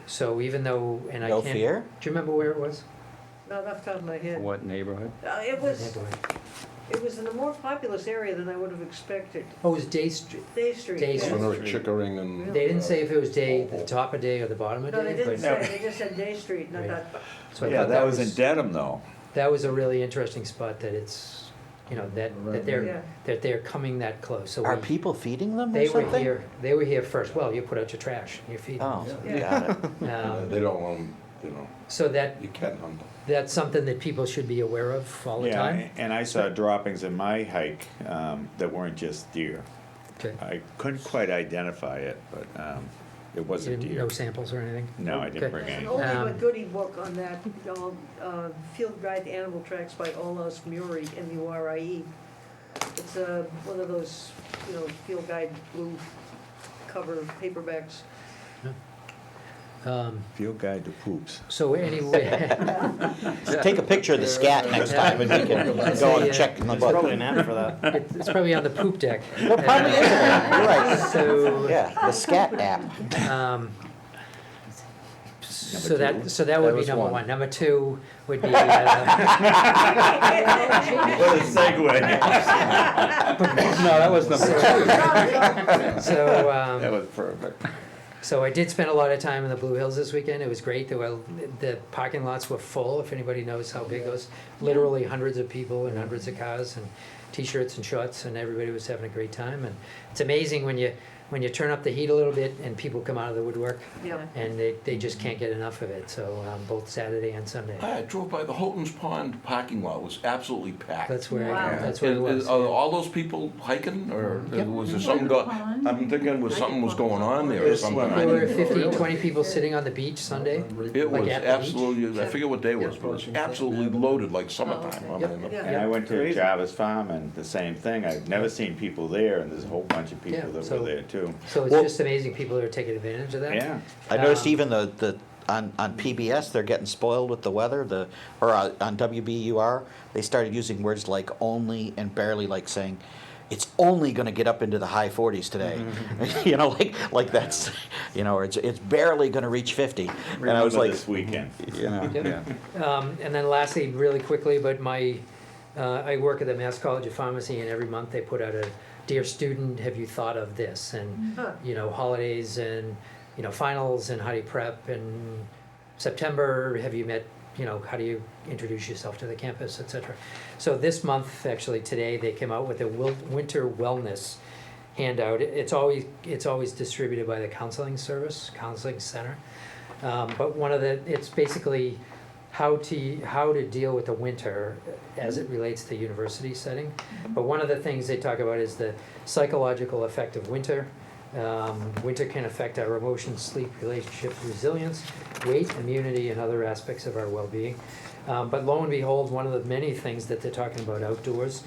So even though, and I No can't. fear? Do you remember where it was? Not off the top of my head. What neighborhood? It was in a more populous area than I would have expected. Oh, it was Day Street. Day Street, Day yes. Street. When they were Chickering and. They didn't say if it was day, the top of day or the bottom of No, they day, didn't but, say, they just said Day Street, not Right. that. so I Yeah, thought that was in Dedham though. that was a really interesting spot, that it's, that Right. Yeah. they're coming that close, so Are we, people feeding them or they were something? they were here first. Well, you put out your trash, and you feed them. Oh, Yeah. got it. So, They don't want them you know, So that, you can hunt them. that's something that people should be aware of all the Yeah, time? and I saw droppings in my hike that weren't just deer. Okay. I couldn't quite identify it, but it wasn't deer. No samples or anything? No, I didn't Okay. bring There's any. an oldie Um, but goodie book on that, Field Guide to Animal Tracks by Olaf Muri, M-U-R-I-E. It's one of those, field guide blue cover paperbacks. Field guide to poops. So anyway, Take a picture of the scat next time and we can go and check in the There's probably book. an app for that. it's probably on the poop deck. There probably is one. You're right. So, Yeah, the scat app. so that would That be was number one. one. Number two would be, What a segue. No, that was number two. so, That was perfect. so I did spend a lot of time in the Blue Hills this weekend. It was great. The parking lots were full, if anybody knows how big those, literally hundreds of people and hundreds of cars and T-shirts and shorts, and everybody was having a great time. And it's amazing when you turn up the heat a little bit and people come out of the woodwork Yeah. and they just can't get enough of it. So both Saturday and Sunday. I drove by the Houghton's Pond parking lot, it was absolutely packed. That's where Wow. that's where it was. Are all those people hiking, or Yep. was there something Pond? I'm thinking was something was going on there or Yes, something. well, I There were didn't know. 15, 20 people sitting on the beach Sunday. It like was at the beach. absolutely, I forget what day it was, but it was absolutely loaded like summertime. I Yep. mean, Yeah. And I went to Crazy. Jarvis Farm and the same thing. I've never seen people there and there's a whole bunch of Yeah, people that so- were there too. So it's Well- just amazing people are taking advantage of that. Yeah. I noticed Um, even on PBS, they're getting spoiled with the weather, or on WBUR, they started using words like only and barely, like saying, it's only gonna get up into the high 40s today. You know, like that's, or it's barely gonna reach 50. And I was Remember like, this weekend. Yep. Yeah. And then lastly, really quickly, but I work at the Mass College of Pharmacy, and every month they put out a Dear Student, have you thought of this? And, Huh. holidays and, finals and how do you prep, and September, have you met, how do you introduce yourself to the campus, et cetera. So this month, actually today, they came out with a winter wellness handout. It's always distributed by the counseling center. But it's basically how to deal with the winter as it relates to university setting. But one of the things they talk about is the psychological effect of winter. Winter can affect our emotions, sleep, relationship, resilience, weight, immunity, and other aspects of our well-being. But lo and behold, one of the many things that they're talking about outdoors,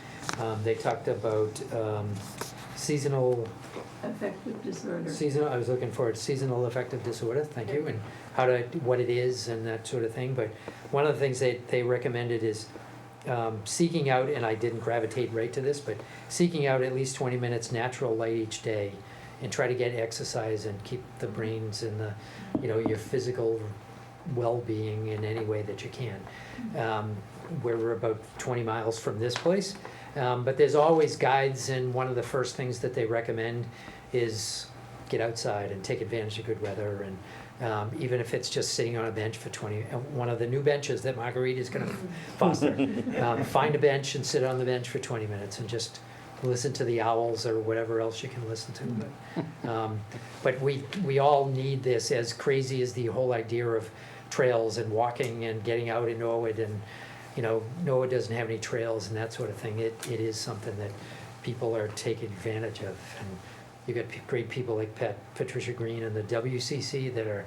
they talked about seasonal, I was looking for it, seasonal affective disorder, thank you, and what it is and that sort of thing. But one of the things they recommended is seeking out, and I didn't gravitate right to this, but seeking out at least 20 minutes natural light each day and try to get exercise and keep the brains and your physical well-being in any way that you can. We're about 20 miles from this place, but there's always guides, and one of the first things that they recommend is get outside and take advantage of good weather, and even if it's just sitting on a bench for 20, one of the new benches that Marguerite is going to foster, find a bench and sit on the bench for 20 minutes and just listen to the owls or whatever else you can listen to. But we all need this, as crazy as the whole idea of trails and walking and getting out in Norwood, and Norwood doesn't have any trails and that sort of thing. It is something that people are taking advantage of, and you got great people like Patricia Green and the WCC that are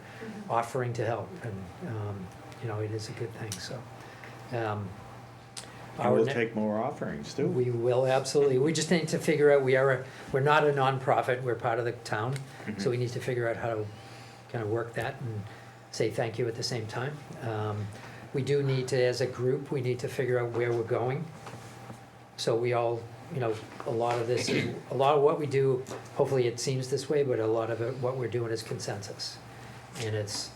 offering to help, and it is a good thing. So. And we'll take more offerings too. We will, absolutely. We just need to figure out, we're not a nonprofit, we're part of the town, so we need to figure out how to kind of work that and say thank you at the same time. We do need to, as a group, we need to figure out where we're going. So we all, a lot of what we do, hopefully it seems this way, but a lot of what we're doing is consensus. And it's,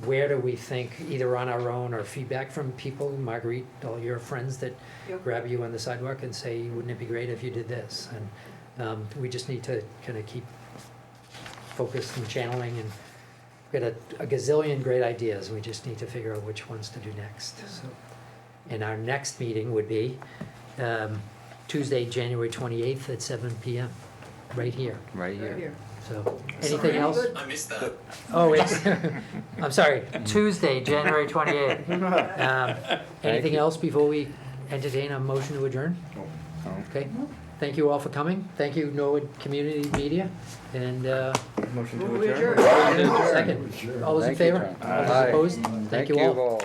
where do we think, either on our own or feedback from people, Marguerite, all your friends that Yep. grab you on the sidewalk and say, wouldn't it be great if you did this? And we just need to kind of keep focused and channeling, and we've got a gazillion great ideas. We just need to figure out which ones to do next. So, and our next meeting would be Tuesday, January 28th at 7 p.m. right here. Right Right here. here. So, anything else? I missed that. Oh, it's, I'm sorry, Tuesday, January 28th. Anything you. else before we entertain a motion to adjourn? Oh. Okay, thank you all for coming. Thank you, Norwood Community Media, and Motion to We adjourn. adjourn. second. All those in Thank you, favor? Tom. All those Aye. opposed? Thank you all. all.